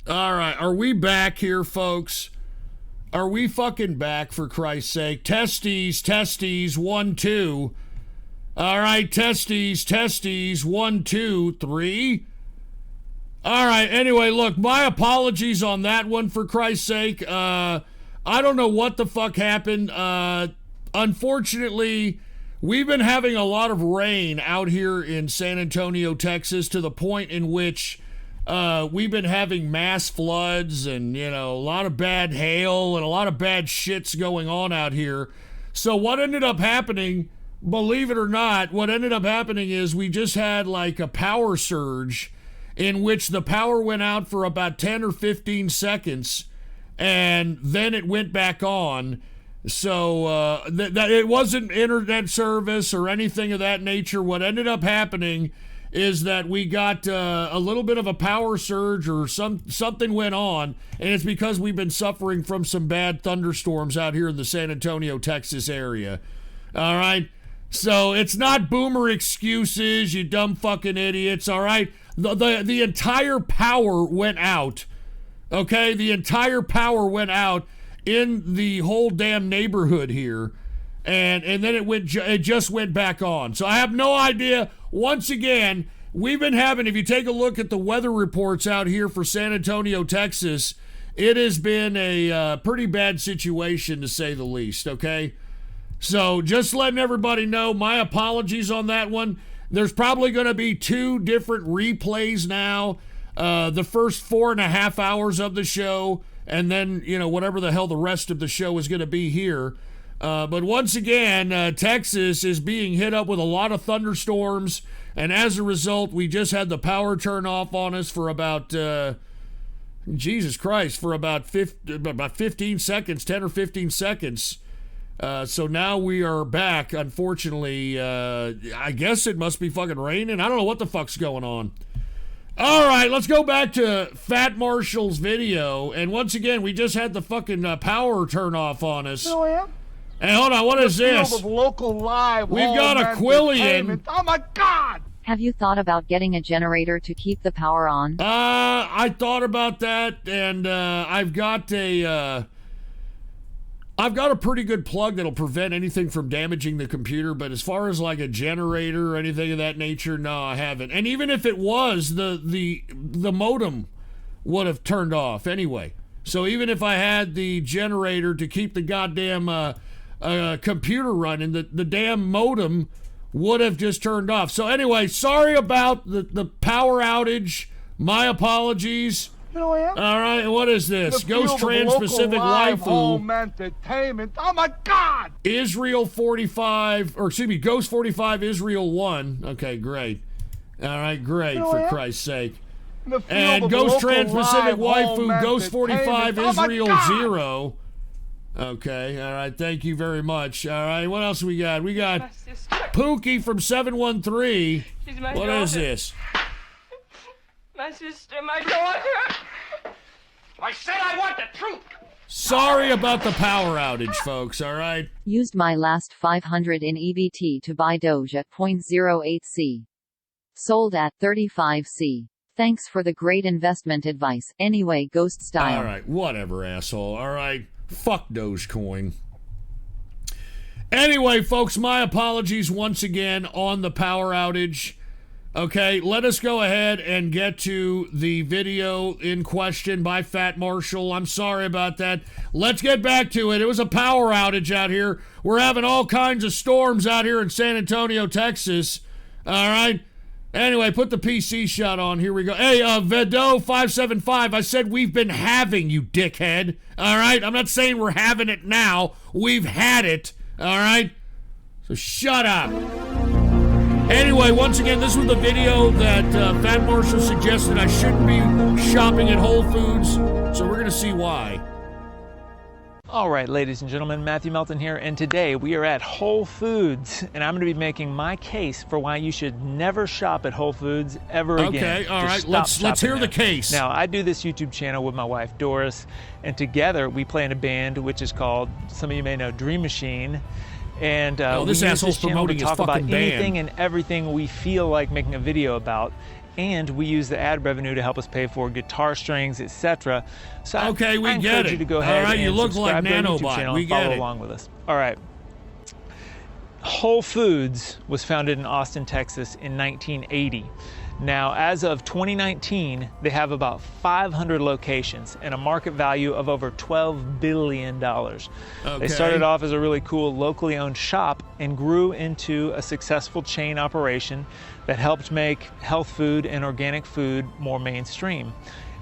All right, are we back here, folks? Are we fucking back, for Christ's sake? Testes, testes, 1, 2. All right, testes, testes, 1, 2, 3. All right, anyway, look, my apologies on that one, for Christ's sake. I don't know what the fuck happened. Unfortunately, we've been having a lot of rain out here in San Antonio, Texas, to the point in which we've been having mass floods and, you know, a lot of bad hail and a lot of bad shits going on out here. So what ended up happening, believe it or not, what ended up happening is we just had like a power surge in which the power went out for about 10 or 15 seconds and then it went back on. So that it wasn't internet service or anything of that nature. What ended up happening is that we got a little bit of a power surge or something went on, and it's because we've been suffering from some bad thunderstorms out here in the San Antonio, Texas area. All right? So it's not boomer excuses, you dumb fucking idiots, all right? The entire power went out, okay? The entire power went out in the whole damn neighborhood here, and then it just went back on. So I have no idea. Once again, we've been having, if you take a look at the weather reports out here for San Antonio, Texas, it has been a pretty bad situation, to say the least, okay? So just letting everybody know, my apologies on that one. There's probably going to be 2 different replays now. The first 4.5 hours of the show, and then, you know, whatever the hell the rest of the show is going to be here. But once again, Texas is being hit up with a lot of thunderstorms, and as a result, we just had the power turn off on us for about, Jesus Christ, for about 15 seconds, 10 or 15 seconds. So now we are back, unfortunately. I guess it must be fucking raining. I don't know what the fuck's going on. All right, let's go back to Fat Marshall's video, and once again, we just had the fucking power turn off on us. Oh, yeah? Hey, hold on, what is this? Of local live We've got a Quillian. Oh my God! Have you thought about getting a generator to keep the power on? I thought about that, and I've got a pretty good plug that'll prevent anything from damaging the computer, but as far as like a generator or anything of that nature, no, I haven't. And even if it was, the modem would have turned off anyway. So even if I had the generator to keep the goddamn computer running, the damn modem would have just turned off. So anyway, sorry about the power outage. My apologies. Oh, yeah? All right, what is this? Ghost Trans-Pacific Home entertainment. Oh my God! Israel 45, or excuse me, Ghost 45, Israel 1. Okay, great. All right, great, for Christ's sake. And Ghost Trans-Pacific Waifu, Ghost 45, Israel 0. Okay, all right, thank you very much. All right, what else we got? We got Pookie from 713. What is this? My sister, my daughter. I said I want the truth. Sorry about the power outage, folks, all right? Used my last 500 in EBT to buy Doge at 0.08C. Sold at 35C. Thanks for the great investment advice. Anyway, Ghost style. All right, whatever, asshole. All right, fuck Dogecoin. Anyway, folks, my apologies once again on the power outage. Okay, let us go ahead and get to the video in question by Fat Marshall. I'm sorry about that. Let's get back to it. It was a power outage out here. We're having all kinds of storms out here in San Antonio, Texas. All right. Anyway, put the PC shot on. Here we go. Hey, Vedo575, I said we've been having, you dickhead. All right? I'm not saying we're having it now. We've had it. All right? So shut up. Anyway, once again, this was the video that Fat Marshall suggested I shouldn't be shopping at Whole Foods. So we're going to see why. All right, ladies and gentlemen, Matthew Melton here, and today we are at Whole Foods, and I'm going to be making my case for why you should never shop at Whole Foods ever again. Okay, all right, let's hear the case. Now, I do this YouTube channel with my wife, Doris, and together we play in a band which is called, some of you may know, Dream Machine. And this asshole's promoting his talk about fucking anything band. and everything we feel like making a video about. and we use the ad revenue to help us pay for guitar strings, etc. So Okay, we I get encourage it. you to go All ahead right, and you look like subscribe to our YouTube Nanobot. channel We and get follow it. along with us. All right. Whole Foods was founded in Austin, Texas in 1980. Now, as of 2019, they have about 500 locations and a market value of over $12 billion. They started off as a really cool locally owned shop and grew into a successful chain operation that helped make health food and organic food more mainstream.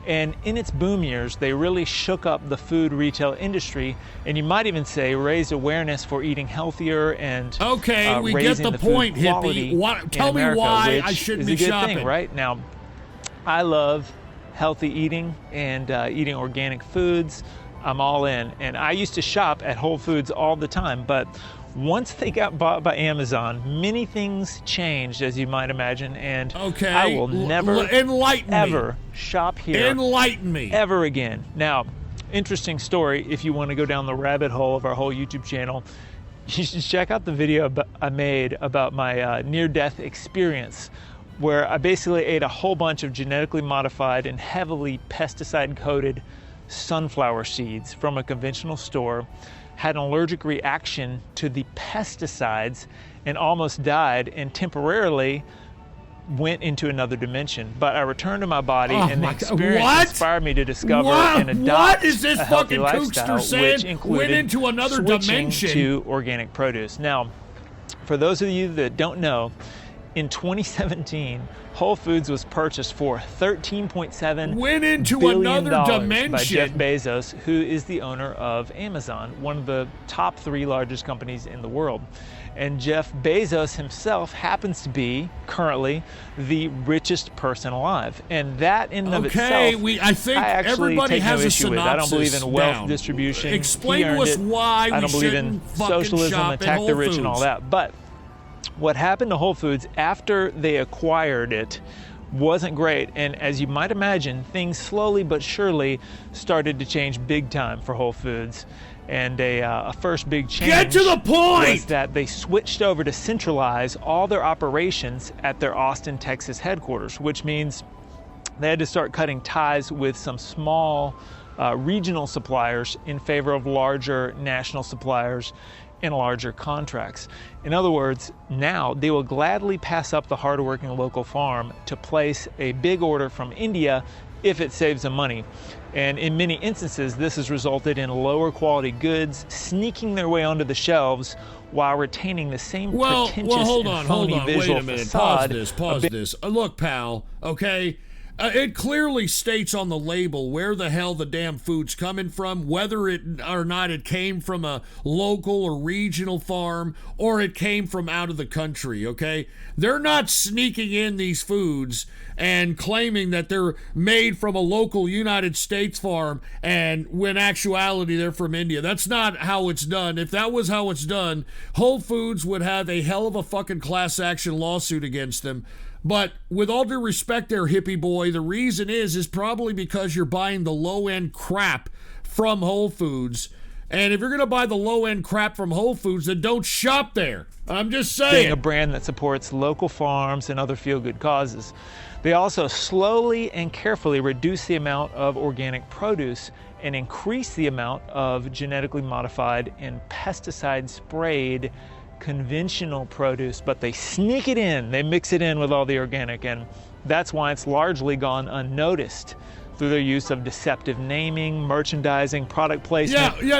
And in its boom years, they really shook up the food retail industry, and you might even say raised awareness for eating healthier and we get raising the food point, quality hippie. Tell me America, why I which shouldn't is be a good shopping. thing, right? Now, I love healthy eating and eating organic foods. I'm all in, and I used to shop at Whole Foods all the time, but once they got bought by Amazon, many things changed, as you might imagine, and I will never, ever shop here Enlighten me. ever again. Now, interesting story, if you want to go down the rabbit hole of our whole YouTube channel, you should check out the video I made about my near-death experience, where I basically ate a whole bunch of genetically modified and heavily pesticide-coated sunflower seeds from a conventional store, had an allergic reaction to the pesticides and almost died, and temporarily went into another dimension. But I returned to my body, and the experience inspired me to discover and adopt a healthy lifestyle, which included went into another switching dimension to organic produce. Now, for those of you that don't know, in 2017, Whole Foods was purchased for $13.7 billion by Jeff Bezos, who is the owner of Amazon, one of the top 3 largest companies in the world. And Jeff Bezos himself happens to be currently the richest person alive. And that in and of itself, I think everybody has a synopsis. I don't believe in wealth distribution. Explain to us why I don't believe in socialism, attack the rich and all that. But what happened to Whole Foods after they acquired it wasn't great, and as you might imagine, things slowly but surely started to change big time for Whole Foods. And a first big change Get to the point! was that they switched over to centralize all their operations at their Austin, Texas headquarters, which means they had to start cutting ties with some small regional suppliers in favor of larger national suppliers and larger contracts. In other words, now they will gladly pass up the hardworking local farm to place a big order from India if it saves them money. And in many instances, this has resulted in lower quality goods sneaking their way onto the shelves while retaining the same pretentious and phony visual facade. Pause this. Look, pal, okay? It clearly states on the label where the hell the damn food's coming from, whether it or not it came from a local or regional farm or it came from out of the country, okay? They're not sneaking in these foods and claiming that they're made from a local United States farm and when actuality they're from India. That's not how it's done. If that was how it's done, Whole Foods would have a hell of a fucking class action lawsuit against them. But with all due respect there, hippie boy, the reason is probably because you're buying the low-end crap from Whole Foods. And if you're going to buy the low-end crap from Whole Foods, then don't shop there. I'm just saying. Being a brand that supports local farms and other feel-good causes. They also slowly and carefully reduce the amount of organic produce and increase the amount of genetically modified and pesticide-sprayed conventional produce, but they sneak it in, they mix it in with all the organic, and that's why it's largely gone unnoticed through their use of deceptive naming, merchandising, product placement. Sneaky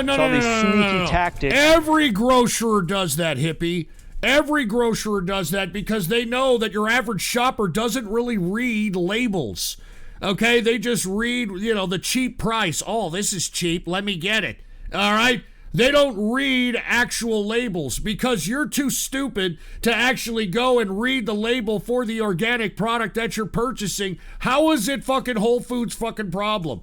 tactics. Every grocer does that, hippie. Every grocer does that because they know that your average shopper doesn't really read labels. Okay, they just read, the cheap price. Oh, this is cheap, let me get it. All right? They don't read actual labels because you're too stupid to actually go and read the label for the organic product that you're purchasing. How is it fucking Whole Foods' fucking problem?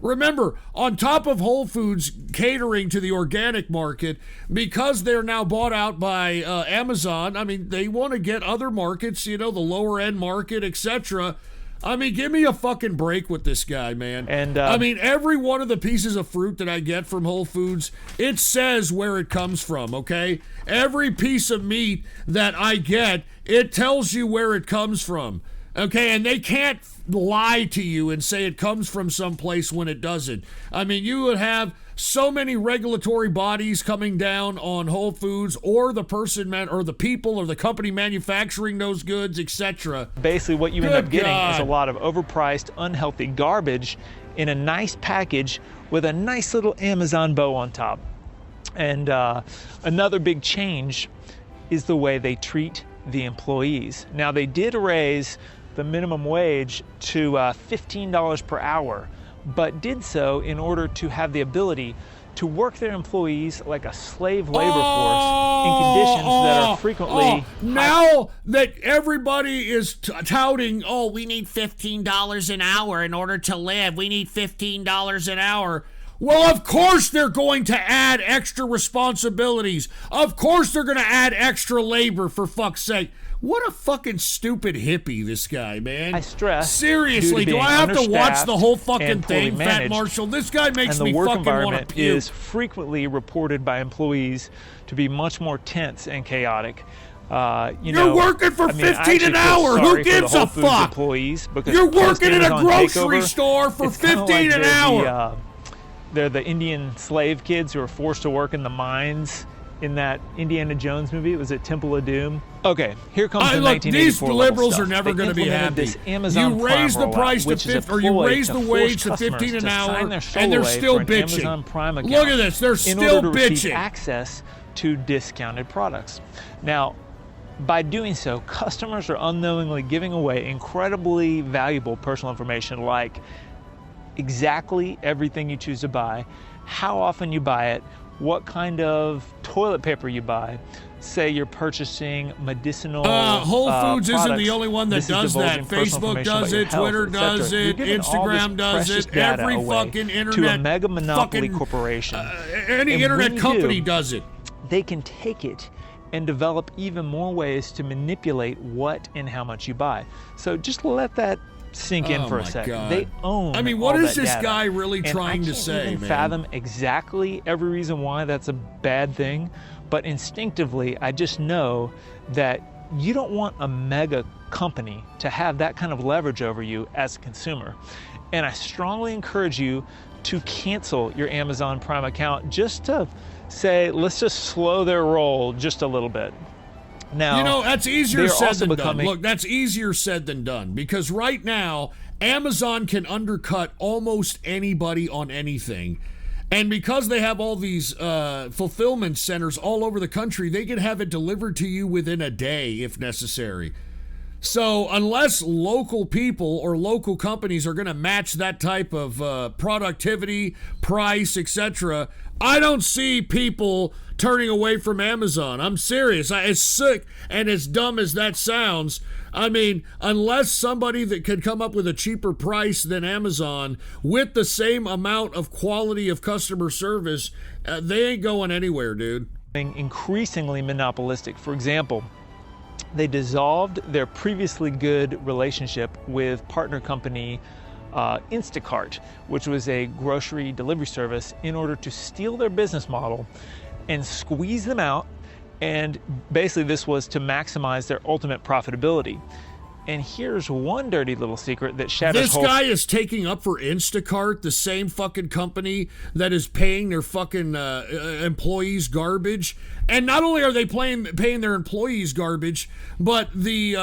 Remember, on top of Whole Foods catering to the organic market, because they're now bought out by Amazon, I mean, they want to get other markets, the lower end market, etc. I mean, give me a fucking break with this guy, man. And I mean, every one of the pieces of fruit that I get from Whole Foods, it says where it comes from, okay? Every piece of meat that I get, it tells you where it comes from. Okay, and they can't lie to you and say it comes from someplace when it doesn't. I mean, you would have so many regulatory bodies coming down on Whole Foods or the person or the people or the company manufacturing those goods, etc. Basically, what you end up getting is a lot of overpriced, unhealthy garbage in a nice package with a nice little Amazon bow on top. And another big change is the way they treat the employees. Now, they did raise the minimum wage to $15 per hour, but did so in order to have the ability to work their employees like a slave labor force in conditions that are frequently now that everybody is touting, we need $15 an hour in order to live. We need $15 an hour. Well, of course they're going to add extra responsibilities. Of course they're going to add extra labor, for fuck's sake. What a fucking stupid hippie, this guy, man. I stress. Seriously, do I have to watch the whole fucking thing, Fat Marshall? This guy makes me fucking want to puke. And the work environment is frequently reported by employees to be much more tense and chaotic. You're working for $15 an hour. Who gives a fuck? You're working at a grocery store for $15 an hour. They're the Indian slave kids who are forced to work in the mines in that Indiana Jones movie. Was it Temple of Doom? Okay, here comes the 1984 these liberals stuff. are never going to be happy. This Amazon you raise Prime the price rollout, to 50, or you raise the wage to $15 an hour, and they're still bitching. Look at this, they're still bitching. Access to discounted products. Now, by doing so, customers are unknowingly giving away incredibly valuable personal information like exactly everything you choose to buy, how often you buy it, what kind of toilet paper you buy. Say you're purchasing medicinal Whole Foods products. isn't the only one that does that. Facebook does it, Twitter does it, Instagram does it, every fucking internet to a mega monopoly corporation. Any internet company does it. They can take it and develop even more ways to manipulate what and how much you buy. So just let that sink in for a second. God. They own. I mean, what is this data. guy really trying to say, man? I can't even fathom exactly every reason why that's a bad thing, but instinctively, I just know that you don't want a mega company to have that kind of leverage over you as a consumer. And I strongly encourage you to cancel your Amazon Prime account just to say, let's just slow their roll just a little bit. Now, that's easier said than done. Look, that's easier said than done, because right now, Amazon can undercut almost anybody on anything. And because they have all these fulfillment centers all over the country, they can have it delivered to you within a day if necessary. So unless local people or local companies are going to match that type of productivity, price, etc., I don't see people turning away from Amazon. I'm serious. As sick and as dumb as that sounds, I mean, unless somebody that could come up with a cheaper price than Amazon with the same amount of quality of customer service, they ain't going anywhere, dude. Increasingly monopolistic. For example, they dissolved their previously good relationship with partner company Instacart, which was a grocery delivery service, in order to steal their business model and squeeze them out. And basically this was to maximize their ultimate profitability. And here's one dirty little secret that shatters this guy is taking up for Instacart, the same fucking company that is paying their fucking employees garbage. And not only are they paying their employees garbage, but the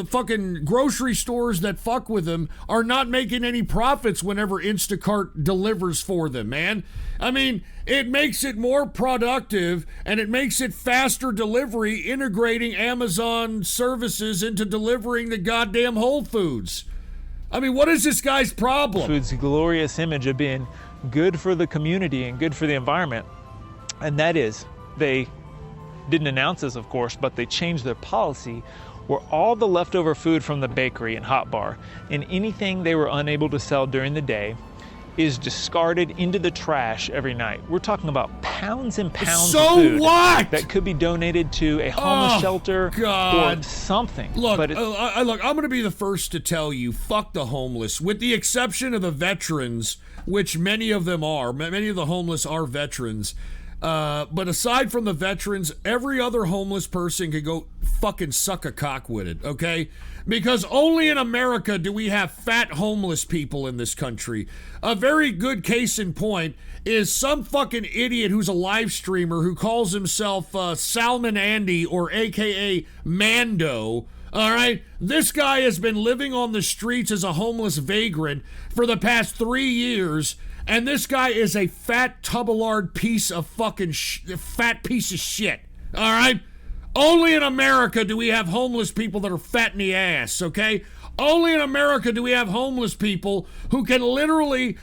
fucking grocery stores that fuck with them are not making any profits whenever Instacart delivers for them, man. I mean, it makes it more productive and it makes it faster delivery, integrating Amazon services into delivering the goddamn Whole Foods. I mean, what is this guy's problem? Foods' glorious image of being good for the community and good for the environment. And that is, they didn't announce this, of course, but they changed their policy where all the leftover food from the bakery and hot bar and anything they were unable to sell during the day is discarded into the trash every night. We're talking about pounds and pounds of food that could be donated to a homeless shelter or something. Look, look, I'm going to be the first to tell you, fuck the homeless, with the exception of the veterans, which many of them are. Many of the homeless are veterans. But aside from the veterans, every other homeless person could go fucking suck a cock with it, okay? Because only in America do we have fat homeless people in this country. A very good case in point is some fucking idiot who's a live streamer who calls himself Salmon Andy, or AKA Mando. All right, this guy has been living on the streets as a homeless vagrant for the past 3 years, and this guy is a fat tubulard piece of fucking fat piece of shit. All right, only in America do we have homeless people that are fat in the ass. Okay, only in America do we have homeless people who can literally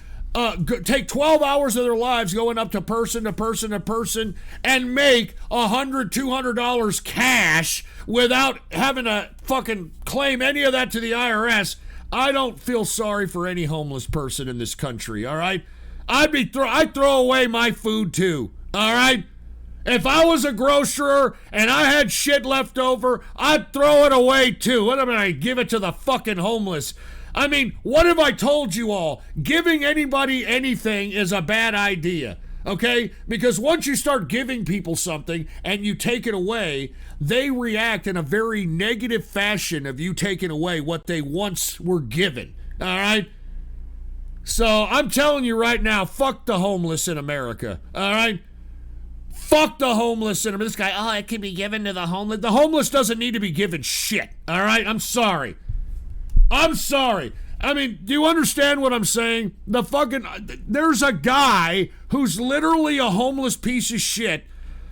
take 12 hours of their lives going up to person to person to person and make $100, $200 cash without having to fucking claim any of that to the IRS. I don't feel sorry for any homeless person in this country, all right? I'd throw away my food too, all right? If I was a grocer and I had shit left over, I'd throw it away too. What am I, give it to the fucking homeless? I mean, what have I told you all? Giving anybody anything is a bad idea, okay? Because once you start giving people something and you take it away, they react in a very negative fashion of you taking away what they once were given, all right? So I'm telling you right now, fuck the homeless in America, all right? Fuck the homeless in America. This guy, it can be given to the homeless. The homeless doesn't need to be given shit, all right? I'm sorry. I mean, do you understand what I'm saying? There's a guy who's literally a homeless piece of shit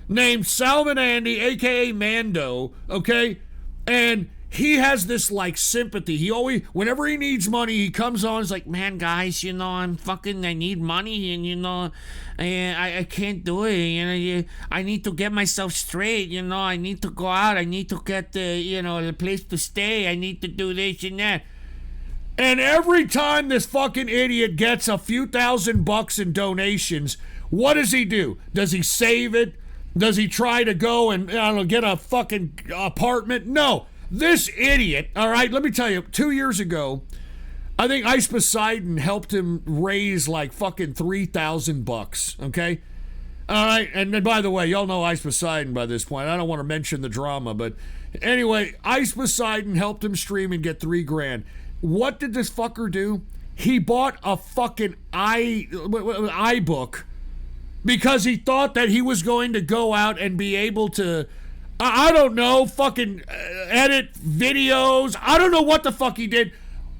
named Salmon Andy, aka Mando, okay? And he has this like sympathy. He always, whenever he needs money, he comes on. He's like, man, guys, I need money, and I can't do it. I need to get myself straight. I need to go out. I need to get the place to stay. I need to do this and that. And every time this fucking idiot gets a few $1,000 in donations, what does he do? Does he save it? Does he try to go and get a fucking apartment? No. This idiot, all right, let me tell you, 2 years ago, I think Ice Poseidon helped him raise like fucking $3,000, okay? All right, and then by the way, y'all know Ice Poseidon by this point. I don't want to mention the drama, but anyway, Ice Poseidon helped him stream and get $3,000. What did this fucker do? He bought a fucking iBook because he thought that he was going to go out and be able to, I don't know, fucking edit videos. I don't know what the fuck he did.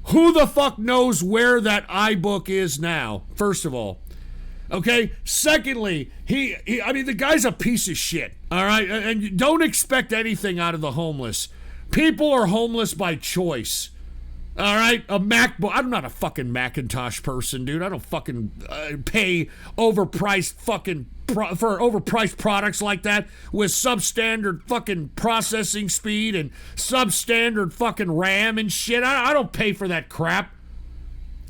Who the fuck knows where that iBook is now, first of all? Okay? Secondly, the guy's a piece of shit, all right? And don't expect anything out of the homeless. People are homeless by choice. All right, a MacBook. I'm not a fucking Macintosh person, dude. I don't fucking pay overpriced for overpriced products like that with substandard fucking processing speed and substandard fucking RAM and shit. I don't pay for that crap.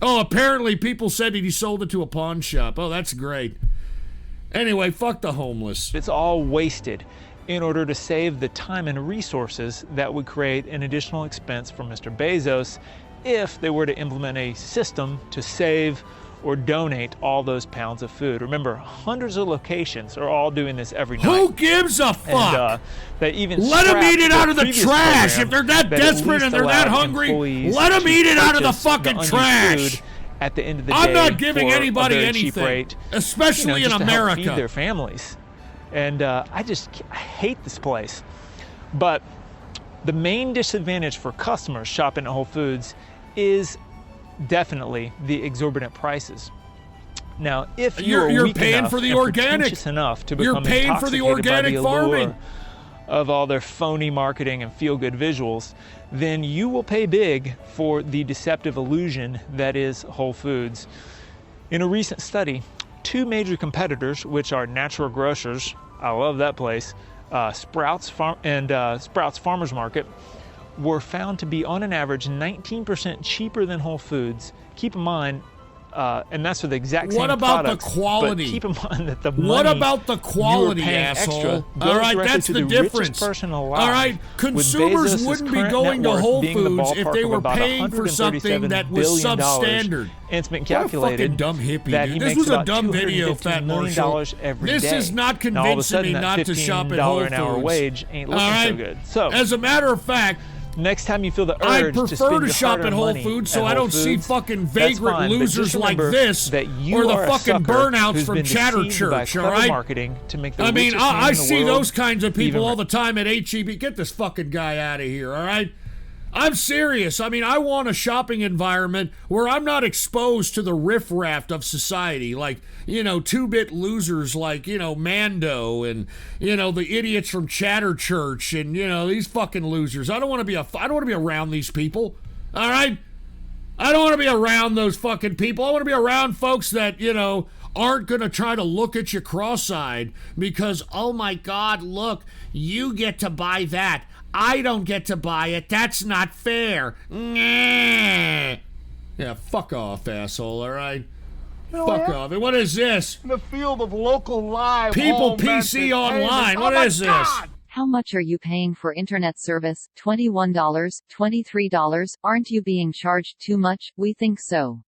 Oh, apparently people said that he sold it to a pawn shop. Oh, that's great. Anyway, fuck the homeless. It's all wasted in order to save the time and resources that would create an additional expense for Mr. Bezos if they were to implement a system to save or donate all those pounds of food. Remember, hundreds of locations are all doing this every night. Who gives a fuck? And, they even let them eat it out of the trash. If they're that desperate and they're that hungry, let them eat it out of the fucking trash. At the end of the day, I'm not giving anybody anything, especially in just America. To help feed their families. And I hate this place. But the main disadvantage for customers shopping at Whole Foods is definitely the exorbitant prices. Now, if you're paying enough for the and organic, pretentious enough to become you're paying for the organic farming of all their phony marketing and feel-good visuals, then you will pay big for the deceptive illusion that is Whole Foods. In a recent study, two major competitors, which are Natural Grocers, I love that place, Sprouts Farmers Market, were found to be on an average 19% cheaper than Whole Foods. Keep in mind, and that's for the exact same What about the products, quality? But keep in mind that the What money about the quality, you were paying asshole? extra goes All right, directly that's to the richest difference. person alive, All right, with consumers Bezos' wouldn't be current going net to worth Whole being in the Foods if ballpark they of were about paying for something $137 that was billion. substandard. And it's been What a calculated fucking dumb hippie, that dude. he This makes was a about dumb video, $215 Fat million Marshall. every This day. is not Now, all of a convincing sudden, me that not to shop at Whole $15 an hour Foods. wage ain't looking All right? so good. So, as a matter of fact, next time you feel the I urge to prefer spend to your shop at hard-earned Whole money Foods so at I Whole don't see Foods, fucking that's vagrant fine, but losers just like remember this that you or the are a fucking sucker burnouts who's from been Chatter deceived by Church, all clever right? marketing to make the I mean, richest man I in the see world those kinds of people even all the time at HEB. Get this fucking guy out of here, all right? I'm serious. I mean, I want a shopping environment where I'm not exposed to the riffraff of society, like, you know, two-bit losers like, you know, Mando and, you know, the idiots from Chatter Church and, you know, these fucking losers. I don't want to be around these people, all right? I don't want to be around those fucking people. I want to be around folks that, you know, aren't going to try to look at you cross-eyed because, oh my God, look, you get to buy that. I don't get to buy it. That's not fair. Yeah, fuck off, asshole, all right? Fuck off. And what is this? In the field of local live People home PC entertainment. Online. Oh What my is this? God! How much are you paying for internet service? $21, $23? Aren't you being charged too much? We think so.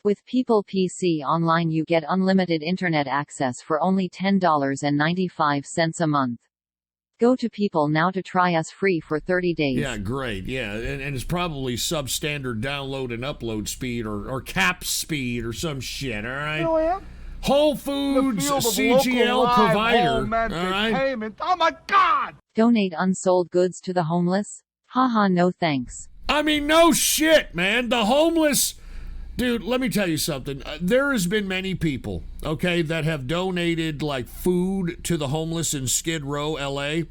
With People PC Online you get unlimited internet access for only $10.95 a month. Go to People now to try us free for 30 days. Yeah, great. Yeah, and it's probably substandard download and upload speed or cap speed or some shit, all right? Whole Foods CGL provider, all right? Entertainment. Oh my God! Donate unsold goods to the homeless? Haha, no thanks. I mean, no shit, man. The homeless... Dude, let me tell you something. There has been many people, okay, that have donated, like, food to the homeless in Skid Row, L.A.,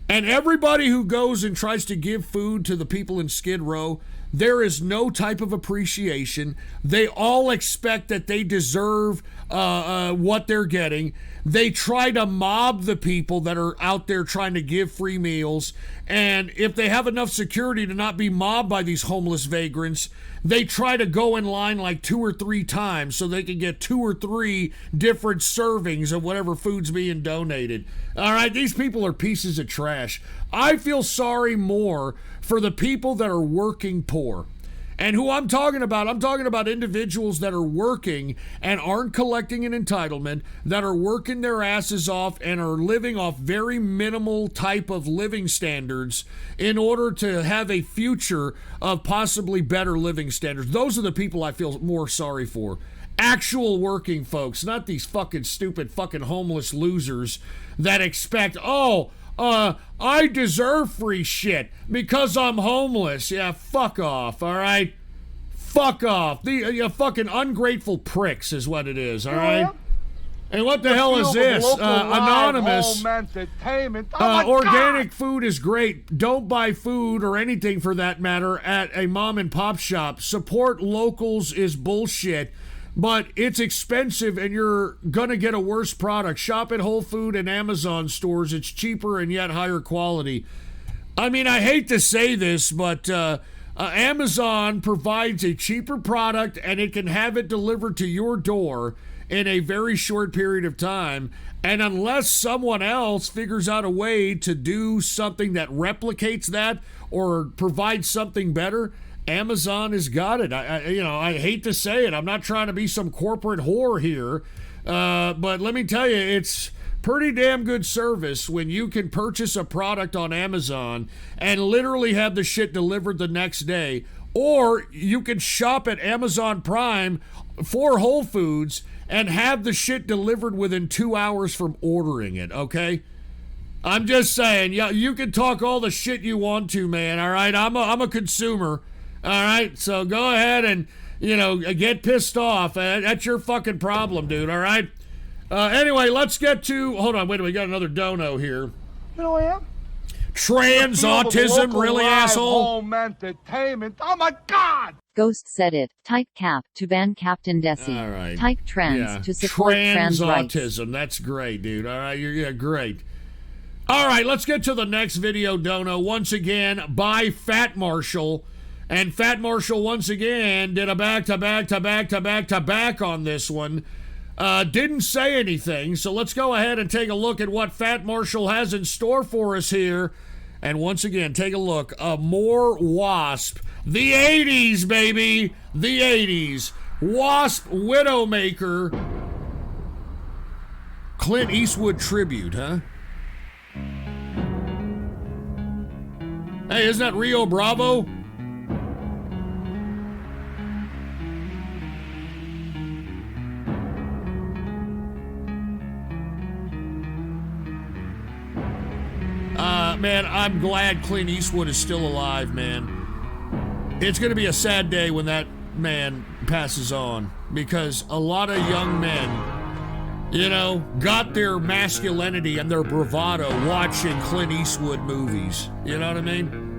and everybody who goes and tries to give food to the people in Skid Row, there is no type of appreciation. They all expect that they deserve what they're getting. They try to mob the people that are out there trying to give free meals. And if they have enough security to not be mobbed by these homeless vagrants, they try to go in line like 2 or 3 times so they can get 2 or 3 different servings of whatever food's being donated. All right, these people are pieces of trash. I feel sorry more for the people that are working poor. And who I'm talking about individuals that are working and aren't collecting an entitlement, that are working their asses off and are living off very minimal type of living standards in order to have a future of possibly better living standards. Those are the people I feel more sorry for. Actual working folks, not these fucking stupid fucking homeless losers that expect, I deserve free shit because I'm homeless. Yeah, fuck off, all right? Fuck off. You fucking ungrateful pricks is what it is, all right? And what the hell is this? Anonymous. Organic food is great. Don't buy food or anything for that matter at a mom and pop shop. Support locals is bullshit. But it's expensive and you're going to get a worse product. Shop at Whole Food and Amazon stores. It's cheaper and yet higher quality. I mean, I hate to say this, but Amazon provides a cheaper product and it can have it delivered to your door in a very short period of time. And unless someone else figures out a way to do something that replicates that or provides something better, Amazon has got it. I hate to say it. I'm not trying to be some corporate whore here, but let me tell you, it's pretty damn good service when you can purchase a product on Amazon and literally have the shit delivered the next day. Or you can shop at Amazon Prime for Whole Foods and have the shit delivered within 2 hours from ordering it, okay? I'm just saying, yeah, you can talk all the shit you want to, man, all right? I'm a consumer. All right, so go ahead and, get pissed off. That's your fucking problem, dude, all right? Anyway, let's get to... Hold on, wait, we got another dono here. Trans autism, really, asshole? Home entertainment. Oh, my God! Ghost said it. Type cap to ban Captain Desi. All right. Type trans to support trans rights. Autism, that's great, dude, all right? Yeah, great. All right, let's get to the next video, dono. Once again, by Fat Marshall. And Fat Marshall once again did a back on this one. Didn't say anything, so let's go ahead and take a look at what Fat Marshall has in store for us here. And once again, take a look. More Wasp. The 80s, baby. The 80s. Wasp Widowmaker. Clint Eastwood tribute, huh? Hey, isn't that Rio Bravo? Man, I'm glad Clint Eastwood is still alive, man. It's going to be a sad day when that man passes on, because a lot of young men, you know, got their masculinity and their bravado watching Clint Eastwood movies. You know what I mean?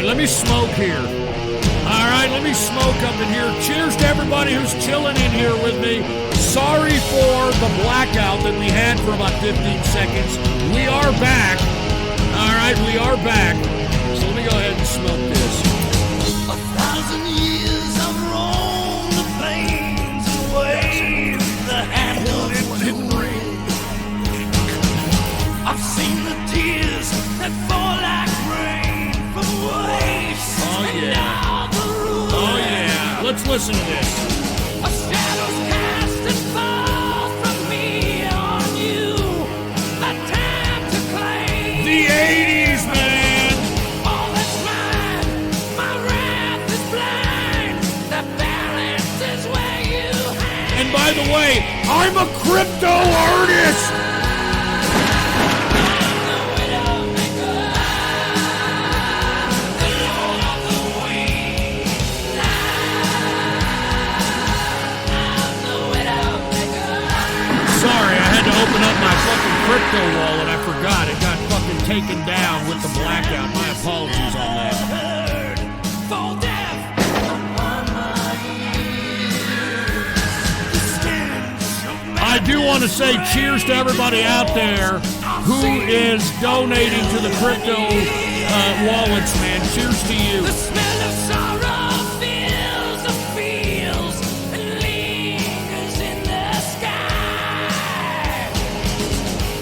Let me smoke here. All right, let me smoke up in here. Cheers to everybody who's chilling in here with me. Sorry for the blackout that we had for about 15 seconds. We are back. All right, we are back. So let me go ahead and smoke this. 1,000 years I've roamed the plains and waved the hand of doom. I've seen the tears that fall like rain from waves. Oh yeah. Oh yeah. Let's listen to this. A shadow's cast and fall from me on you. A time to claim The 80s, man. all that's mine. My wrath is blind. The balance is where you hang. And by the way, I'm a crypto artist. Sorry, I had to open up my fucking crypto wallet. I forgot. It got fucking taken down with the blackout. My apologies on that. Fall deaf. I do want to say cheers to everybody out there who is donating to the crypto wallets, man. Cheers to you. The smell of sorrow fills the fields and lingers in the sky.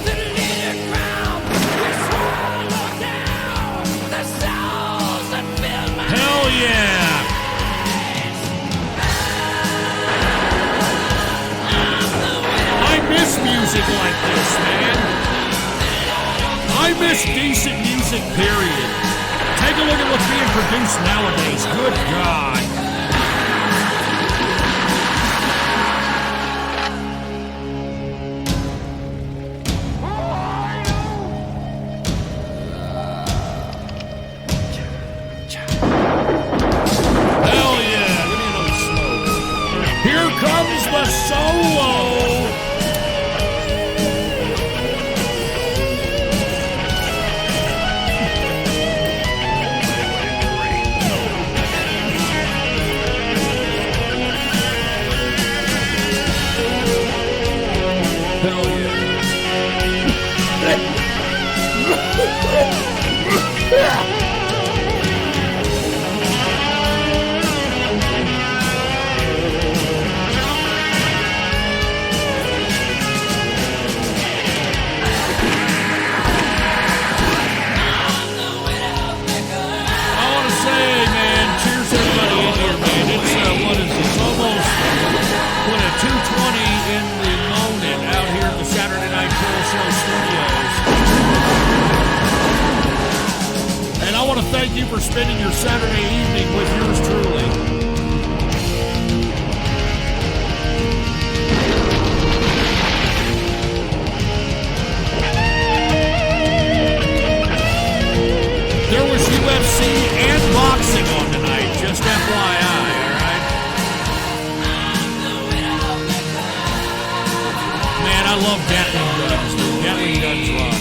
The little ground will swallow down the souls that fill my Hell yeah. I miss music like this, man. I miss decent music, period. Take a look at what's being produced nowadays. Good God. Hell yeah. Give me another smoke. Here comes the solo. Hell yeah. I want to say, man, cheers to everybody in here, man. It's, what is this, almost, 2:20 in the morning out here at the Saturday Night Troll Show studios. And I want to thank you for spending your Saturday evening with yours truly. There was UFC and boxing on tonight, just FYI, all right? Man, I love Gatling guns, dude. Gatling guns rock.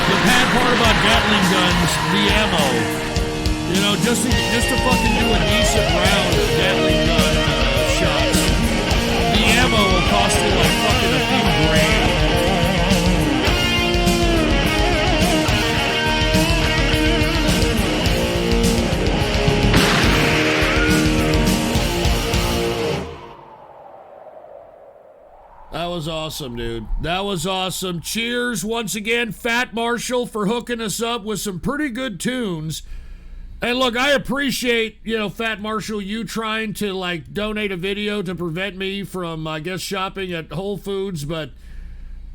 The favorite part about Gatling guns, the ammo. You know, just to fucking do a decent round of Gatling gun shots. The ammo will cost you like fucking a few grand. That was awesome, dude. That was awesome. Cheers once again, Fat Marshall, for hooking us up with some pretty good tunes. And look, I appreciate, you know, Fat Marshall, you trying to, like, donate a video to prevent me from, I guess, shopping at Whole Foods, but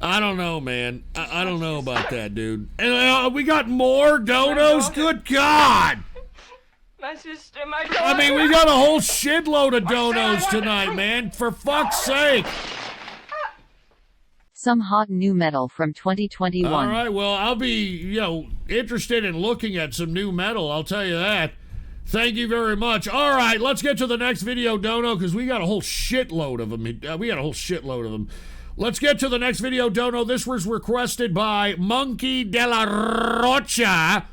I don't know, man. I don't know about that, dude. And we got more donos? Good God! My sister, my daughter. I mean, we got a whole shitload of donos tonight, man. For fuck's sake. Some hot new metal from 2021. All right, well, I'll be, you know, interested in looking at some new metal, I'll tell you that. Thank you very much. All right, let's get to the next video, Dono, because we got a whole shitload of them. Let's get to the next video, Dono. This was requested by Monkey de la Rocha.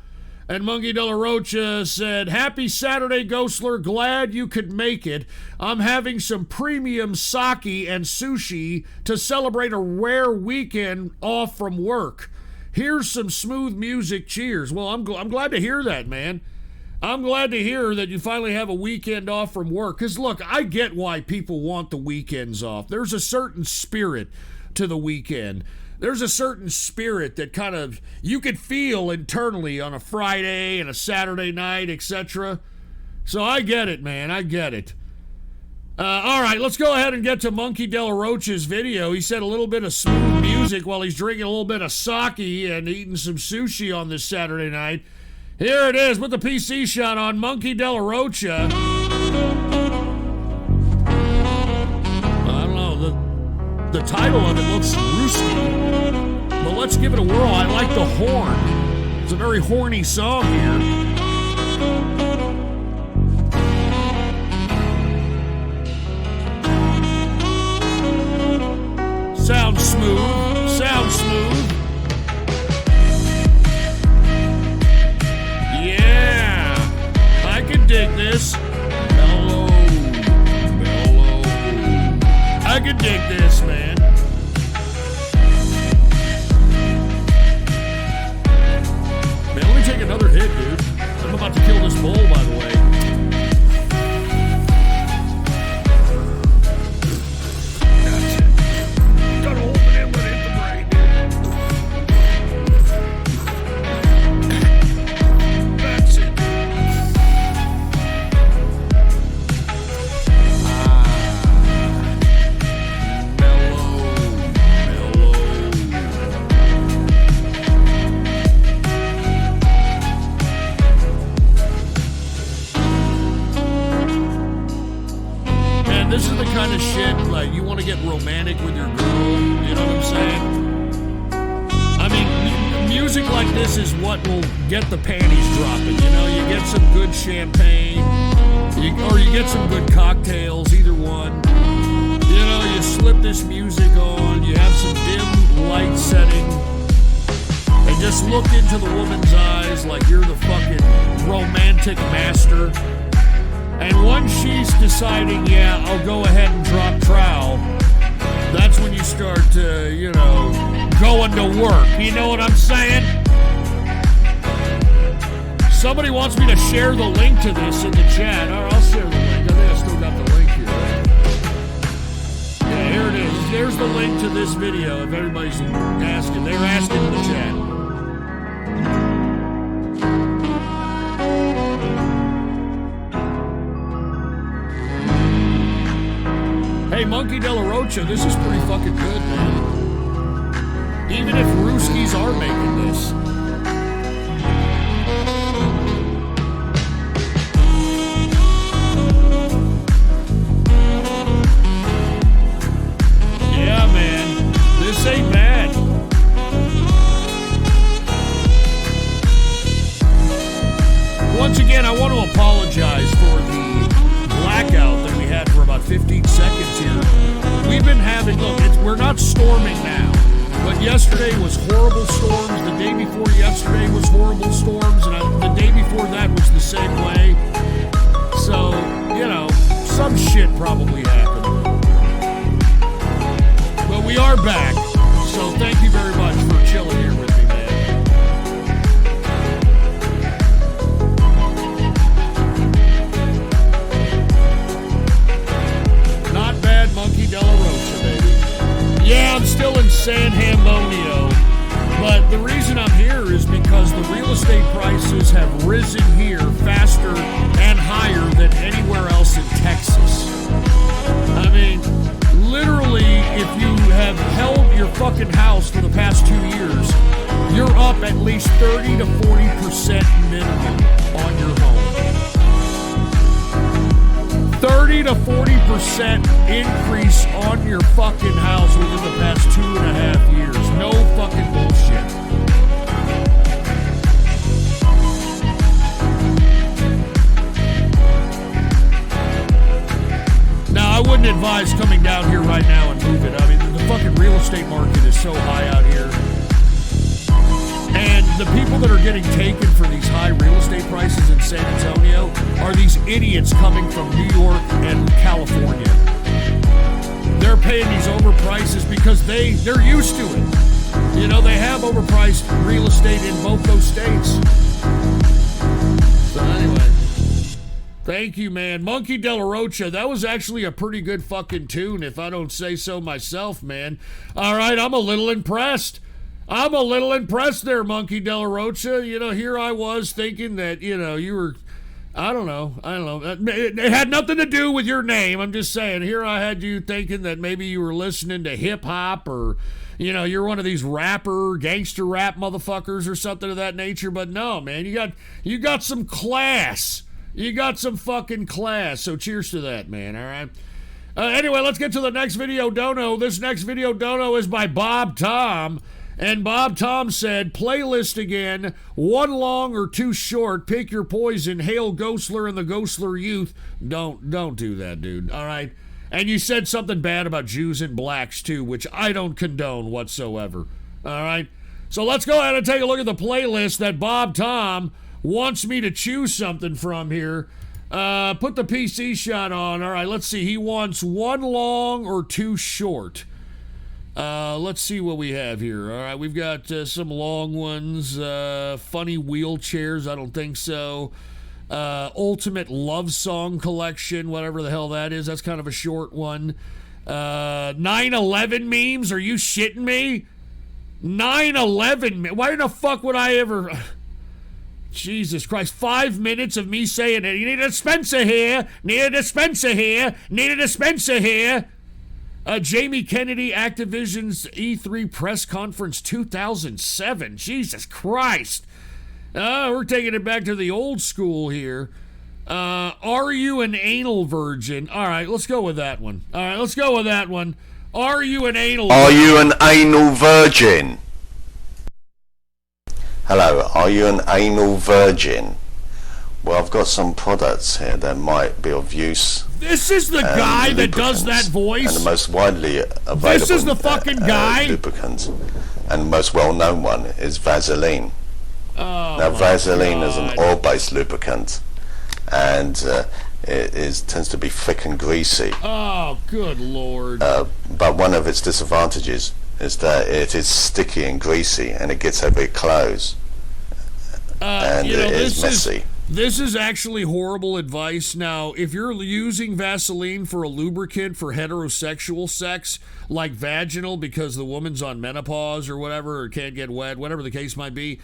And Monkey de la Rocha said, "Happy Saturday, Ghostler. Glad you could make it. I'm having some premium sake and sushi to celebrate a rare weekend off from work. Here's some smooth music. Cheers." Well, I'm glad to hear that, man. I'm glad to hear that you finally have a weekend off from work. Because, look, I get why people want the weekends off. There's a certain spirit to the weekend. There's a certain spirit that kind of you could feel internally on a Friday and a Saturday night, etc. So I get it, man. I get it. All right, let's go ahead and get to Monkey de la Rocha's video. He said a little bit of smooth music while he's drinking a little bit of sake and eating some sushi on this Saturday night. Here it is with the PC shot on Monkey de la Rocha. I don't know, the title of it looks Rooski. But let's give it a whirl. I like the horn. It's a very horny song here. Sounds smooth. Sounds smooth. Yeah. I can dig this. Mellow. Mellow. I can dig this, man. Take another hit, dude. I'm about to kill this bowl, by the way. That's it. Gotta hold it in, let it hit the brain, dude. That's it. This is the kind of shit, like, you want to get romantic with your girl, you know what I'm saying? I mean, music like this is what will get the panties dropping, you know? You get some good champagne, or you get some good cocktails, either one. You know, you slip this music on, you have some dim light setting, and just look into the woman's eyes like you're the fucking romantic master. And once she's deciding, yeah, I'll go ahead and drop trowel, that's when you start, you know, going to work. You know what I'm saying? Somebody wants me to share the link to this in the chat. All right, I'll share the link. I think I still got the link here, right? Yeah, here it is. There's the link to this video if everybody's asking. They're asking in the chat. Hey, Monkey de la Rocha, this is pretty fucking good, man. Even if Rooskies are making this. Yeah, man. This ain't bad. Once again, I want to apologize for the blackout that we had for about 15 seconds here. We've been having, look, we're not storming now, but Yesterday was horrible storms. The day before yesterday was horrible storms. And the day before that was the same way. So, you know, some shit probably happened. But we are back. So thank you very much for chilling here with me, man. Not bad, Monkey De La Rosa, baby. Yeah, I'm still in San Antonio. But the reason I'm here is because the real estate prices have risen here faster and higher than anywhere else in Texas. I mean, literally, if you have held your fucking house for the past 2 years, you're up at least 30 to 40% minimum on your home. 30 to 40% increase on your fucking house within the past 2.5 years. No fucking bullshit. Now, I wouldn't advise coming down here right now and moving. I mean, the fucking real estate market is so high out here. And the people that are getting taken for these high real estate prices in San Antonio are these idiots coming from New York and California. They're paying these overprices because they're used to it. You know, they have overpriced real estate in both those states. So anyway, thank you, man. Monkey De La Rocha, that was actually a pretty good fucking tune, if I don't say so myself, man. All right, I'm a little impressed. I'm a little impressed there, Monkey De La Rocha. You know, here I was thinking that, you know, you were, I don't know. It had nothing to do with your name. I'm just saying, here I had you thinking that maybe you were listening to hip-hop or, you know, you're one of these gangster rap motherfuckers or something of that nature. But no, man, you got some class. You got some fucking class. So cheers to that, man, all right? Anyway, let's get to the next video dono. This next video dono is by Bob Tom. And Bob Tom said, playlist again, one long or two short, pick your poison, hail Ghostler and the Ghostler youth. Don't do that, dude, all right? And you said something bad about Jews and blacks, too, which I don't condone whatsoever, all right? So let's go ahead and take a look at the playlist that Bob Tom wants me to choose something from here. Put the PC shot on. All right, let's see. He wants one long or two short. Let's see what we have here. All right, we've got some long ones. Funny wheelchairs, I don't think so. Ultimate Love Song Collection, whatever the hell that is. That's kind of a short one. 9/11 memes, are you shitting me? 9/11, why the fuck would I ever... Jesus Christ, 5 minutes of me saying it. You need a dispenser here, need a dispenser here, need a dispenser here. Jamie Kennedy, Activision's E3 press conference 2007. Jesus Christ. We're taking it back to the old school here. Are you an anal virgin? All right, let's go with that one. All right, let's go with that one. Are you an anal virgin? Are you an anal virgin? Hello, are you an anal virgin? Well, I've got some products here that might be of use. This is the guy that does that voice? And the most widely available this is the fucking guy? lubricant, and the most well-known one is Vaseline. Oh, now, Vaseline is an oil-based lubricant, and it tends to be thick and greasy. Oh, good Lord. But one of its disadvantages is that it is sticky and greasy, and it gets over your clothes. And you know, it is messy. This is actually horrible advice. Now, if you're using Vaseline for a lubricant for heterosexual sex, like vaginal because the woman's on menopause or whatever, or can't get wet, whatever the case might be,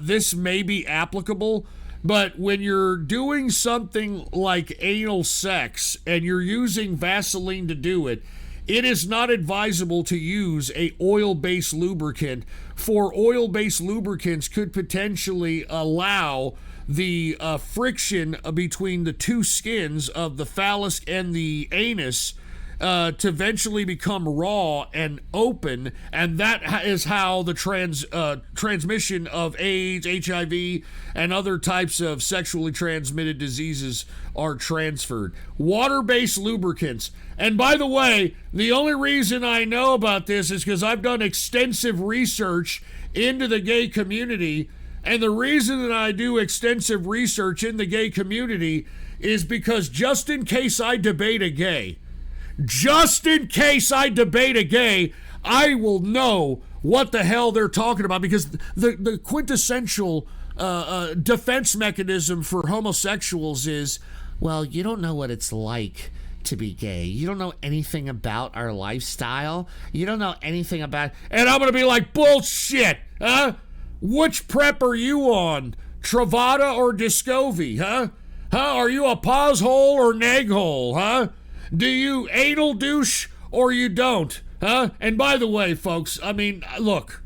this may be applicable. But when you're doing something like anal sex and you're using Vaseline to do it, it is not advisable to use a oil-based lubricant, for oil-based lubricants could potentially allow the friction between the two skins of the phallus and the anus to eventually become raw and open, and that is how the transmission of AIDS, HIV, and other types of sexually transmitted diseases are transferred. Water-based lubricants. And by the way, the only reason I know about this is because I've done extensive research into the gay community, and the reason that I do extensive research in the gay community is because just in case I debate a gay, I will know what the hell they're talking about, because the quintessential defense mechanism for homosexuals is, well, you don't know what it's like to be gay. You don't know anything about our lifestyle. You don't know anything about... And I'm going to be like, bullshit, huh? Which prep are you on? Truvada or Discovery, huh? Are you a pause hole or neg hole, huh? Do you anal douche or you don't, huh? And by the way, folks, I mean, look,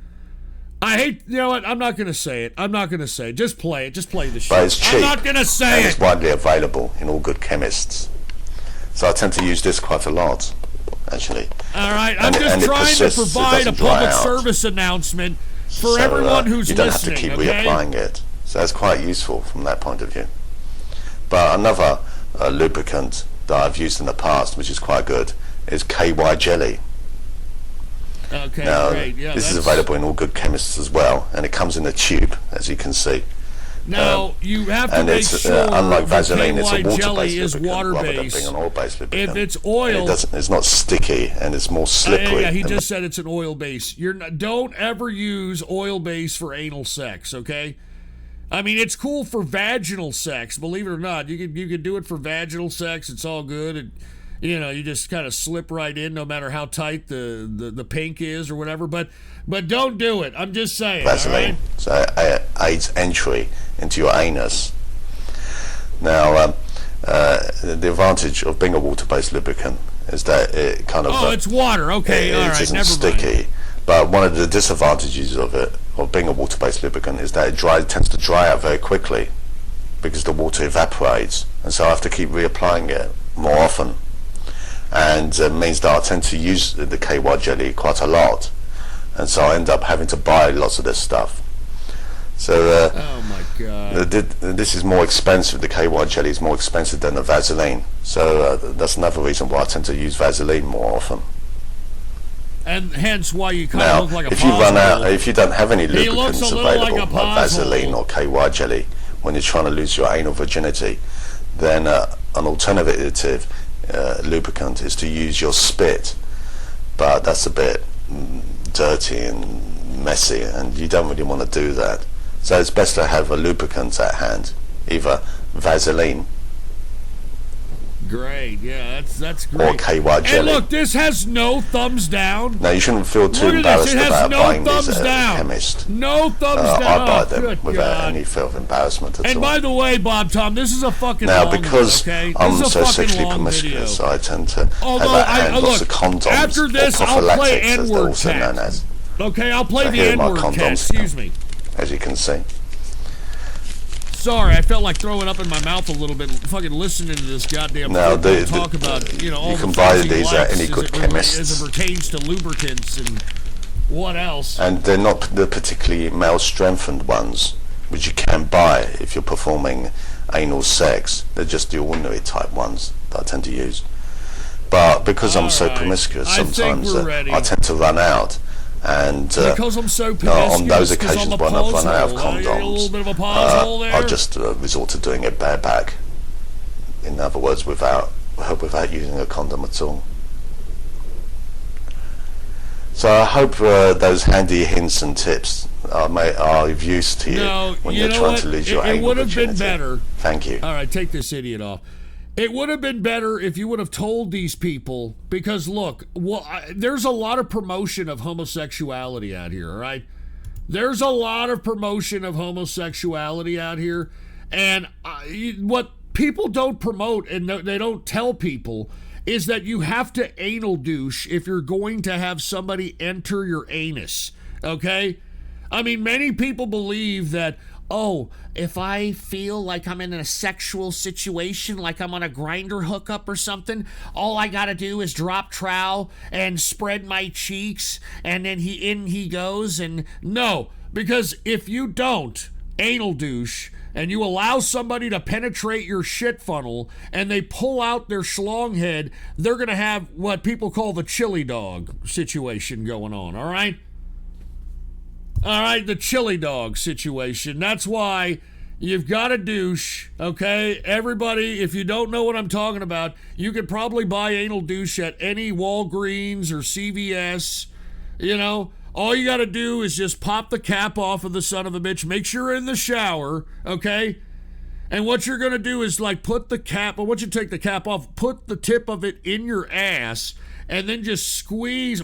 I hate, you know what? I'm not going to say it. Just play it. Just play the shit. But it's cheap. I'm not going to say and it. It's widely available in all good chemists. So I tend to use this quite a lot, actually. All right, I'm just trying to provide a public service announcement for everyone who's listening. You don't have to keep reapplying it. So that's quite useful from that point of view. But another lubricant that I've used in the past, which is quite good, is KY jelly. Okay, now, great. Yeah, this is available in all good chemists as well, and it comes in a tube, as you can see. Now, you have to make sure unlike Vaseline, the it's a KY jelly water-based is lubricant rather than water-based. being an oil-based lubricant. If it's oil... It's not sticky, and it's more slippery. Yeah, he just said it's an oil base. Don't ever use oil base for anal sex, okay? I mean, it's cool for vaginal sex, believe it or not. You can do it for vaginal sex. It's all good. And, you just kind of slip right in no matter how tight the pink is or whatever. But don't do it. I'm just saying. Vaseline. Right? So it aids entry into your anus. Now, the advantage of being a water-based lubricant is that it kind of... Oh, it's water. Okay, all right, isn't never sticky. mind. But one of the disadvantages of being a water-based lubricant, is that it tends to dry out very quickly because the water evaporates, and so I have to keep reapplying it more often, and it means that I tend to use the KY jelly quite a lot, and so I end up having to buy lots of this stuff. So oh my God, this is more expensive. The KY jelly is more expensive than the Vaseline, so that's another reason why I tend to use Vaseline more often. And hence why you kind of look like a if you pause run out, hole. if you don't have any He looks lubricants a little like available, a like pause Vaseline hole. or KY jelly, when you're trying to lose your anal virginity, then an alternative lubricant is to use your spit. But that's a bit dirty and messy, and you don't really want to do that. So it's best to have a lubricant at hand, either Vaseline Great, yeah, that's or great. KY And jelly. look, this has no thumbs down. Now you shouldn't feel too Look at this, embarrassed it has about no buying these thumbs at down. a chemist. No thumbs I down. buy Oh, them good without God. any feel of embarrassment at And all. by the way, Bob Tom, this is a fucking Now, long because one, okay? I'm This is a so fucking sexually long promiscuous, video. I tend to Although have at hand lots of condoms, after this, or I'll play prophylactics, as they're N-word also known text. as. Okay, I'll play So the here are my N-word condoms text. Excuse me. As you can see. Sorry, I felt like throwing up in my mouth a little bit, fucking listening to this goddamn Now, fool talk about, all you the can buy things he these at likes any good as chemists. it pertains to lubricants and what else. And they're not the particularly male-strengthened ones, which you can buy if you're performing anal sex. They're just the ordinary type ones that I tend to use. But because I'm so Alright. promiscuous, I think sometimes we're ready. I tend to run out. And Because I'm so promiscuous, on those 'cause occasions I'm a when I've run out of pause hole. You're a little condoms, bit of a pause hole there. I'll just resort to doing it bareback. In other words, without using a condom at all. So I hope those handy hints and tips are of use to you when you're trying to lose your It anal would have been virginity. better. Thank you. All right, take this idiot off. It would have been better if you would have told these people, because look, there's a lot of promotion of homosexuality out here, all right? There's a lot of promotion of homosexuality out here, and what people don't promote and they don't tell people is that you have to anal douche if you're going to have somebody enter your anus, okay? I mean, many people believe that, oh, if I feel like I'm in a sexual situation, like I'm on a grinder hookup or something, all I gotta do is drop trowel and spread my cheeks, and then he goes. And no, because if you don't, anal douche, and you allow somebody to penetrate your shit funnel and they pull out their schlong head, they're gonna have what people call the chili dog situation going on, all right? All right, the chili dog situation. That's why you've got a douche, okay? Everybody, if you don't know what I'm talking about, you could probably buy anal douche at any Walgreens or CVS, you know? All you got to do is just pop the cap off of the son of a bitch. Make sure you're in the shower, okay? And what you're going to do is, like, put the cap, or once you take the cap off, put the tip of it in your ass, and then just squeeze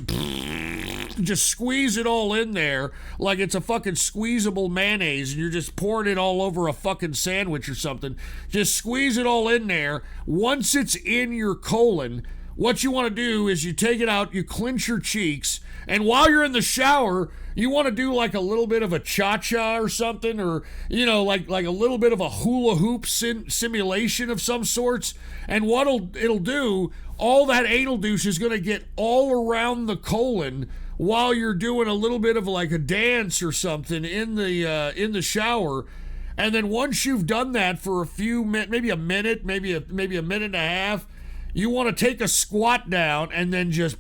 it all in there like it's a fucking squeezable mayonnaise, and you're just pouring it all over a fucking sandwich or something. Just squeeze it all in there. Once it's in your colon, what you want to do is you take it out, you clench your cheeks, and while you're in the shower, you want to do like a little bit of a cha-cha or something, or, you know, like a little bit of a hula hoop simulation of some sorts. And what it'll do, all that anal douche is going to get all around the colon while you're doing a little bit of like a dance or something in the shower. And then once you've done that for a few minutes, maybe a minute, maybe a minute and a half, you want to take a squat down and then just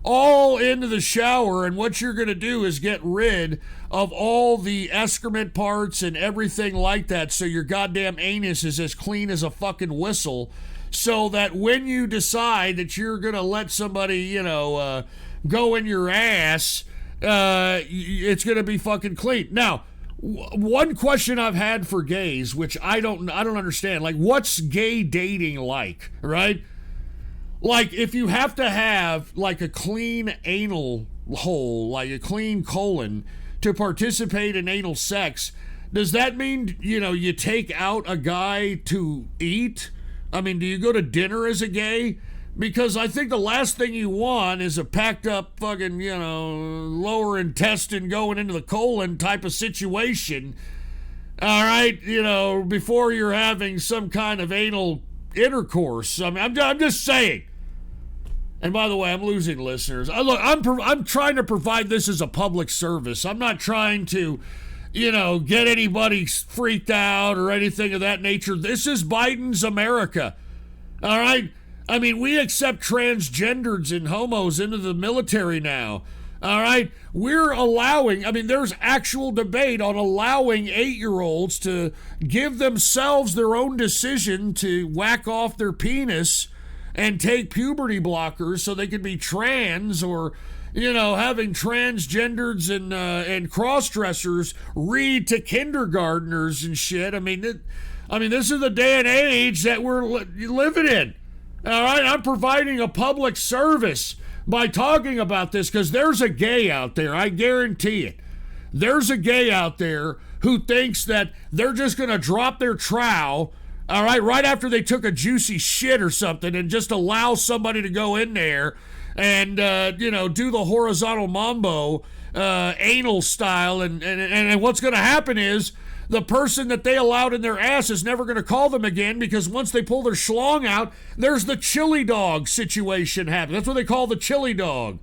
all into the shower. And what you're going to do is get rid of all the excrement parts and everything like that, so your goddamn anus is as clean as a fucking whistle, so that when you decide that you're going to let somebody, you know, go in your ass, it's going to be fucking clean. Now, one question I've had for gays, which I don't understand, like, what's gay dating like, right? Like, if you have to have, like, a clean anal hole, like a clean colon, to participate in anal sex, does that mean, you know, you take out a guy to eat? I mean, do you go to dinner as a gay? Because I think the last thing you want is a packed up fucking, you know, lower intestine going into the colon type of situation. All right, you know, before you're having some kind of anal intercourse. I mean, I'm just saying. And by the way, I'm losing listeners. Look, I'm trying to provide this as a public service. I'm not trying to, you know, get anybody freaked out or anything of that nature. This is Biden's America. All right? I mean, we accept transgenders and homos into the military now. All right? We're allowing, I mean, there's actual debate on allowing 8-year-olds to give themselves their own decision to whack off their penis and take puberty blockers so they can be trans, or, you know, having transgenders and cross-dressers read to kindergartners and shit. I mean, this is the day and age that we're living in. All right, I'm providing a public service by talking about this, because there's a gay out there, I guarantee it. There's a gay out there who thinks that they're just going to drop their trowel, all right after they took a juicy shit or something, and just allow somebody to go in there and, you know, do the horizontal mambo, anal style. And what's going to happen is the person that they allowed in their ass is never going to call them again, because once they pull their schlong out, there's the chili dog situation happening. That's what they call the chili dog.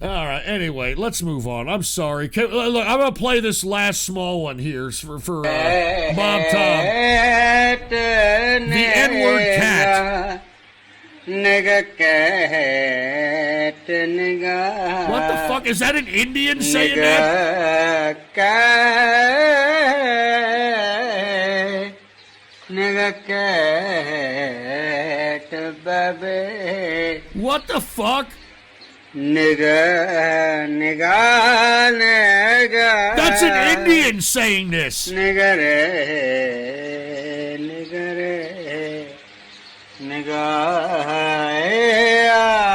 All right, anyway, let's move on. I'm sorry. Look, I'm going to play this last small one here for Bob Tom. The N-word cat. What the fuck? Is that an Indian saying that? What the fuck? Nigga. That's an Indian saying this. Nigga.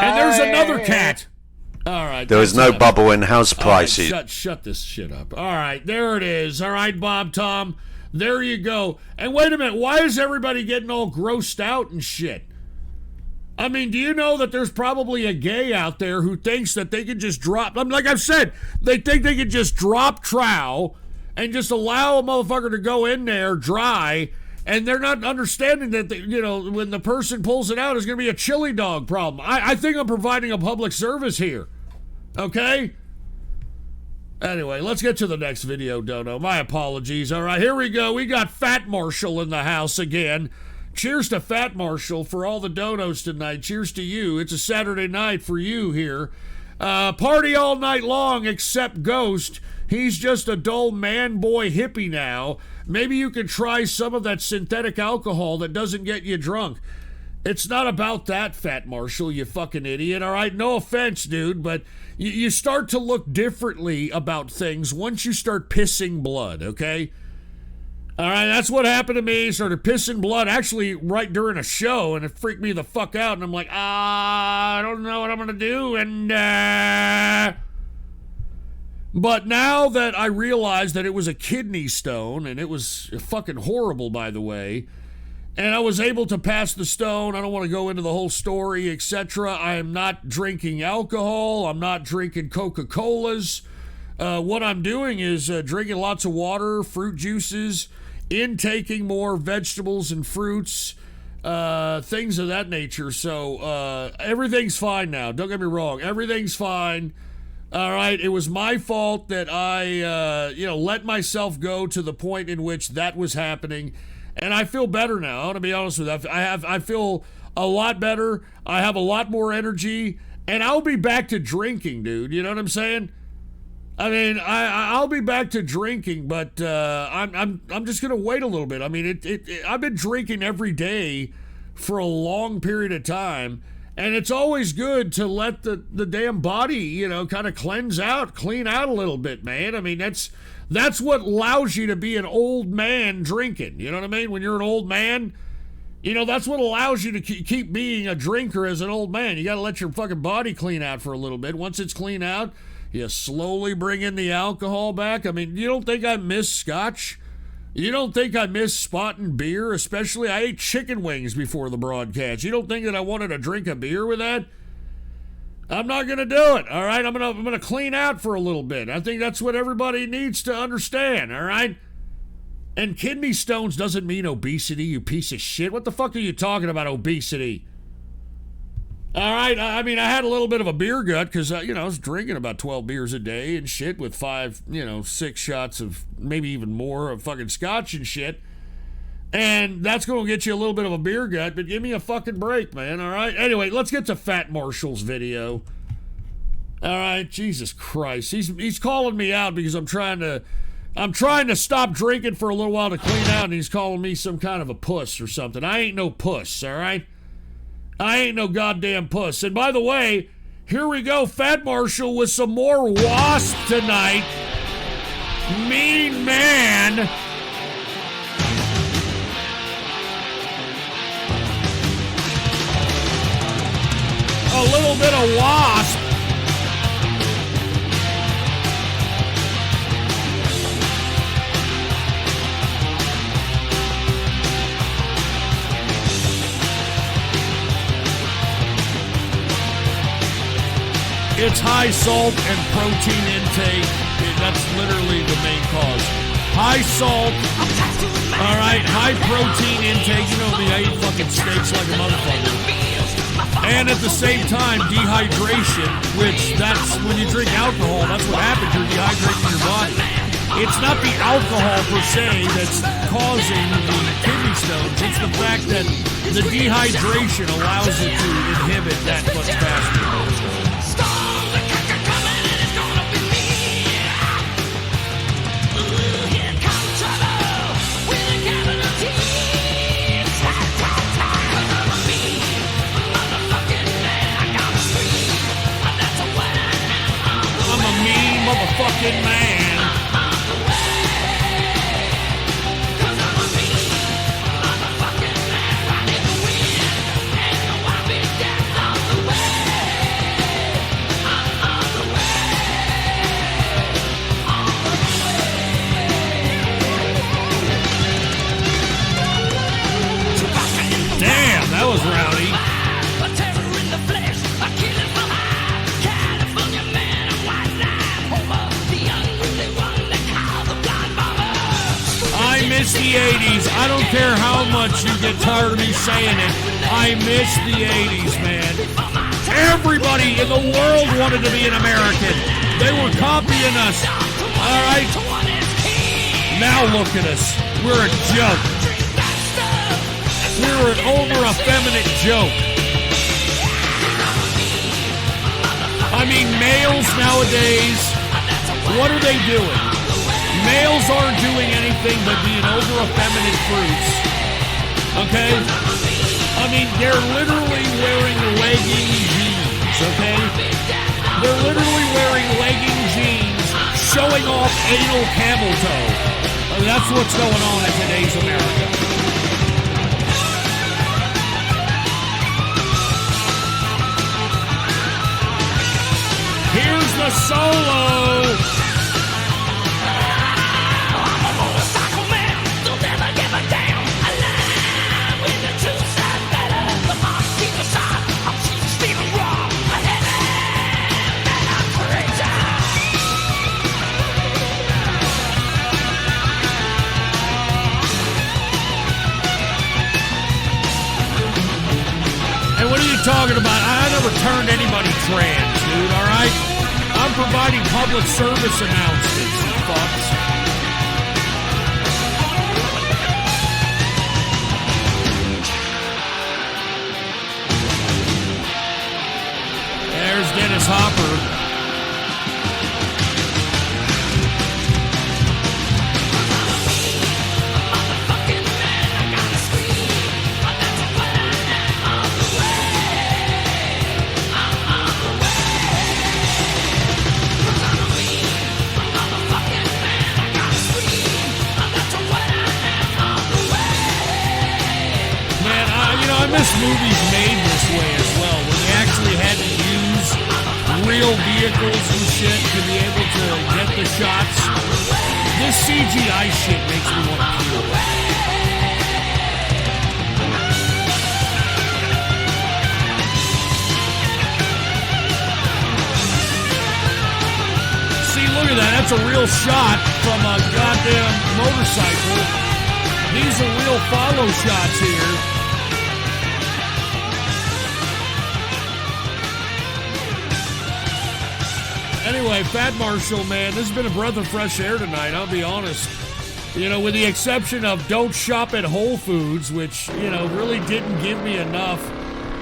And there's another cat. All right. There is no bubble in house prices. Right, shut this shit up. All right, there it is. All right, Bob Tom. There you go. And wait a minute. Why is everybody getting all grossed out and shit? I mean, do you know that there's probably a gay out there who thinks that they could just drop, like I've said, they think they could just drop trow and just allow a motherfucker to go in there dry, and they're not understanding that, when the person pulls it out, it's going to be a chili dog problem. I think I'm providing a public service here. Okay? Anyway, let's get to the next video, Dono. My apologies. All right, here we go. We got Fat Marshall in the house again. Cheers to Fat Marshall for all the donos tonight. Cheers to you. It's a Saturday night for you here. Party all night long except Ghost. He's just a dull man-boy hippie now. Maybe you could try some of that synthetic alcohol that doesn't get you drunk. It's not about that, Fat Marshall, you fucking idiot. All right, no offense, dude, but you start to look differently about things once you start pissing blood, okay? All right, that's what happened to me. Started pissing blood, actually, right during a show, and it freaked me the fuck out. And I'm like, I don't know what I'm gonna do. But now that I realized that it was a kidney stone, and it was fucking horrible, by the way, and I was able to pass the stone. I don't want to go into the whole story, etc. I am not drinking alcohol. I'm not drinking Coca-Colas. What I'm doing is drinking lots of water, fruit juices, intaking more vegetables and fruits, things of that nature. So everything's fine now. Don't get me wrong. Everything's fine. All right. It was my fault that I, let myself go to the point in which that was happening. And I feel better now. I want to be honest with you. I feel a lot better. I have a lot more energy. And I'll be back to drinking, dude. You know what I'm saying? I mean, I'll be back to drinking, but I'm just gonna wait a little bit. I mean, I've been drinking every day for a long period of time, and it's always good to let the damn body, kind of clean out a little bit, man. I mean, that's what allows you to be an old man drinking. You know what I mean? When you're an old man, that's what allows you to keep being a drinker as an old man. You got to let your fucking body clean out for a little bit. Once it's clean out, you slowly bring in the alcohol back. I mean, you don't think I miss scotch? You don't think I miss spotting beer? Especially, I ate chicken wings before the broadcast. You don't think that I wanted to drink a beer with that? I'm not going to do it, all right? I'm gonna clean out for a little bit. I think that's what everybody needs to understand, all right? And kidney stones doesn't mean obesity, you piece of shit. What the fuck are you talking about, obesity? All right, I mean, I had a little bit of a beer gut because, I was drinking about 12 beers a day and shit with 6 shots of, maybe even more, of fucking scotch and shit. And that's going to get you a little bit of a beer gut, but give me a fucking break, man, all right? Anyway, let's get to Fat Marshall's video. All right, Jesus Christ. He's calling me out because I'm trying to stop drinking for a little while to clean out, and he's calling me some kind of a puss or something. I ain't no puss, all right? I ain't no goddamn puss. And by the way, here we go, Fat Marshall with some more wasp tonight. Mean man. A little bit of wasp. It's high salt and protein intake. That's literally the main cause. High salt, all right, high protein intake. You know me, I eat fucking steaks like a motherfucker. And at the same time, dehydration, which that's when you drink alcohol, that's what happens. You're dehydrating your body. It's not the alcohol per se that's causing the kidney stones. It's the fact that the dehydration allows it to inhibit that much faster. Motherfucking man. Damn, that was rowdy. the 80s. I don't care how much you get tired of me saying it. I miss the 80s, man. Everybody in the world wanted to be an American. They were copying us. All right? Now look at us. We're a joke. We're an over-effeminate joke. I mean, males nowadays, what are they doing? Males aren't doing anything but being over-effeminate fruits. Okay? I mean, they're literally wearing legging jeans, okay? They're literally wearing legging jeans, showing off anal camel toe. That's what's going on in today's America. Here's the solo. And what are you talking about? I never turned anybody trans, dude, all right? I'm providing public service announcements, you fucks. There's Dennis Hopper. I miss movies made this way as well, where they actually had to use real vehicles and shit to be able to get the shots. This CGI shit makes me want to kill. See, look at that. That's a real shot from a goddamn motorcycle. These are real follow shots here. Anyway, Fat Marshall, man, this has been a breath of fresh air tonight, I'll be honest. You know, with the exception of don't shop at Whole Foods, which, you know, really didn't give me enough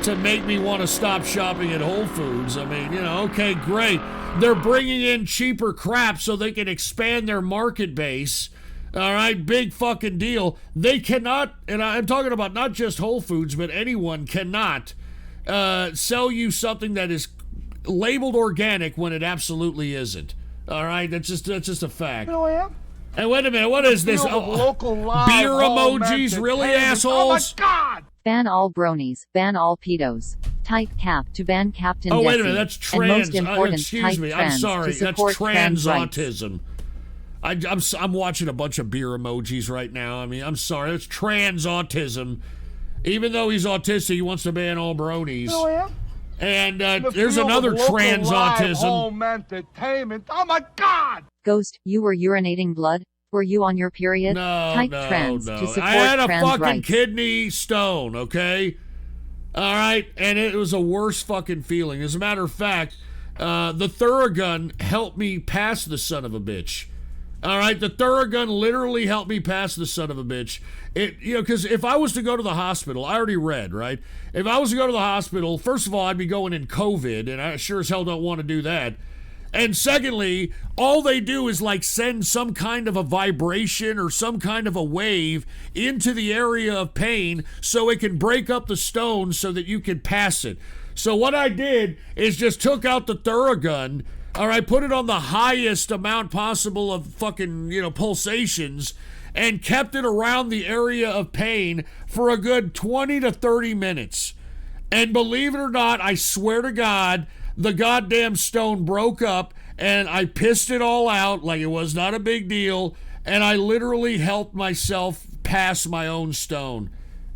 to make me want to stop shopping at Whole Foods. I mean, you know, okay, great. They're bringing in cheaper crap so they can expand their market base. All right, big fucking deal. They cannot, and I'm talking about not just Whole Foods, but anyone cannot sell you something that is labeled organic when it absolutely isn't. All right, that's just a fact. You know I am. And wait a minute, what is this? Local live beer emojis, really, assholes? Oh my God! Ban all bronies, ban all pedos. Type cap to ban Captain Oh, wait a Desi. minute, that's And most trans. important, Excuse type me, I'm trans sorry. to That's support trans rights. autism. I'm watching a bunch of beer emojis right now. I mean, I'm sorry, that's trans autism. Even though he's autistic, he wants to ban all bronies. You know I am. And The there's field another of local trans live autism. home entertainment. Oh my God! Ghost, you were urinating blood? Were you on your period? No, Type no, trans no. to support I had a trans fucking rights. kidney stone, okay? All right, and it was a worse fucking feeling. As a matter of fact, the Theragun helped me pass the son of a bitch. All right, the Theragun literally helped me pass the son of a bitch. Because if I was to go to the hospital, I already read, right? If I was to go to the hospital, first of all, I'd be going in COVID, and I sure as hell don't want to do that. And secondly, all they do is like send some kind of a vibration or some kind of a wave into the area of pain so it can break up the stone so that you can pass it. So what I did is just took out the Theragun, all right, put it on the highest amount possible of fucking, pulsations, and kept it around the area of pain for a good 20 to 30 minutes. And believe it or not, I swear to God, the goddamn stone broke up, and I pissed it all out like it was not a big deal, and I literally helped myself pass my own stone.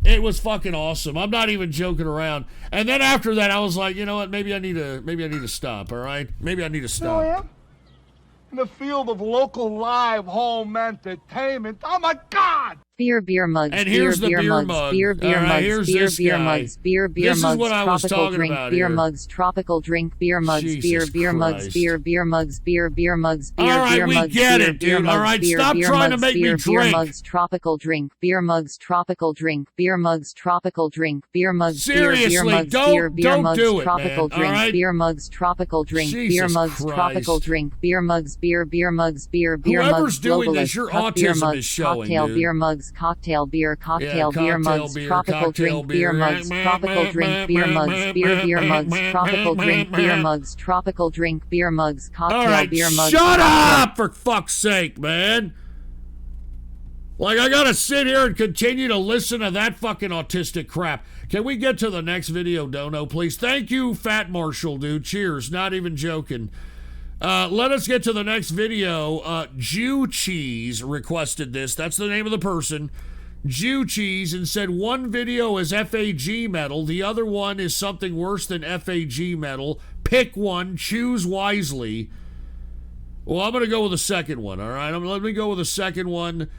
It was fucking awesome. I'm not even joking around. And then after that, I was like, you know what? Maybe I need to stop. All right? Maybe I need to You know I stop. am. In the field of local live home entertainment. Oh my God! Beer mugs. And here's the beer mugs. mug. Beer All right, mugs. here's Beer this guy. mugs. Beer This mugs. is what I was Tropical talking drink. about Beer here. mugs. Tropical drink. Beer mugs. Jesus Beer mugs. Christ. Beer mugs. Beer mugs. All right, Beer we mugs. get it, Beer dude. All mugs. right, Beer stop trying to mugs. make me Beer drink. mugs. Tropical drink. Beer mugs. Tropical drink. Beer mugs. Tropical drink. Beer mugs. Seriously, Beer mugs. don't mugs. do it, Tropical man. drink. All right? Beer mugs. Tropical drink. Beer Jesus mugs. Tropical Christ. drink. Beer mugs. Beer mugs. Beer Whoever's mugs. doing this, Globalist. your Cup beer autism mugs. is showing, Cocktail dude. beer mugs. Cocktail beer. Cocktail Yeah, beer cocktail mugs. beer, Tropical cocktail drink. beer. Beer mugs. Tropical drink. Beer mugs. Beer mugs. Tropical drink. Beer mugs. Tropical drink. Beer mugs. All Cocktail right, beer mugs. shut up, for fuck's sake, man. Like, I gotta sit here and continue to listen to that fucking autistic crap. Can we get to the next video, Dono, please? Thank you, Fat Marshall, dude. Cheers. Not even joking. Let us get to the next video. Jew Cheese requested this. That's the name of the person. Jew Cheese, and said one video is FAG metal, the other one is something worse than FAG metal. Pick one, choose wisely. Well, I'm going to go with the second one, all right? Let me go with the second one.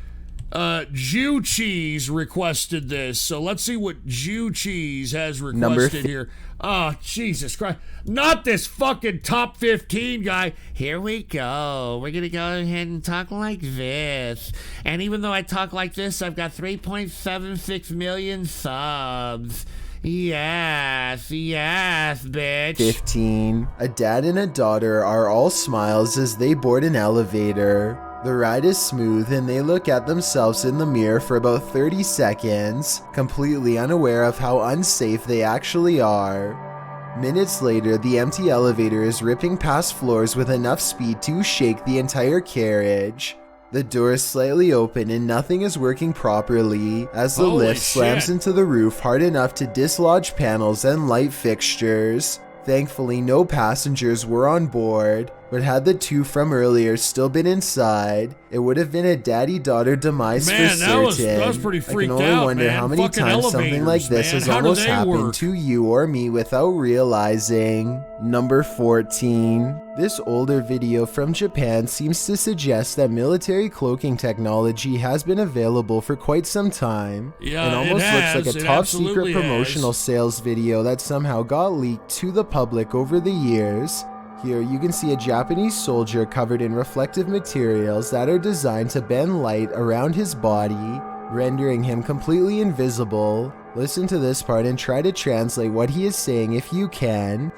Jew Cheese requested this, so let's see what Jew Cheese has requested here. Oh, Jesus Christ. Not this fucking top 15 guy. Here we go. We're going to go ahead and talk like this. And even though I talk like this, I've got 3.76 million subs. Yes, bitch. 15. A dad and a daughter are all smiles as they board an elevator. The ride is smooth and they look at themselves in the mirror for about 30 seconds, completely unaware of how unsafe they actually are. Minutes later, the empty elevator is ripping past floors with enough speed to shake the entire carriage. The door is slightly open and nothing is working properly as the Holy lift slams shit. into the roof hard enough to dislodge panels and light fixtures. Thankfully, no passengers were on board, but had the two from earlier still been inside, it would have been a daddy-daughter demise Man, for that certain. was pretty I can freaked only out, wonder man. how many Fucking times something like elevators, this man. has How do almost they happened work? to you or me without realizing. Number 14. This older video from Japan seems to suggest that military cloaking technology has been available for quite some time. Yeah, it almost has. looks like a It top secret absolutely promotional has. sales video that somehow got leaked to the public over the years. Here you can see a Japanese soldier covered in reflective materials that are designed to bend light around his body, rendering him completely invisible. Listen to this part and try to translate what he is saying if you can.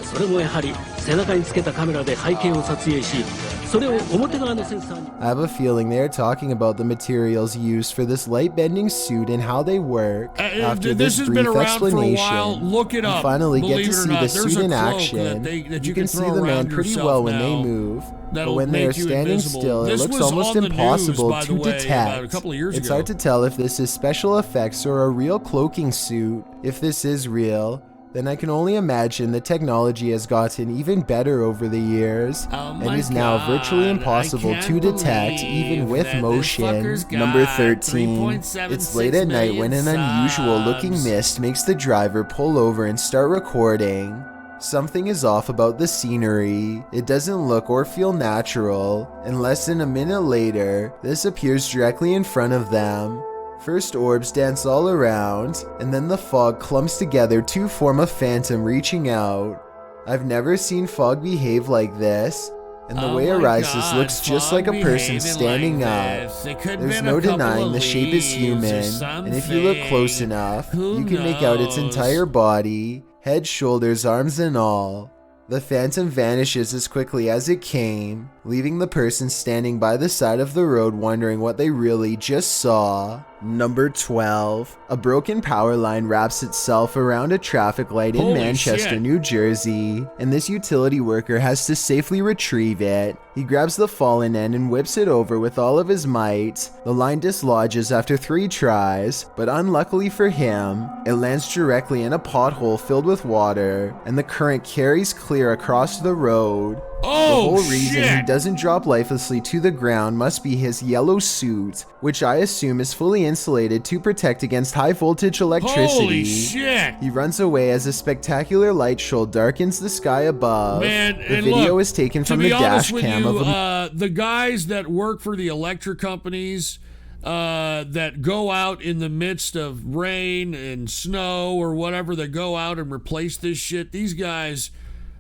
それもやはり背中につけたカメラで背景を撮影し、それを表側のセンサーに I have a feeling they are talking about the materials used for this light bending suit and how they work. After this this has brief been around for a explanation, while. Look it you up. finally get Believe to it or see not, the there's suit a in cloak action. that You can can see throw the man around pretty yourself well when they now move, but that'll when they are make you standing invisible. still, it This looks was almost on the news, impossible by the to way, detect. about a couple of years It's ago. hard to tell if this is special effects or a real cloaking suit. If this is real, then I can only imagine the technology has gotten even better over the years and is now virtually impossible to detect even with motion. Number 13. It's late at night when an unusual looking mist makes the driver pull over and start recording. Something is off about the scenery. It doesn't look or feel natural, and less than a minute later, this appears directly in front of them. First orbs dance all around, and then the fog clumps together to form a phantom reaching out. I've never seen fog behave like this, and the way it rises looks just like a person standing up. There's no denying the shape is human, and if you look close enough, you can make out its entire body, head, shoulders, arms, and all. The phantom vanishes as quickly as it came, leaving the person standing by the side of the road wondering what they really just saw. Number 12. A broken power line wraps itself around a traffic light in Holy Manchester, shit. New Jersey, and this utility worker has to safely retrieve it. He grabs the fallen end and whips it over with all of his might. The line dislodges after 3 tries, but unluckily for him, it lands directly in a pothole filled with water, and the current carries clear across the road. The Oh, whole reason he shit. doesn't drop lifelessly to the ground must be his yellow suit, which I assume is fully insulated to protect against high voltage electricity. Holy shit. He runs away as a spectacular light shoal darkens the sky above. Man, the and video look, is taken to from be the honest dash with cam you, of a the guys that work for the electric companies, that go out in the midst of rain and snow or whatever, that go out and replace this shit. These guys,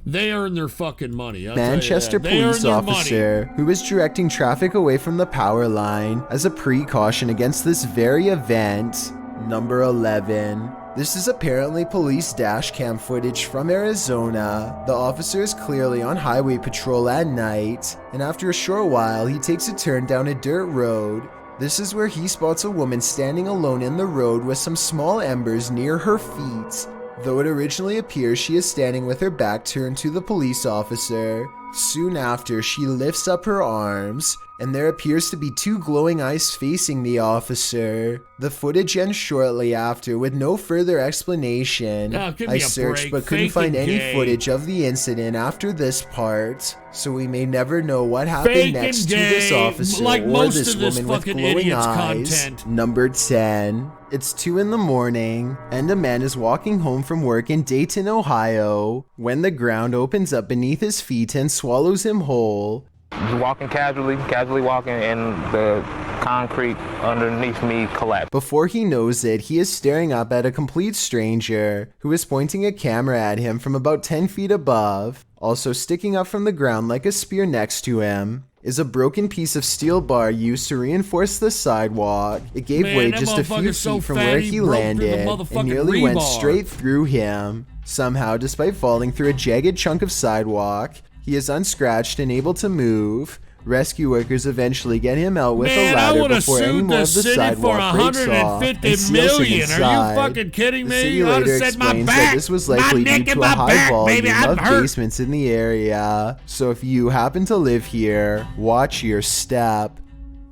they earn their fucking money. Manchester police officer who was directing traffic away from the power line as a precaution against this very event. Number 11. This is apparently police dash cam footage from Arizona. The officer is clearly on highway patrol at night, and after a short while, he takes a turn down a dirt road. This is where he spots a woman standing alone in the road with some small embers near her feet. Though it originally appears she is standing with her back turned to the police officer. Soon after, she lifts up her arms, and there appears to be two glowing eyes facing the officer. The footage ends shortly after with no further explanation. I searched but couldn't find any footage of the incident after this part, so we may never know what happened next to this officer or this woman with glowing eyes. Number 10. It's 2 in the morning, and a man is walking home from work in Dayton, Ohio, when the ground opens up beneath his feet and swallows him whole. Just walking casually walking, and the concrete underneath me collapsed. Before he knows it, he is staring up at a complete stranger who is pointing a camera at him from about 10 feet above. Also sticking up from the ground like a spear next to him is a broken piece of steel bar used to reinforce the sidewalk. It gave way just a few feet from where he landed and nearly went straight through him. Somehow, despite falling through a jagged chunk of sidewalk, he is unscratched and able to move. Rescue workers eventually get him out with a ladder before any more of the sidewalk breaks off and seals him inside. Are you fucking kidding me? The city later explains that this was likely due to a high volume of basements in the area. So if you happen to live here, watch your step.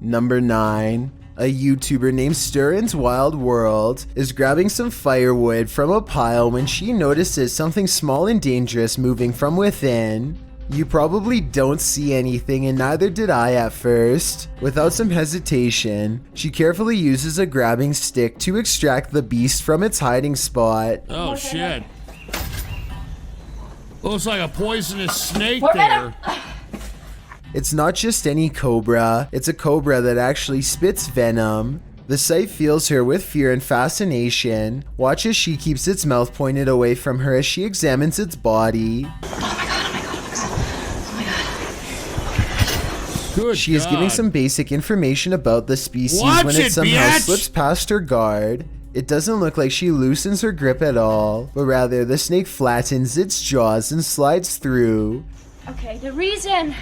Number 9. A YouTuber named Stirrin's Wild World is grabbing some firewood from a pile when she notices something small and dangerous moving from within. You probably don't see anything, and neither did I at first. Without some hesitation, she carefully uses a grabbing stick to extract the beast from its hiding spot. Oh shit. Looks like a poisonous snake there. It's not just any cobra, it's a cobra that actually spits venom. The sight fills her with fear and fascination. Watch as she keeps its mouth pointed away from her as she examines its body. She is giving some basic information about the species when it somehow slips past her guard. It doesn't look like she loosens her grip at all, but rather the snake flattens its jaws and slides through. Okay, the reason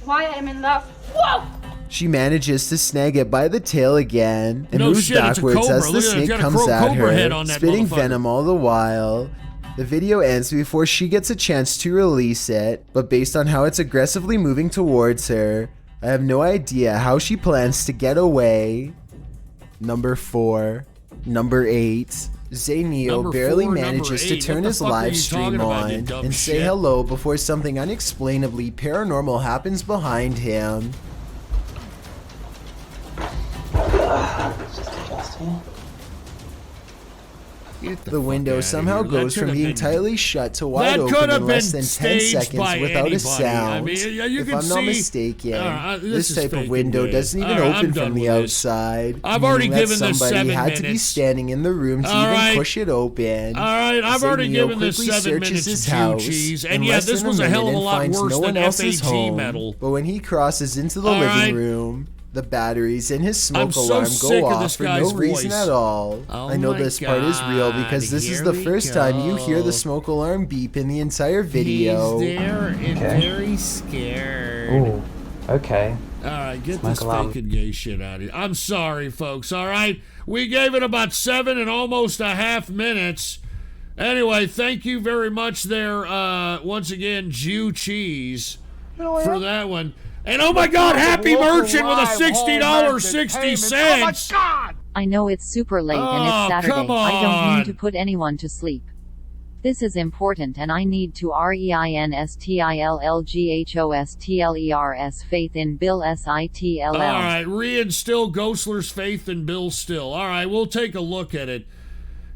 why I'm in love. Whoa! She manages to snag it by the tail again and moves backwards as the snake comes at her, spitting venom all the while. The video ends before she gets a chance to release it, but based on how it's aggressively moving towards her, I have no idea how she plans to get away. Number 4. Number 8. Zayneo barely manages to turn his live stream on and say hello before something unexplainably paranormal happens behind him. The window somehow goes from being tightly shut to wide open in less than 10 seconds without a sound. I mean, if I'm not mistaken, this type of window doesn't even open from the outside. I've already given this 7 minutes. Somebody had to be standing in the room to even push it open. Alright, I've already given this 7 minutes, cheese. And yeah, this was a hell of a lot worse than FAG metal. But when he crosses into the living room, the batteries in his smoke alarm go off for no reason at all. I know this part is real because this is the first time you hear the smoke alarm beep in the entire video. He's there and very scared. Ooh, okay. Alright, get this fucking gay shit out of here. I'm sorry, folks, alright? We gave it about 7 and almost a half minutes. Anyway, thank you very much there, once again, Jew Cheese, for that one. And oh my god, Happy Merchant with a $60.60. Oh my god! I know it's super late and it's Saturday. I don't mean to put anyone to sleep. This is important and I need to REINSTILLGHOSTLERS faith in Bill SITLL. Alright, reinstill Ghostler's faith in Bill Still. Alright, we'll take a look at it.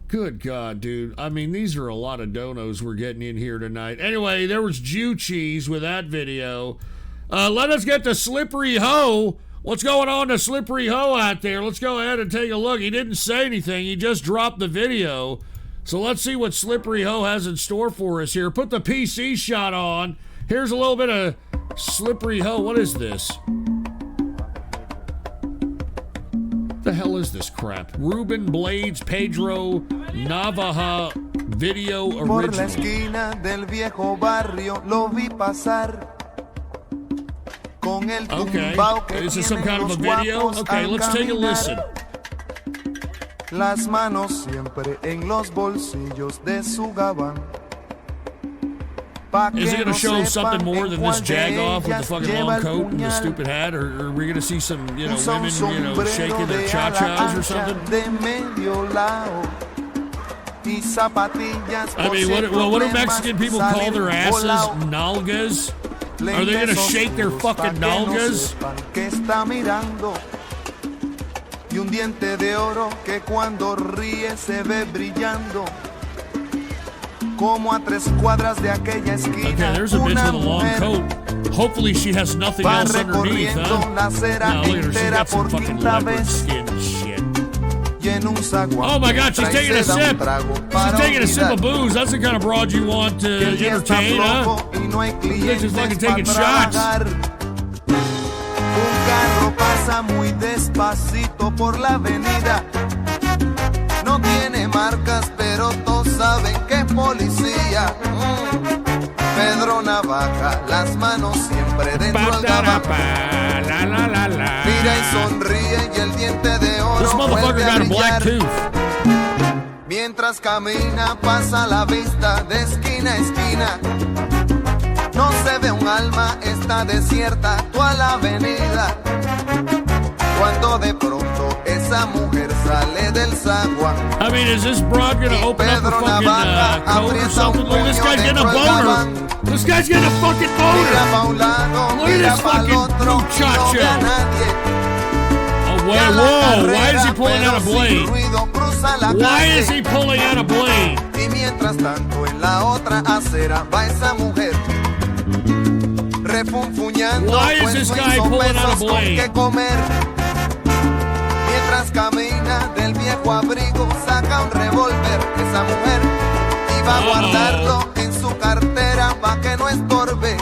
Good God, dude. I mean, these are a lot of donos we're getting in here tonight. Anyway, there was Jew Cheese with that video. Let us get to Slippery Ho What's going on to Slippery Ho out there? Let's go ahead and take a look. He didn't say anything. He just dropped the video. So let's see what Slippery Ho has in store for us here. Put the PC shot on. Here's a little bit of Slippery Ho. What is this? What the hell is this crap? Ruben Blades Pedro Navaja video original. Por la esquina del viejo barrio lo vi pasar. Okay, is this some kind of a video? Okay, let's take a listen. Las manos siempre en los bolsillos de su gabán. Is it going to show something more than this jag-off with the fucking long coat and the stupid hat? Or are we going to see some, women, shaking their cha-chas or something? I mean, what do Mexican people call their asses? Nalgas? Are they going to shake their fucking nalgas? Y un diente de oro que cuando ríe se ve brillando. Como a 3 cuadras de aquella esquina. Okay, there's a bitch with a long coat. Hopefully she has nothing else underneath, huh? No, look at her. She's got some fucking leopard skin and shit. Oh my God, she's taking a sip. She's taking a sip of booze. That's the kind of broad you want to entertain, huh? She's fucking taking shots. Un carro pasa muy despacito por la avenida. No tiene marcas, pero todos saben que es policía. Pedro Navaja, las manos siempre dentro del gabán. Mira y sonríe y el diente de oro vuelve a brillar. Mientras camina pasa la vista de esquina a esquina. No se ve un alma, está desierta toda la avenida. Cuando de pronto esa mujer sale del zaguán. I mean, is this broad gonna open up a fucking code or something? Look, this guy's getting a boner. This guy's getting a fucking boner. Look at this fucking muchacho. Oh, wait, whoa. Why is he pulling out a blade? Why is he pulling out a blade? Y mientras tanto en la otra acera va esa mujer. Why is this guy pulling out a blade? Mientras camina del viejo abrigo saca un revólver esa mujer y va a guardarlo en su cartera pa' que no estorbe.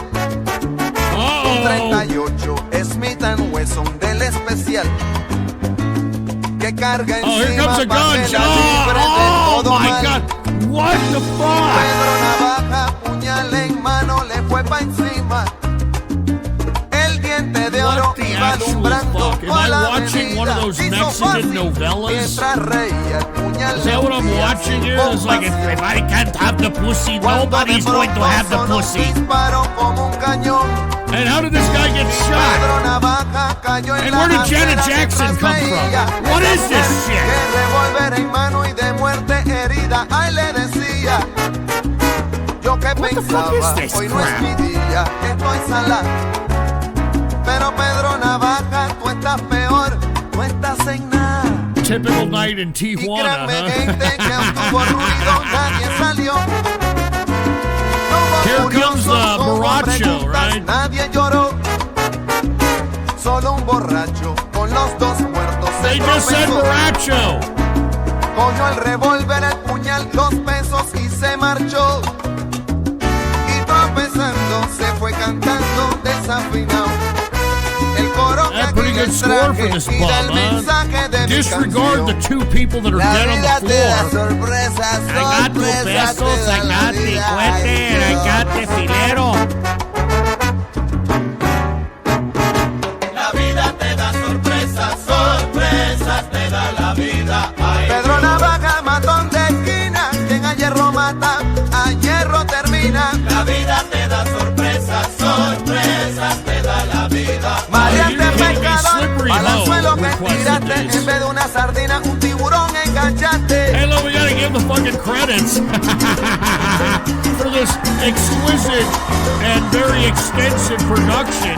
Un 38 Smith & Wesson del especial que carga encima pa' que la libre de todo mal. God. What the fuck? Pedro Navaja, puñal en mano, le fue pa' encima. De oro iba alumbrando Am I watching one of those Mexican novellas? Is that what I'm watching here? It's like, if I can't have the pussy, nobody's going to have the pussy. And how did this guy get shot? And where did Janet Jackson come from? What is this shit? What the fuck is this crap? Pero Pedro Navaja, tú estás peor, tú estás en nada. Typical night in Tijuana, huh? Here comes the borracho, right? Nadie lloró, solo un borracho con los 2 muertos. They just said borracho. Cogió el revólver, el puñal, 2 pesos y se marchó. Y tropezando se fue cantando desafinado. That's a pretty good score for this bum, huh? Disregard the 2 people that are dead on the floor. I got 2 pesos, I got the cuete, and I got the filero. La vida te da sorpresas, sorpresas te da la vida. Pedro Navaja, matón de esquina, quien a hierro mata, a hierro termina. La vida te da sorpresas, sorpresas te da la vida. Mareante pescador, balanzuelo que tiraste, en vez de una sardina, un tiburón enganchaste. Hey, look, we gotta give the fucking credits for this exquisite and very extensive production.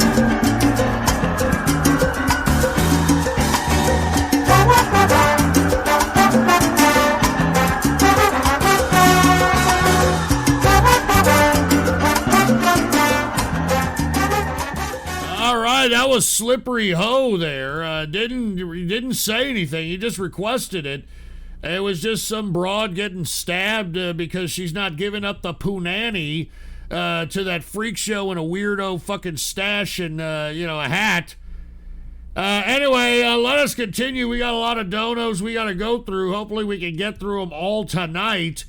That that was Slippery Ho there. Didn't say anything. He just requested it. It was just some broad getting stabbed because she's not giving up the punani to that freak show in a weirdo fucking stash and, a hat. Anyway, let us continue. We got a lot of donos we got to go through. Hopefully we can get through them all tonight.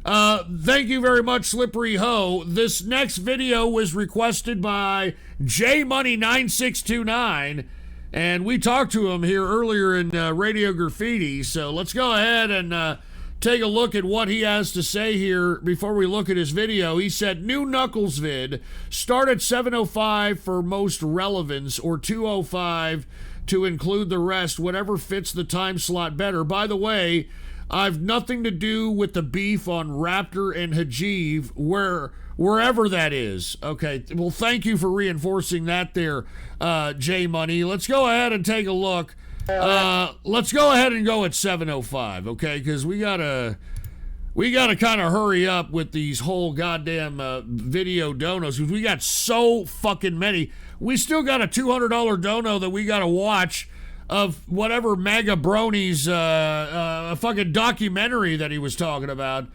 Thank you very much, Slippery Ho. This next video was requested by JMoney9629, and we talked to him here earlier in Radio Graffiti. So let's go ahead and take a look at what he has to say here before we look at his video. He said, new Knuckles vid, start at 7:05 for most relevance, or 2:05 to include the rest, whatever fits the time slot better. By the way, I've nothing to do with the beef on Raptor and Hajiv, wherever that is. Okay, well, thank you for reinforcing that there, J Money. Let's go ahead and take a look. Let's go ahead and go at 7:05, okay? Because we gotta kind of hurry up with these whole goddamn video donos, because we got so fucking many. We still got a $200 dono that we gotta watch of whatever MAGA Brony's fucking documentary that he was talking about.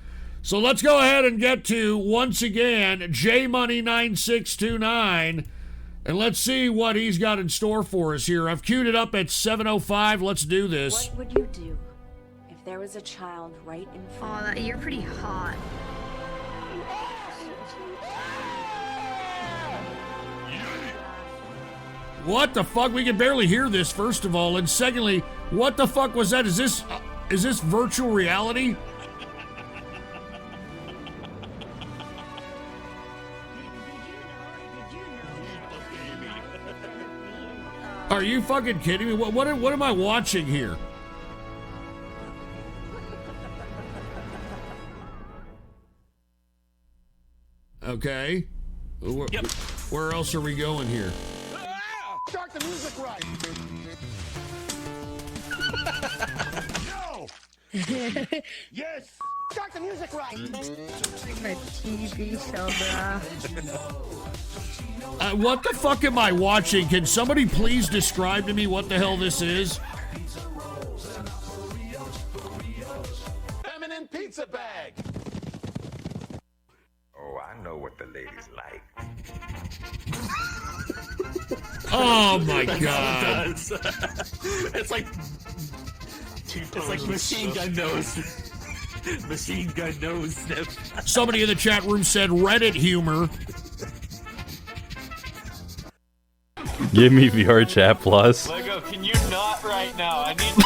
So let's go ahead and get to, once again, JMoney9629, and let's see what he's got in store for us here. I've queued it up at 7:05. Let's do this. What would you do if there was a child right in front of you? You're pretty hot. What the fuck? We can barely hear this, first of all. And secondly, what the fuck was that? Is this virtual reality? Are you fucking kidding me? What am I watching here? Okay. Where else are we going here? Start the music right. No. Yes. Start the music right. Like my TV show, bruh. What the fuck am I watching? Can somebody please describe to me what the hell this is? Feminine pizza bag. Oh, I know what the ladies like. Oh my god. It's like machine gun nose. Machine gun nose sniff. Somebody in the chat room said Reddit humor. Give me VR chat plus. Lego, can you not right now? I need to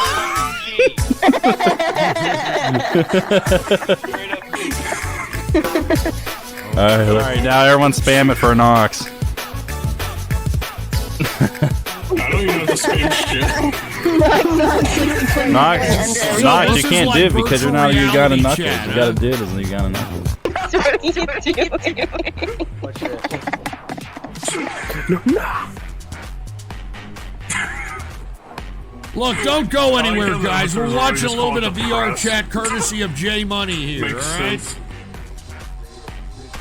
Alright, now everyone spam it for Nox. I don't even know the spam shit. Nox, you can't do it because you're not a Uganda Knuckles. You gotta do it as a Uganda Knuckles. Look, don't go anywhere, guys. We're watching a little bit of VR chat courtesy of J Money here, alright?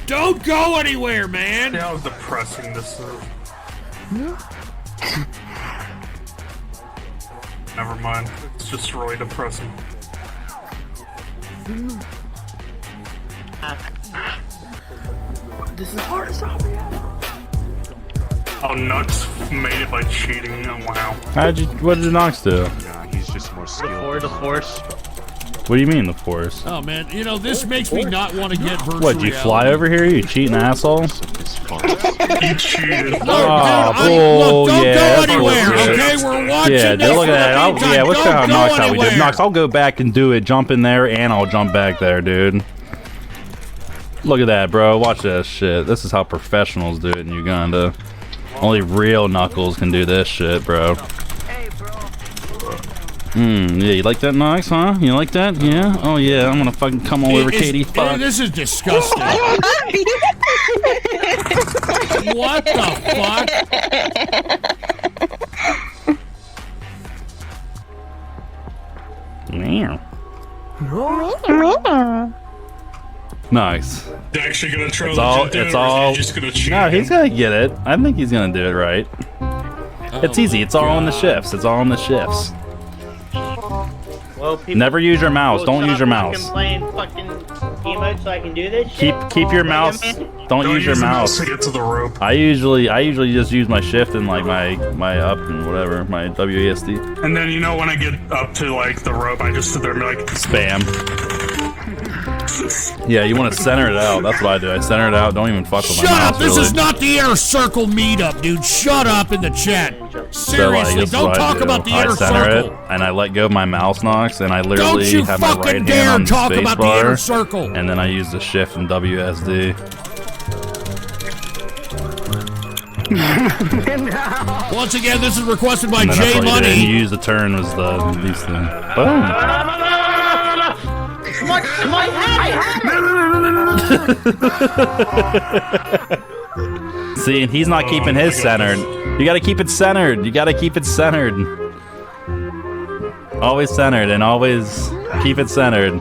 Don't go anywhere, man! See how depressing this is. Never mind. It's just really depressing. This is the hardest zombie ever. Oh, Nux made it by cheating. Oh, wow. What did Nox do? Nah, he's just more skilled. The Force. What do you mean, the Force? Oh, man, you know, this makes me not want to get virtual What, you fly over here, you cheating asshole? He cheated. Oh, look, don't yeah, go anywhere, okay? We're watching yeah, this look at that. Yeah, let's show how Nox how we did. anywhere. Nox, I'll go back and do it. Jump in there, and I'll jump back there, dude. Look at that, bro. Watch that shit. This is how professionals do it in Uganda. Only real Knuckles can do this shit, bro. Yeah, you like that, Nox, huh? You like that? Yeah? Oh, yeah, I'm gonna fucking come all over Katie. Fuck. This is disgusting. What the fuck? Nice. They're actually gonna try It's all. Just gonna cheat No, he's gonna get it. I think he's gonna do it right. It's easy. It's all in the shifts. It's all in the shifts. Well, people Never use your mouse. will Don't use your stop mouse. fucking playing fucking emotes so I can do this shit? Keep your mouse. Don't use your mouse. To get to the rope. I usually just use my shift and like my up and whatever, my WASD. And then, you know, when I get up to like the rope, I just sit there and be like, Spam. Yeah, you want to center it out. That's what I do. I center it out. Don't even fuck with my Shut mouse. up! This really. is not the Inner Circle meetup, dude. Shut up in the chat. Seriously, this is don't what I talk do. about the I Inner center Circle. it, and I let go of my mouse knocks, and I Don't literally you have my fucking right dare hand on the talk space about the bar, Inner Circle. and then I use the shift and WSD. Once again, this is requested by And then that's J what you do, and you Money. use the turn as the these thing. Boom. My See, and he's not keeping his centered. You gotta keep it centered. You gotta keep it centered. Always centered, and always keep it centered.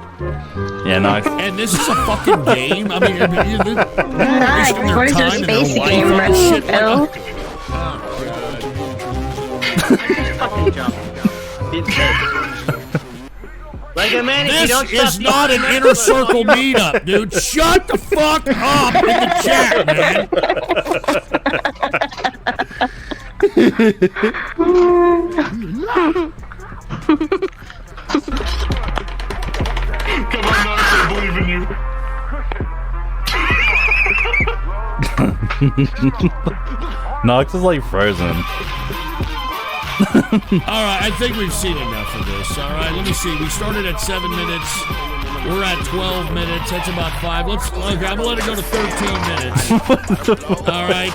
Yeah, no. And this is a fucking game. I mean, you're wasting their What is time a and their space life game, on right, shit Phil? like fucking jump. Like a man, if you This don't is stop not an Inner Circle meetup, dude. Shut the fuck up in the chat, man. come on, Knox, I believe in you. Nox is like frozen. All right, I think we've seen enough of this. All right, let me see. We started at 7 minutes. We're at 12 minutes. That's about 5. Let's look. I'm gonna let it go to 13 minutes. All right.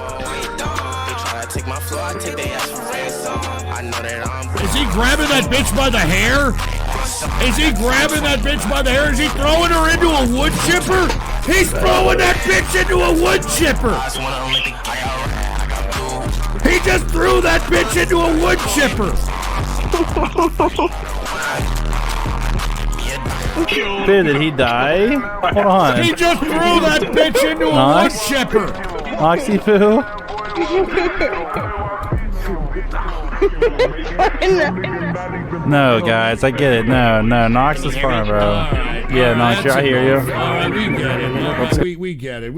Is he grabbing that bitch by the hair? Is he grabbing that bitch by the hair? Is he throwing her into a wood chipper? He's throwing that bitch into a wood chipper. He just threw that bitch into a wood chipper. Dude, did he die? Hold on. He just threw that bitch into a Nox? wood chipper. Oxy poo? No, guys, I get it. No, Nox is fine, bro. Yeah, Nox, I hear you. All right, we get it. We get it.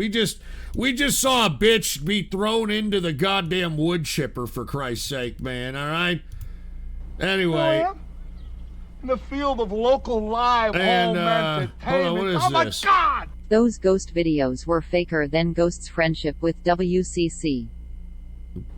We just saw a bitch be thrown into the goddamn wood chipper, for Christ's sake, man. All right. Anyway. In the field of local live And, home hold entertainment. on, what is oh my this? God! Those ghost videos were faker than Ghost's friendship with WCC.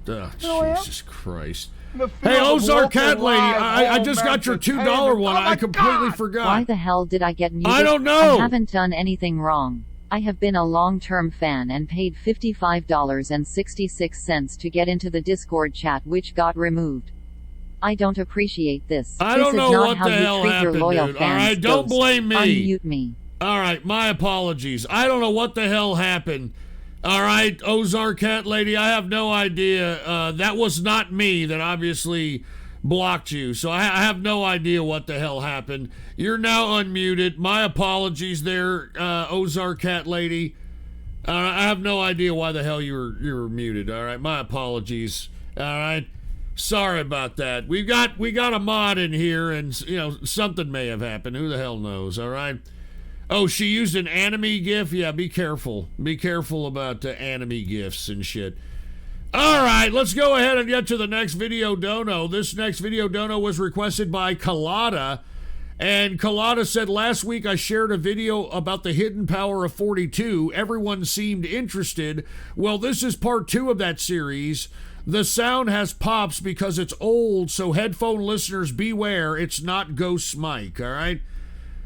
Oh, Jesus Christ. The Hey, field of Ozark local Cat Lady, live I home just got your $2 entertainment. one. Oh my I completely God! forgot. Why the hell did I get muted? I don't know. I haven't done anything wrong. I have been a long-term fan and paid $55.66 to get into the Discord chat, which got removed. I don't appreciate this. I This don't is know not what how the you hell treat your happened, loyal dude. fans. All right, don't Ghost. blame me. Unmute me. All right, my apologies. I don't know what the hell happened. All right, Ozark Cat Lady, I have no idea. That was not me that obviously blocked you. So I have no idea what the hell happened. You're now unmuted. My apologies there, Ozark Cat Lady. I have no idea why the hell you were muted. All right, my apologies. All right. Sorry about that. We got a mod in here, and you know something may have happened. Who the hell knows? All right. Oh, she used an anime gif. Yeah, be careful. Be careful about anime gifs and shit. All right, let's go ahead and get to the next video dono. This next video dono was requested by Colada, and Colada said, last week I shared a video about the hidden power of 42. Everyone seemed interested. Well, this is part 2 of that series. The sound has pops because it's old, so headphone listeners beware. It's not Ghost's mic, all right?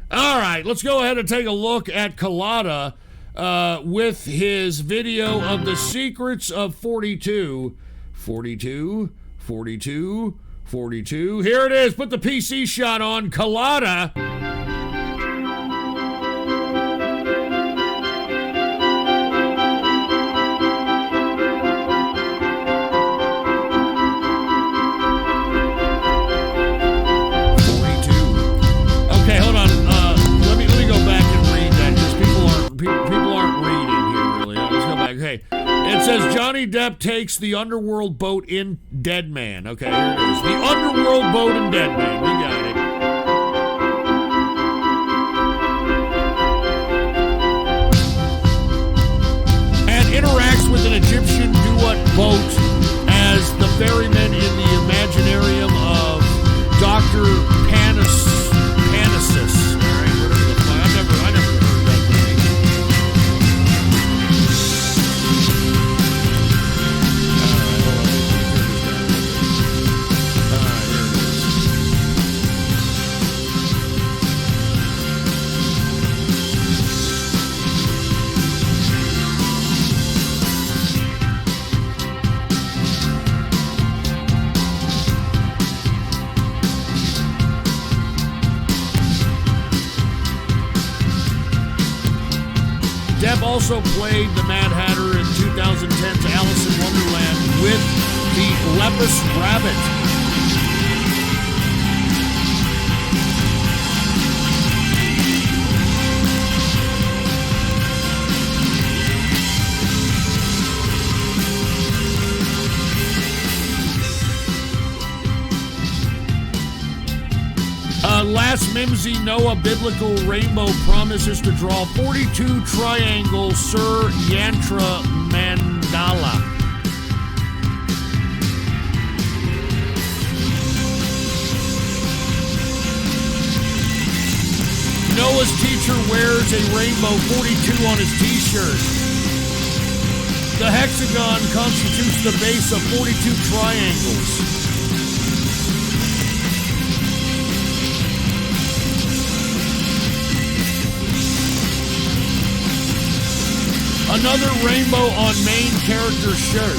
All right, let's go ahead and take a look at Colada with his video of the secrets of 42. 42, 42, 42. Here it is. Put the PC shot on. Colada. Okay, hold on. Let me go back and read that because people aren't reading here really. Let's go back. Okay, It says Johnny Depp takes the underworld boat in Dead Man. Okay, here it is. The underworld boat in Dead Man. We got it. And interacts with an Egyptian duat boat as the ferryman in the Imaginarium of Dr. Panasis. All right, whatever the fuck. I never heard that movie. Depp also played the Mad Hatter in 2010's Alice in Wonderland with the Lepus Rabbit. Last Mimsy Noah Biblical Rainbow promises to draw 42 triangle Sir Yantra Mandala. Noah's teacher wears a rainbow 42 on his t-shirt. The hexagon constitutes the base of 42 triangles. Another rainbow on main character shirt.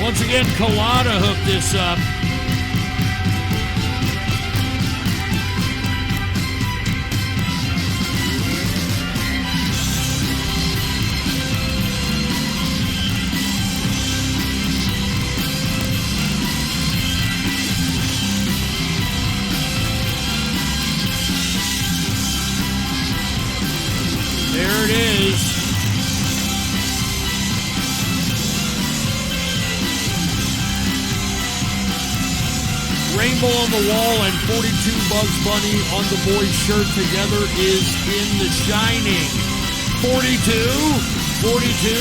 Once again, Colada hooked this up. There it is. Rainbow on the wall and 42 Bugs Bunny on the boy's shirt together is in The Shining. 42, 42.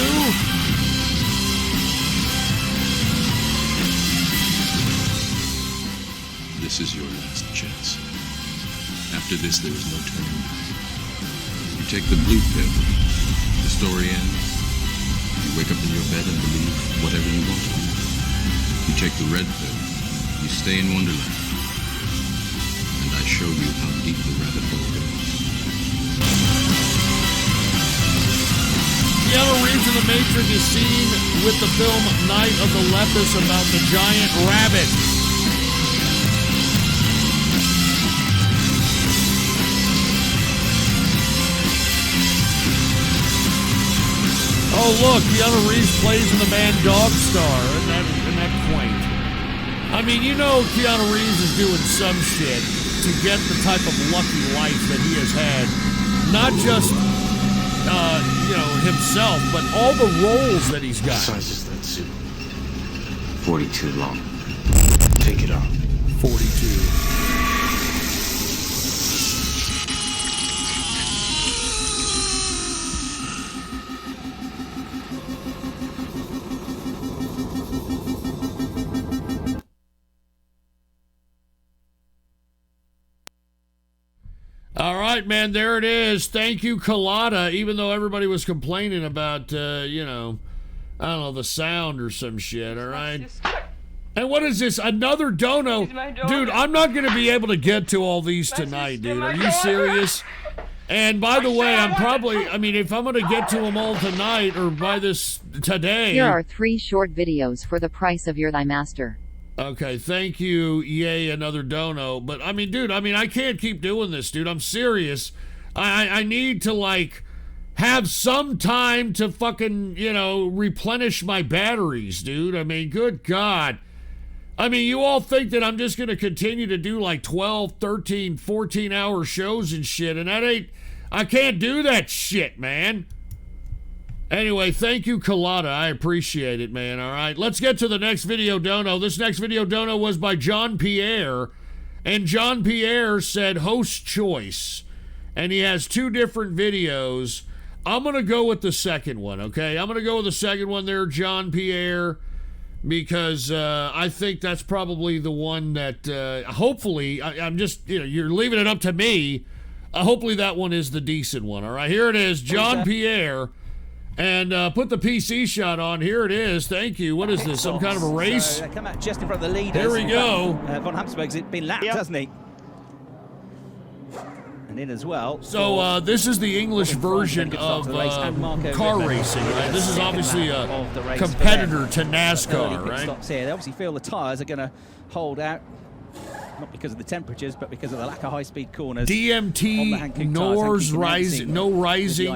This is your last chance. After this, there is no turning back. You take the blue pill, the story ends. You wake up in your bed and believe whatever you want to. You take the red pill. You stay in Wonderland, and I show you how deep the rabbit hole goes. Keanu Reeves in The Matrix is seen with the film Night of the Lepus about the giant rabbit. Oh look, Keanu Reeves plays in the band Dog Star, isn't that quaint? I mean, you know Keanu Reeves is doing some shit to get the type of lucky life that he has had. Not just, himself, but all the roles that he's got. What size is that suit? 42 long. Take it off. 42. All right, man, there it is. Thank you, Colada. Even though everybody was complaining about, I don't know, the sound or some shit, all right? And what is this? Another dono? Dude, I'm not going to be able to get to all these tonight, dude. Are you serious? And by the way, I'm probably, I mean, if I'm going to get to them all tonight or by this today. Here are 3 short videos for the price of your thy master. Okay, thank you, yay, another dono. But, I mean, dude, I can't keep doing this, dude. I'm serious. I need to, like, have some time to fucking, you know, replenish my batteries, dude. I mean, good God. I mean, you all think that I'm just going to continue to do like 12, 13, 14-hour shows and shit, and that ain't... I can't do that shit, man. Anyway, thank you, Colada. I appreciate it, man, all right? Let's get to the next video dono. This next video dono was by John Pierre, and John Pierre said host choice, and he has 2 different videos. I'm going to go with the second one, okay? I'm going to go with the second one there, John Pierre, because I think that's probably the one that hopefully, I'm just, you know, you're leaving it up to me. Hopefully that one is the decent one, all right? Here it is, John Pierre, and put the PC shot on. Here it is. Thank you. What is this, some kind of a race? So they come out just in front of the leaders. Here we go. Von Habsburg's been lapped, hasn't he? In as well. So this is the English version of car racing, right? This is obviously a competitor to NASCAR, right? Stops here. They obviously feel the tyres are going to hold out, not because of the temperatures, but because of the lack of high-speed corners. DMT No Rising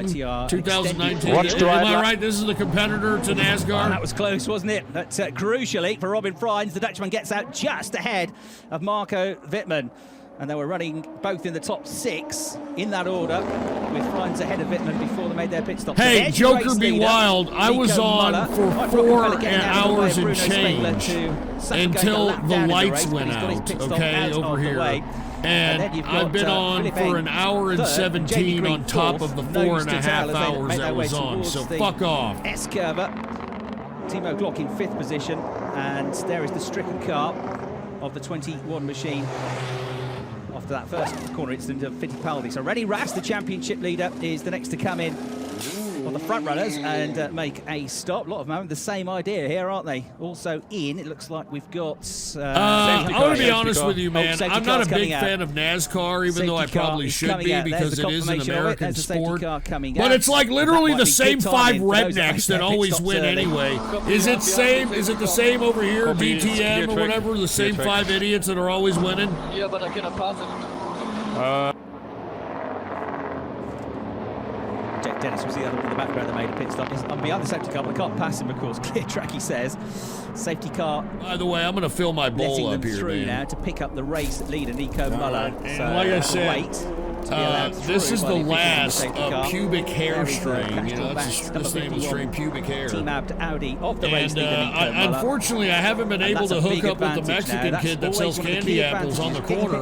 2019. Am I right? This is the competitor to NASCAR? That was close, wasn't it? But crucially for Robin Freins, the Dutchman gets out just ahead of Marco Wittmann. And they were running both in the top 6 in that order, with Freins ahead of Wittmann before they made their pit stop. Hey, Joker Be Wild, I was on for 4 hours and change until the lights went out, okay, over here. And I've been on for an hour and 17 on top of the 4.5 hours that was on, so fuck off. S-Curver, Timo Glock in 5th position, and there is the stricken car of the 21 machine. After that first corner incident of Fittipaldi. So Rennie Rast, the championship leader, is the next to come in on the front runners and make a stop. A lot of them having the same idea here, aren't they? Also in, it looks like we've got... I want to be honest with you, man. I'm not a big fan of NASCAR, even though I probably should be, because it is an American sport. But it's like literally the same 5 rednecks that always win anyway. Is it the same over here, DTM or whatever? The same 5 idiots that are always winning? Yeah, but I cannot pass it. Jack Dennis was the other one in the background that made a pit stop. He's on behind the safety car, but I can't pass him, of course. Clear track, he says. Safety car. By the way, I'm going to fill my bowl up here, through man. now to pick up the race leader, Nico Muller. And so like I said, this is the last of pubic hair strain. You know, this name is strain pubic hair. Team-abbed Audi of the race leader, Nico Muller. Unfortunately, I haven't been able to hook up with the Mexican kid that sells candy apples on the corner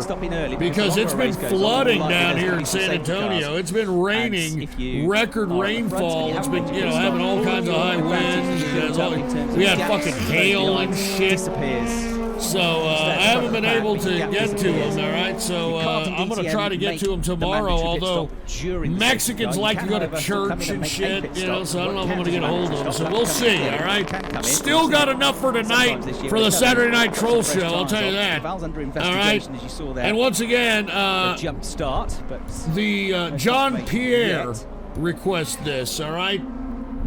because it's been flooding down here in San Antonio. It's been raining, record rainfall. It's been, you know, having all kinds of high winds. We had fucking hail and shit. So I haven't been able to get to them, all right? So I'm going to try to get to them tomorrow, although Mexicans like to go to church and shit, you know, so I don't know if I'm going to get a hold of them. So we'll see, all right? Still got enough for tonight for the Saturday Night Troll Show, I'll tell you that. All right? And once again, the John Pierre requests this, all right?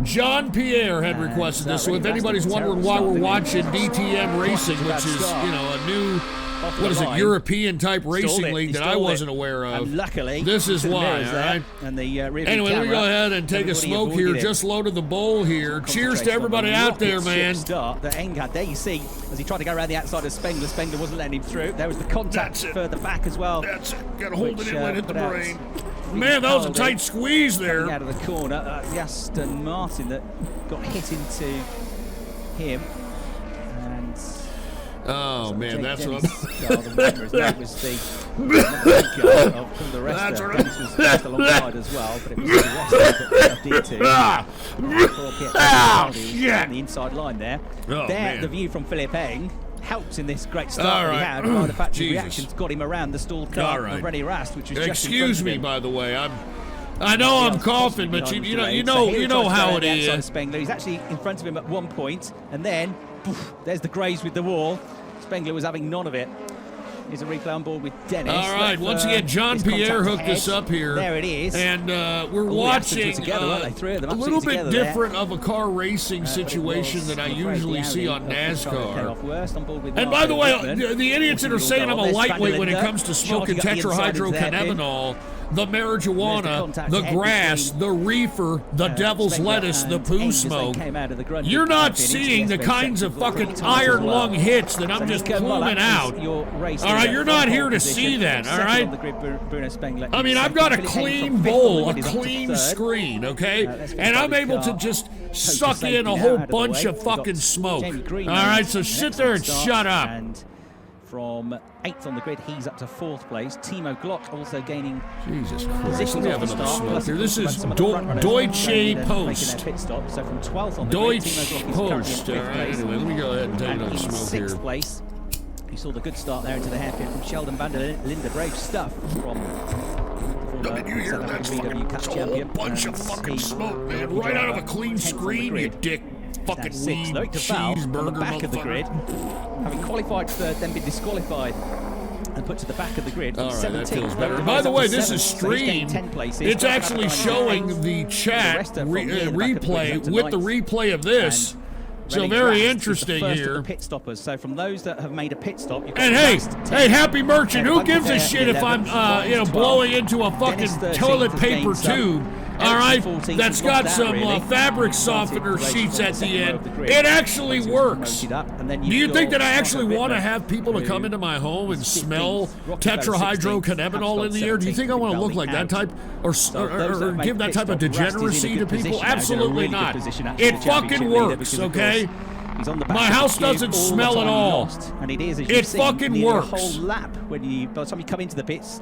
John Pierre had requested this, so if anybody's wondering why we're watching DTM Racing, which is, you know, a new, what is it, European-type racing league that I wasn't aware of, this is why, all right? Anyway, let me go ahead and take a smoke here. Just loaded the bowl here. Cheers to everybody out there, man. There you see, as he tried to go around the outside of Spengler, Spengler wasn't letting him through. There was the contact further back as well. That's it. Got to hold it in when it hit the brain. Man, that was a tight squeeze there. Out of the corner, the Aston Martin that got hit into him. And oh man, that's what I'm. That was the rest. Dennis was just alongside as well, but it was the rest that D2. On the inside line there. The view from Philip Eng helps in this great start that he had. By the fact his reactions got him around the stalled car of Rennie Rast, which was just excuse me, by the way, I know I'm coughing, but you know how it is. Spengler. He's actually in front of him at one point, and then poof, there's the graze with the wall. Spengler was having none of it. Here's a replay on board with Dennis. All right, once again, John Pierre hooked us up here. There it is. And we're watching a little bit different of a car racing situation than I usually see on NASCAR. And by the way, the idiots that are saying I'm a lightweight when it comes to smoking tetrahydrocannabinol, the marijuana, the grass, the reefer, the devil's lettuce, the poo smoke. You're not seeing the kinds of fucking iron lung hits that I'm just pluming out. All right, you're not here to see that, all right? I mean, I've got a clean bowl, a clean screen, okay? And I'm able to just suck in a whole bunch of fucking smoke. All right, so sit there and shut up. From 8th on the grid, he's up to 4th place. Timo Glock also gaining Jesus Christ. Let me have another smoke here. This is Deutsche Post. Pit stop. So from 12th on the grid, Deutsche Post. All right, anyway, let me go ahead and take another smoke here. 6th place. You saw the good start there into the hairpin from Sheldon van der Linde. Brave stuff from Did you hear that? It's a whole bunch of fucking smoke, man. Right out of a clean screen, you dick. Fucking weed cheeseburger on the back of the grid, having qualified third, then been disqualified and put to the back of the grid. All right, that feels better. By the way, this is streamed. It's actually showing the chat replay with the replay of this. So very interesting here. Pit stoppers. So from those that have made a pit stop, and hey, happy merchant, who gives a shit if I'm blowing into a fucking toilet paper tube? All right, that's got some fabric softener sheets at the end. It actually works. Do you think that I actually want to have people to come into my home and smell tetrahydrocannabinol in the air? Do you think I want to look like that type or give that type of degeneracy to people? Absolutely not. It fucking works, okay? My house doesn't smell at all. It fucking works. Whole lap by the time you come into the pits.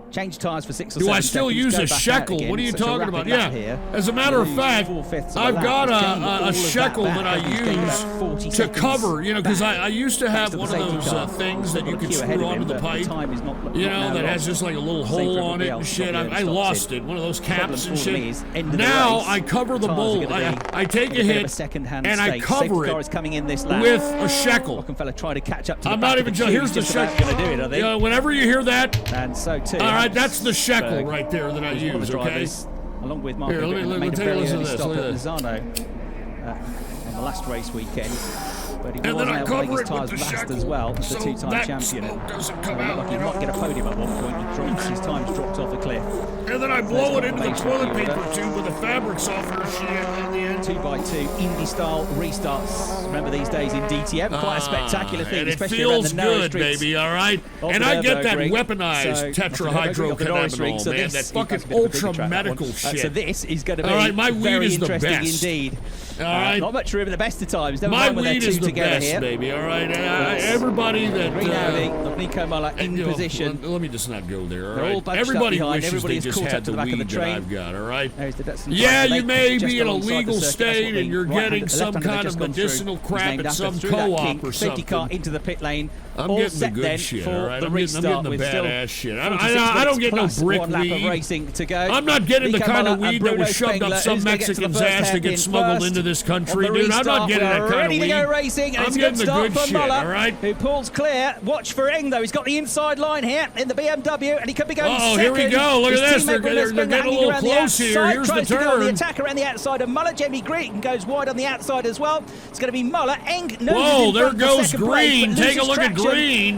Change tires for 6 or 7 Do I still use a shekel? What are you talking about? Yeah. As a matter of fact, I've got a shekel that I use to cover, because I used to have one of those things that you could screw onto the pipe, that has just like a little hole on it and shit. I lost it, one of those caps and shit. Now I cover the bowl. I take a hit and I cover it with a shekel. I'm not even joking. Here's the shekel. Whenever you hear that, and so too. All right, that's the shekel right there that I use, okay? Along with Mark, let me take a listen to this. Look at Lozano on the last race weekend. But he wasn't able to make his tyres last as well as the two-time champion. He might get a podium at one point. His time's dropped off a cliff. And then I blow it into the toilet paper tube with a fabric softener shit at the end. 2x2 Indy-style restarts. Remember these days in DTM, quite a spectacular thing, and especially it feels around the good, baby. All right, and I get that weaponized tetrahydrocannabinol, man. That fucking ultra medical shit. So this is going to be my weed is the best. Indeed. All right, not much room at the best of times. My weed is the best, baby. All right, everybody that Green Audi of Nico Muller in position. Let me just not go there. All right, everybody wishes they just had the weed that I've got. All right. Yeah, you may be in a legal state and you're getting some kind of medicinal crap at some co-op or something. Car into the pit lane. I'm getting the good shit, all right? I'm getting the badass shit. I don't get no brick weed. I'm not getting the kind of weed that was shoved up some Mexican's ass to get smuggled into this country, dude. I'm not getting that kind of weed. Ready to go racing, I'm getting the good shit, all right? Who pulls clear. Watch for Ing, though. He's got the inside line here in the BMW, and he could be going second. Here we go. Look at this. They're getting a little close here. Here's the turn. The attack around the outside of Muller. Jamie Green goes wide on the outside as well. It's going to be Muller. Eng Whoa, there goes Green. Take a look at Green.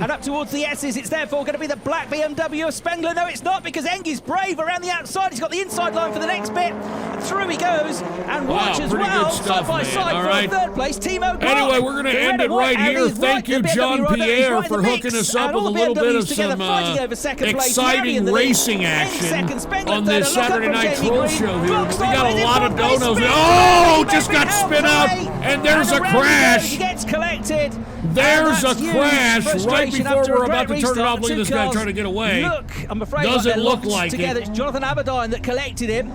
And up towards the S's, it's therefore going to be the black BMW of Spengler. No, it's not, because Eng is brave around the outside. He's got the inside line for the next bit. And through he goes. And watch as well, side by side for third place. Timo Glock. Anyway, we're going to end it right here. Thank you, John Pierre, for hooking us up with a little bit of some exciting racing action on this Saturday Night Troll Show here. We got a lot of donos. Oh, just got spin out, and there's a crash. He gets collected. There's a crash right before we're about to turn it off. Look at this guy trying to get away. Look, I'm afraid doesn't look like together. It's Jonathan Aberdeen that collected him.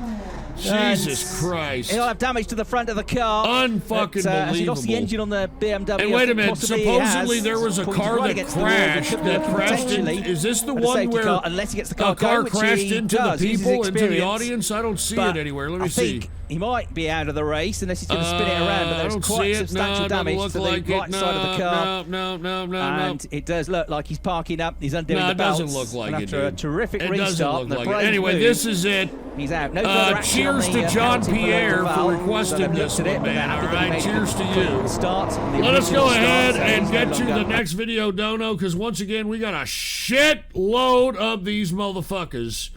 Jesus Christ. He'll have damage to the front of the car. Unfucking Has he lost the engine on the BMW? And wait a minute, Possibly supposedly he has. there was a Pointed car right that against the wall. There crashed, could be potentially is this the a one safety where car, unless he gets the car, a car going, which crashed he into does, the uses people, into the experience. audience? I don't see But it anywhere. Let me I see. think he might be out of the race unless he's going to spin it around, but I there's don't quite see it. substantial No, it doesn't damage look to the like right it. side of the car. No. And it does look like he's parking up. He's undoing No, the it belts. doesn't look like and it, after a dude. terrific It restart, doesn't look the like it. brave Anyway, move, this is it. He's out. No further action Cheers on to the John penalty Pierre the for valve. requesting So they've this looked at one, it, man. but All they're happy right, that they cheers to made you. the start, the Let us go original ahead start, so and he's get no to the longer- next video, Dono, because once again, we got a shit load of these motherfuckers.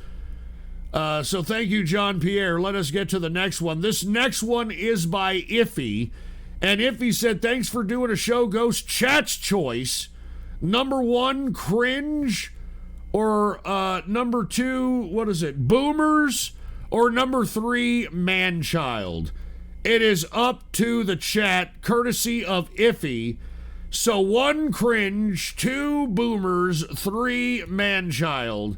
So thank you, John Pierre. Let us get to the next one. This next one is by Iffy. And Iffy said, thanks for doing a show, Ghost. Chat's choice. Number 1, cringe. Or number 2, what is it? Boomers. Or number 3, man-child. It is up to the chat, courtesy of Iffy. So 1, cringe. 2, boomers. 3, man-child.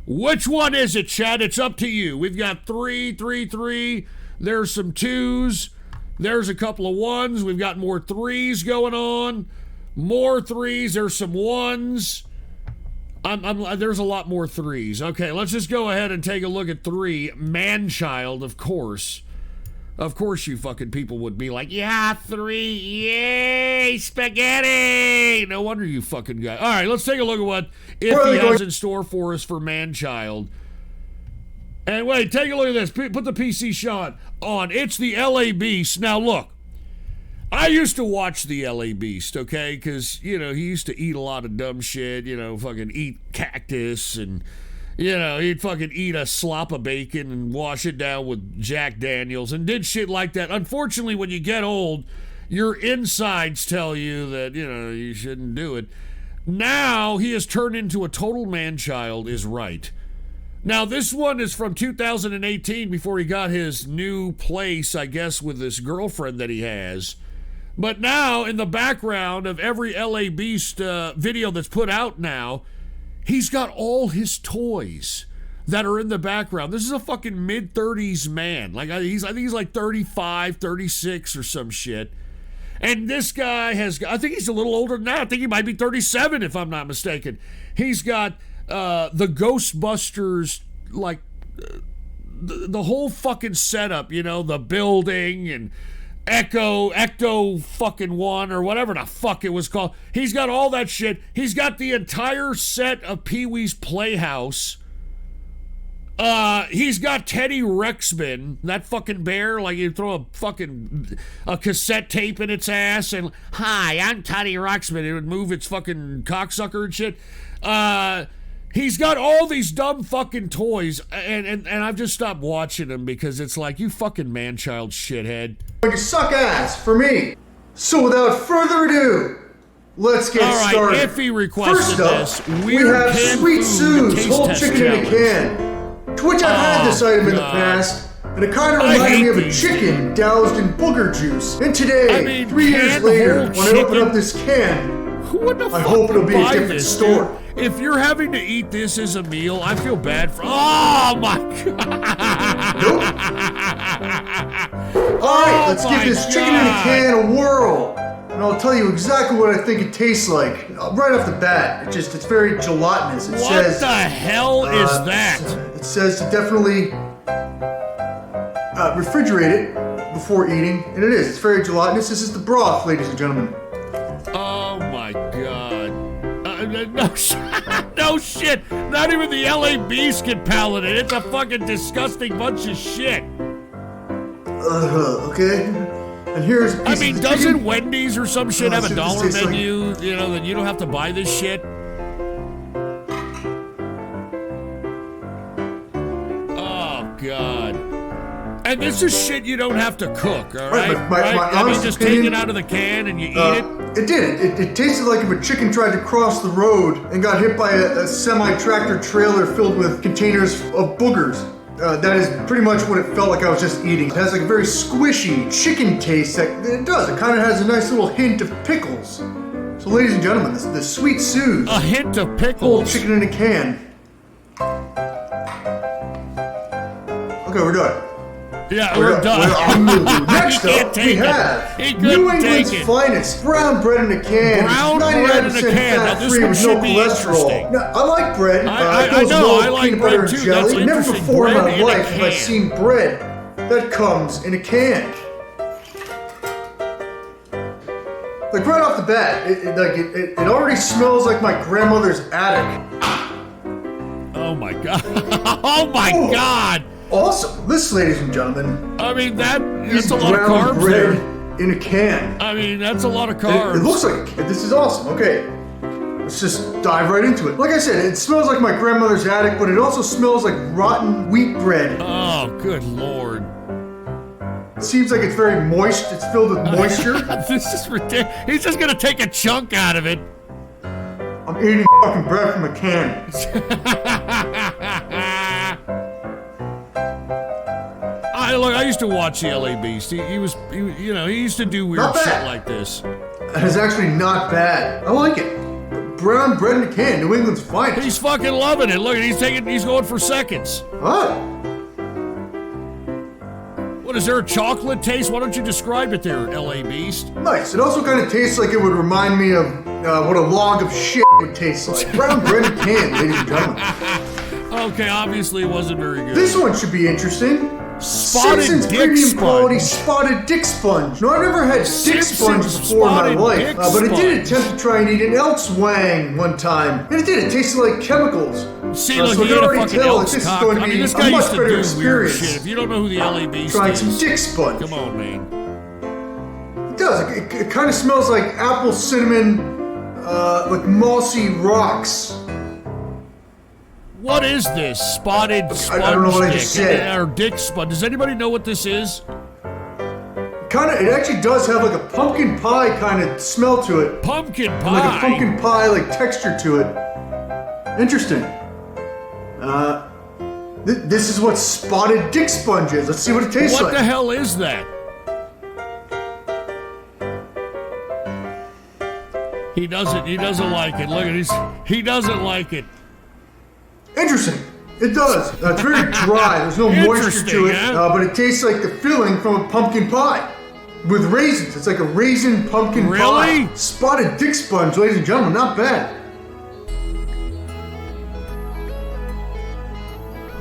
Which one is it, chat? It's up to you. We've got 3, 3, 3. There's some 2s. There's a couple of 1s. We've got more 3s going on. More 3s. There's some 1s. There's a lot more 3s. Okay, let's just go ahead and take a look at 3. Man-child, of course. Of course you fucking people would be like, yeah, 3, yay, spaghetti! No wonder you fucking guys. All right, let's take a look at what Iffy has in store for us for man-child. And wait, take a look at this. Put the PC shot on. It's the LA Beast. Now look, I used to watch the LA Beast, okay? Because, you know, he used to eat a lot of dumb shit, you know, fucking eat cactus and... You know, he'd fucking eat a slop of bacon and wash it down with Jack Daniels and did shit like that. Unfortunately, when you get old, your insides tell you that, you know, you shouldn't do it. Now, he has turned into a total man-child, is right. Now, this one is from 2018 before he got his new place, I guess, with this girlfriend that he has. But now, in the background of every LA Beast video that's put out now, he's got all his toys that are in the background. This is a fucking mid-30s man. I think he's like 35, 36 or some shit. And this guy I think he's a little older than that. I think he might be 37 if I'm not mistaken. He's got the Ghostbusters, like the whole fucking setup, you know, the building and Ecto fucking 1 or whatever the fuck it was called. He's got all that shit. He's got the entire set of Pee-wee's Playhouse. He's got Teddy Ruxpin, that fucking bear, like you throw a cassette tape in its ass and, hi, I'm Teddy Ruxpin. It would move its fucking cocksucker and shit. He's got all these dumb fucking toys, and I've just stopped watching them because it's like, you fucking man-child shithead. You suck ass for me. So without further ado, let's get started. All right, Iffy requested First up, this. we have Sweet Sue's whole chicken in a can, to which I've had this item in the past, and it kind of reminded me of a chicken doused in booger juice. And today, 3 years later, when I open up this can, I hope it'll be a different story. If you're having to eat this as a meal, I feel bad for... Oh, my God! Alright, let's give this chicken in a can a whirl. And I'll tell you exactly what I think it tastes like. Right off the bat, it's very gelatinous. It says, the hell is that? It says to definitely refrigerate it before eating. And it is. It's very gelatinous. This is the broth, ladies and gentlemen. Oh, my God. No shit. Not even the LA Beast can palate it. It's a fucking disgusting bunch of shit. Okay. And here's. I mean, doesn't Wendy's or some shit have a dollar menu? Like... You know, that you don't have to buy this shit. Oh God. And this is shit you don't have to cook, all right? I mean, just take it out of the can and you eat it. It did. It tasted like if a chicken tried to cross the road and got hit by a semi-tractor trailer filled with containers of boogers. That is pretty much what it felt like I was just eating. It has like a very squishy chicken taste that it does. It kind of has a nice little hint of pickles. So ladies and gentlemen, the Sweet Sue's. A hint of pickles? Whole chicken in a can. Okay, we're done. Yeah, we're done. Next up, we have New England's finest brown bread in a can. Brown bread in a can. Now, this one should be interesting. Now, I like bread. I know, I like bread too. That's interesting. Never before in my life have I seen bread that comes in a can. Like right off the bat, it already smells like my grandmother's attic. Oh my god! Oh my god! Awesome! This, ladies and gentlemen. I mean that's a lot of carbs bread there. In a can. I mean that's a lot of carbs. It looks like this is awesome. Okay, let's just dive right into it. Like I said, it smells like my grandmother's attic, but it also smells like rotten wheat bread. Oh, good lord! It seems like it's very moist. It's filled with moisture. This is ridiculous. He's just gonna take a chunk out of it. I'm eating fucking bread from a can. I used to watch the LA Beast. He used to do weird shit like this. It's actually not bad. I like it. Brown bread in a can, New England's finest. He's fucking loving it. Look, he's going for seconds. What? What, is there a chocolate taste? Why don't you describe it there, LA Beast? Nice. It also kind of tastes like it would remind me of what a log of shit would taste like. Brown bread in a can, ladies and gentlemen. Okay, obviously it wasn't very good. This one should be interesting. Spotted Simpson's dick premium sponge. quality spotted dick sponge. No, I've never had dick sponge before in my life, but I did attempt to try and eat an Elks Wang one time, and it did. It tasted like chemicals. See, look, so he I ate can a already fucking tell that Elks this is cock. going to I mean, be this a guy much used to better do weird experience. shit. If you don't know who the LA Beast Trying is, some dick sponge. Come on, man. It does. It kind of smells like apple cinnamon, like mossy rocks. What is this? Spotted sponge I don't know what I dick. just said. Or dick sponge. Does anybody know what this is? It actually does have like a pumpkin pie kind of smell to it. Pumpkin pie? And like a pumpkin pie like texture to it. Interesting. This is what spotted dick sponge is. Let's see what it tastes like. What the hell is that? He doesn't like it. Look at he doesn't like it. Interesting. It does. It's very dry. There's no moisture to it, but it tastes like the filling from a pumpkin pie with raisins. It's like a raisin pumpkin pie. Spotted dick sponge, ladies and gentlemen. Not bad.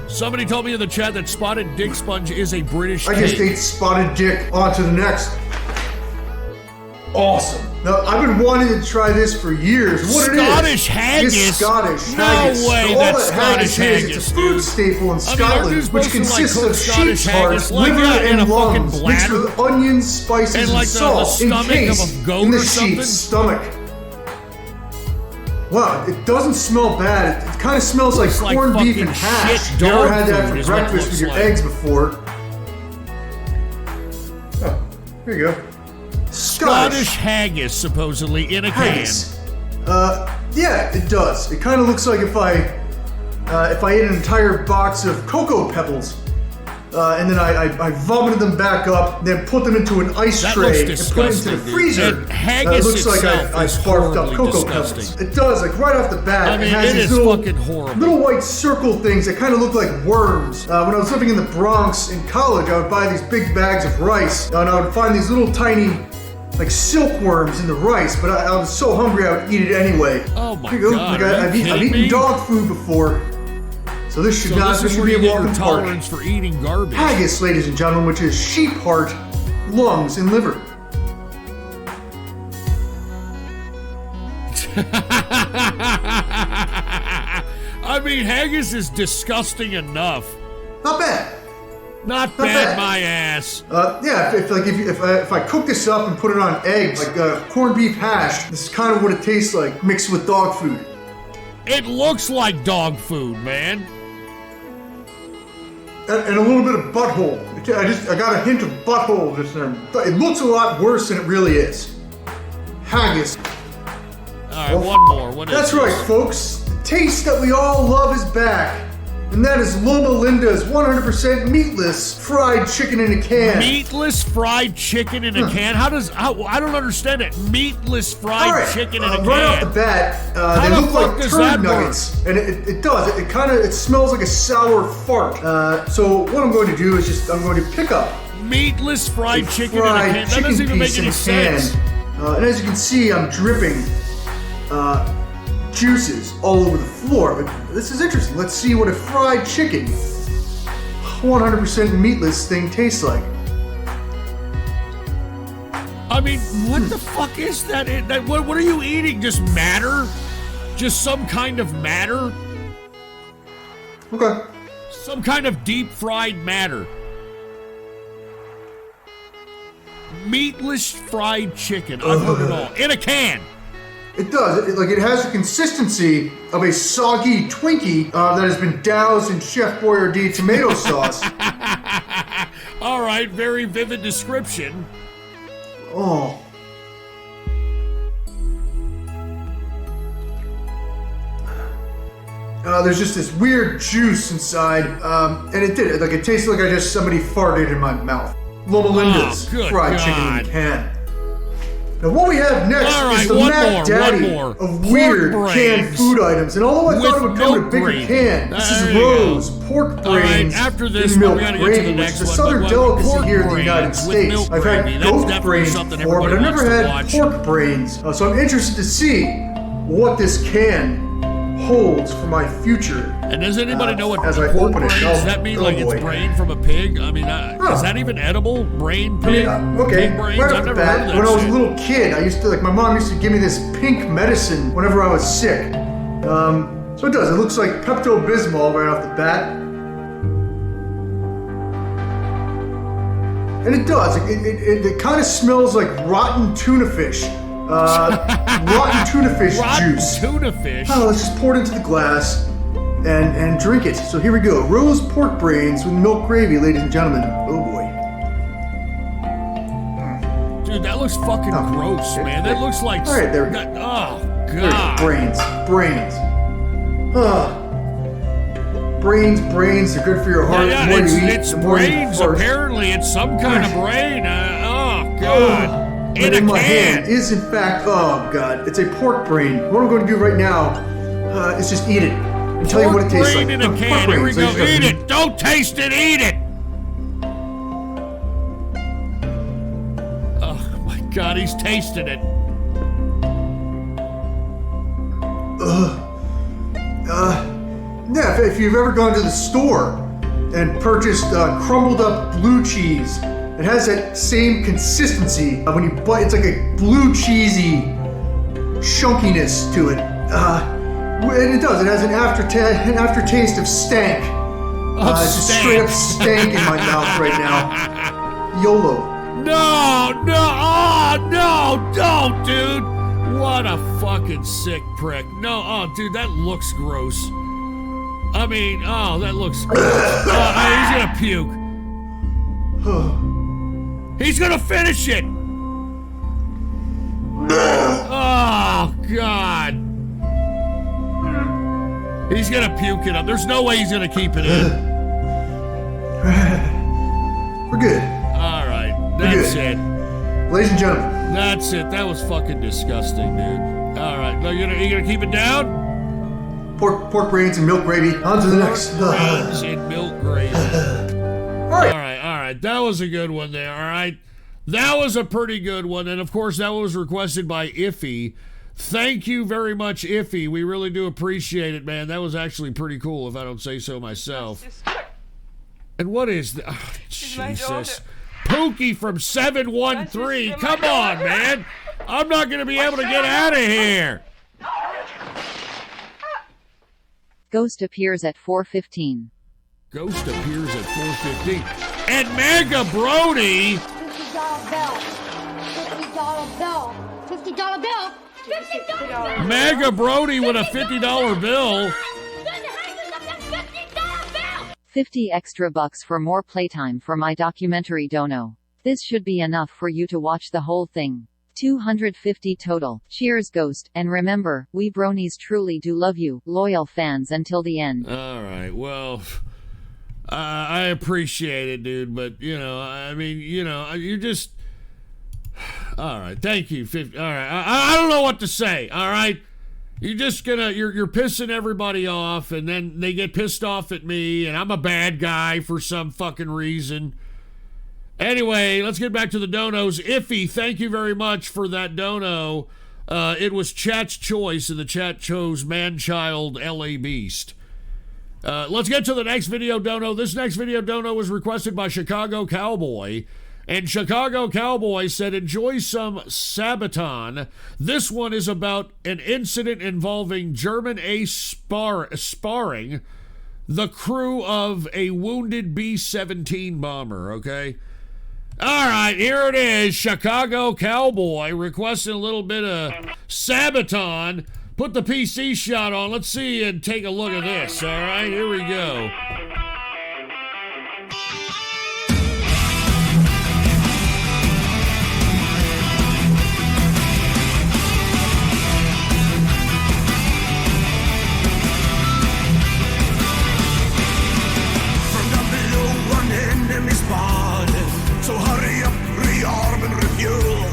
Somebody told me in the chat that spotted dick sponge is a British I just ate spotted dick. On to the next. Awesome. Now, I've been wanting to try this for years. What Scottish haggis? It's Scottish No haggis. way So all that's that haggis Scottish is, it's a food staple in Scotland, which supposed to, like, consists cook of Scottish sheep's heart, haggis like liver, that in a and fucking lungs, mixed bladder? with onions, spices, And, like, the salt, stomach encased of a goat in the or something? sheep's stomach. Wow, it doesn't smell bad. It kind of smells like Looks like corned beef and fucking hash. shit You ever dog had that food for is what it breakfast looks with your like. eggs before? Oh, here you go. Scottish haggis, supposedly, in a Haggis. Yeah, it does. It kind of looks like if I ate an entire box of Cocoa Pebbles, and then I vomited them back up, then put them into an ice That tray looks and put it into the disgusting, dude. freezer. And haggis it looks like itself I is sparked up horribly Cocoa disgusting. Pebbles. It does, like right off the bat. I mean, it has it these is little, fucking horrible. little white circle things that kind of look like worms. When I was living in the Bronx in college, I would buy these big bags of rice, and I would find these little tiny, like silkworms in the rice, but I was so hungry I would eat it anyway. Oh my Here you go. God, Like, are I've you eaten kidding me? dog food before, so this should This is should where be you a get your walk in the park. tolerance for eating garbage. Haggis, ladies and gentlemen, which is sheep heart, lungs, and liver. I mean, haggis is disgusting enough. Not bad. Not bad, my ass. Yeah, if I cook this up and put it on eggs, like corned beef hash, this is kind of what it tastes like, mixed with dog food. It looks like dog food, man. And a little bit of butthole. I got a hint of butthole just there. It looks a lot worse than it really is. Haggis. All right, one more. What is That's this? right, folks. The taste that we all love is back. And that is Loma Linda's 100% meatless fried chicken in a can. Meatless fried chicken in a can? I don't understand it. Meatless fried chicken in a can. Right off the bat, they look like turd nuggets. And it does. It smells like a sour fart. So what I'm going to do is I'm going to pick up meatless fried chicken in a can. That doesn't even make any sense. And as you can see, I'm dripping juices all over the floor. But this is interesting. Let's see what a fried chicken, 100% meatless thing tastes like. I mean, what the fuck is that? What are you eating? Just matter? Just some kind of matter? Okay. Some kind of deep fried matter. Meatless fried chicken. I've heard it all. In a can. It does. It has the consistency of a soggy Twinkie that has been doused in Chef Boyardee tomato sauce. All right, very vivid description. Oh. There's just this weird juice inside, and it did. It tasted like somebody farted in my mouth. Loma Linda's fried chicken in a can. Now what we have next is the Mac Daddy of weird canned food items. And although I thought it would come in a bigger can, this is Rose pork brains in milk gravy, which is a southern delicacy here in the United States. I've had goat brains before, but I've never had pork brains. So I'm interested to see what this can holds for my future. And does anybody know what as I pork open it? Does that mean it's brain from a pig? I mean, is that even edible? Brain pig? Pig brains? Right I've off the never heard of bat, that when I was shit. a little kid, I used to my mom used to give me this pink medicine whenever I was sick. So it does. It looks like Pepto-Bismol right off the bat. And it does. It kind of smells like rotten tuna fish. Rotten tuna fish juice. Tuna fish? Oh, let's just pour it into the glass and drink it. So here we go. Rose pork brains with milk gravy, ladies and gentlemen. Oh boy. Dude, that looks fucking gross, man. That looks like... All right, there we go. Oh, God. Brains. Brains are good for your heart. Yeah, the more you eat, it's the more brains, you fart. apparently. It's some kind of brain. Oh, God. In my hand is in fact, oh God, it's a pork brain. What I'm going to do right now is just eat it and tell you what it tastes like. Pork brain in a can. Here we go. Eat it. Don't taste it. Eat it. Oh my God, he's tasting it. Yeah, if you've ever gone to the store and purchased crumbled up blue cheese, it has that same consistency when you bite. It's like a blue cheesy chunkiness to it, and it does. It has an aftertaste of stank. It's just straight up stank in my mouth right now. YOLO. No, don't, dude. What a fucking sick prick. No, dude, that looks gross. I mean, that looks. He's gonna puke. He's gonna finish it! Oh, God. He's gonna puke it up. There's no way he's gonna keep it in. We're good. All right, that's it. Ladies and gentlemen. That's it. That was fucking disgusting, dude. All right, you gonna keep it down? Pork brains and milk gravy. On to the next. Brains and milk gravy. All right, that was a good one there, all right? That was a pretty good one, and of course, that was requested by Iffy. Thank you very much, Iffy. We really do appreciate it, man. That was actually pretty cool, if I don't say so myself. And what is the... Oh, Jesus. Pookie from 713. Come on, man. I'm not going to be able to get out of here. Ghost appears at 4:15. Ghost appears at 4:15. And Mega Brody. $50 bill. $50 bill. $50 bill. $50 Mega Brody with a $50 bill. 50 extra bucks for more playtime for my documentary Dono. This should be enough for you to watch the whole thing. 250 total. Cheers, Ghost. And remember, we bronies truly do love you, loyal fans until the end. All right, well, I appreciate it, dude, but, you know, I mean, you know, you just... All right, thank you. 50, all right, I don't know what to say, all right? You're just gonna, you're pissing everybody off, and then they get pissed off at me, and I'm a bad guy for some fucking reason. Anyway, let's get back to the donos. Iffy, thank you very much for that dono. It was chat's choice, and the chat chose Man-Child LA Beast. Let's get to the next video dono. This next video dono was requested by Chicago Cowboy. And Chicago Cowboy said, enjoy some Sabaton. This one is about an incident involving German ace sparring the crew of a wounded B-17 bomber, okay? All right, here it is. Chicago Cowboy requesting a little bit of Sabaton. Put the PC shot on. Let's see and take a look at this, all right? Here we go. So hurry up, rearm and refuel.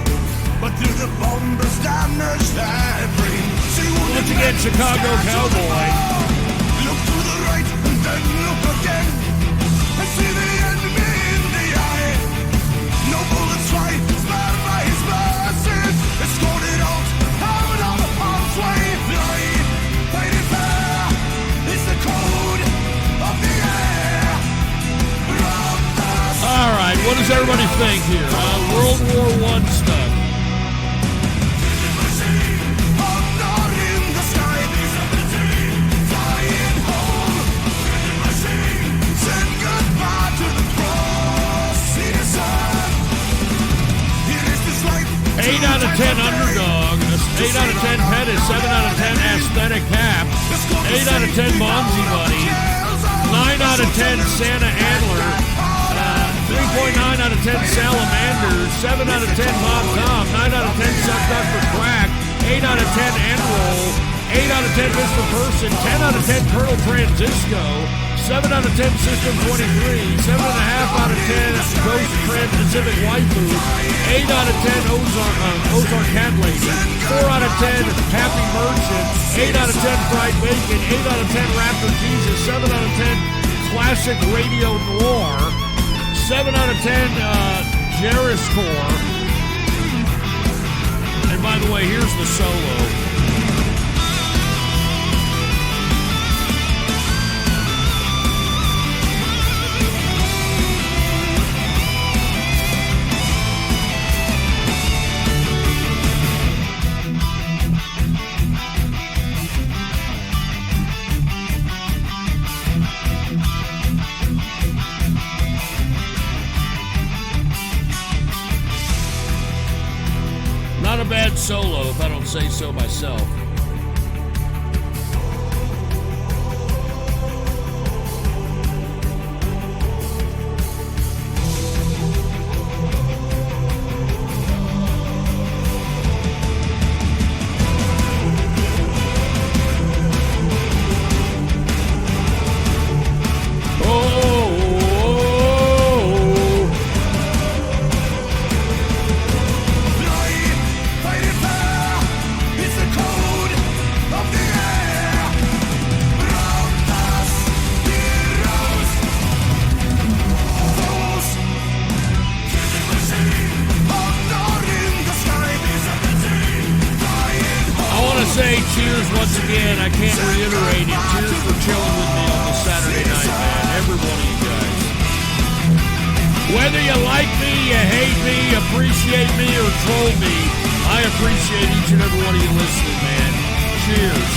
But through the bombers damaged that dream. Once again, Chicago Cowboy. Look to the right and then look again. And see the enemy in the eye. No bullets fly, spared by his mercies. Escorted out of harm's way. Fight it fair is the code of the air. All right, what does everybody think here? World War I stuff. Eight out of 10 underdog, 8 out of 10 Pettis, 7 out of 10 aesthetic cap, 8 out of 10 Bonzi Buddy, 9 out of 10 Santa Antler, 3.9 out of 10 Salamanders, 7 out of 10 Bob Tom, 9 out of 10 Sucked Up for Crack, 8 out of 10 Enroll, 8 out of 10 Mr. Person, 10 out of 10 Colonel Francisco, 7 out of 10 System 23, 7.5 out of 10 Ghost Trans Pacific Waifu, 8 out of 10 Ozark Cat Lady, 4 out of 10 Happy Merchant, 8 out of 10 Fried Bacon, 8 out of 10 Raptor Jesus, 7 out of 10 Classic Radio Noir, 7 out of 10 Jariscore. And by the way, here's the solo. Not a bad solo, if I don't say so myself. Cheers once again. I can't reiterate it. Cheers for chilling with me on this Saturday night, man. Every one of you guys. Whether you like me, you hate me, appreciate me, or troll me, I appreciate each and every one of you listening, man. Cheers.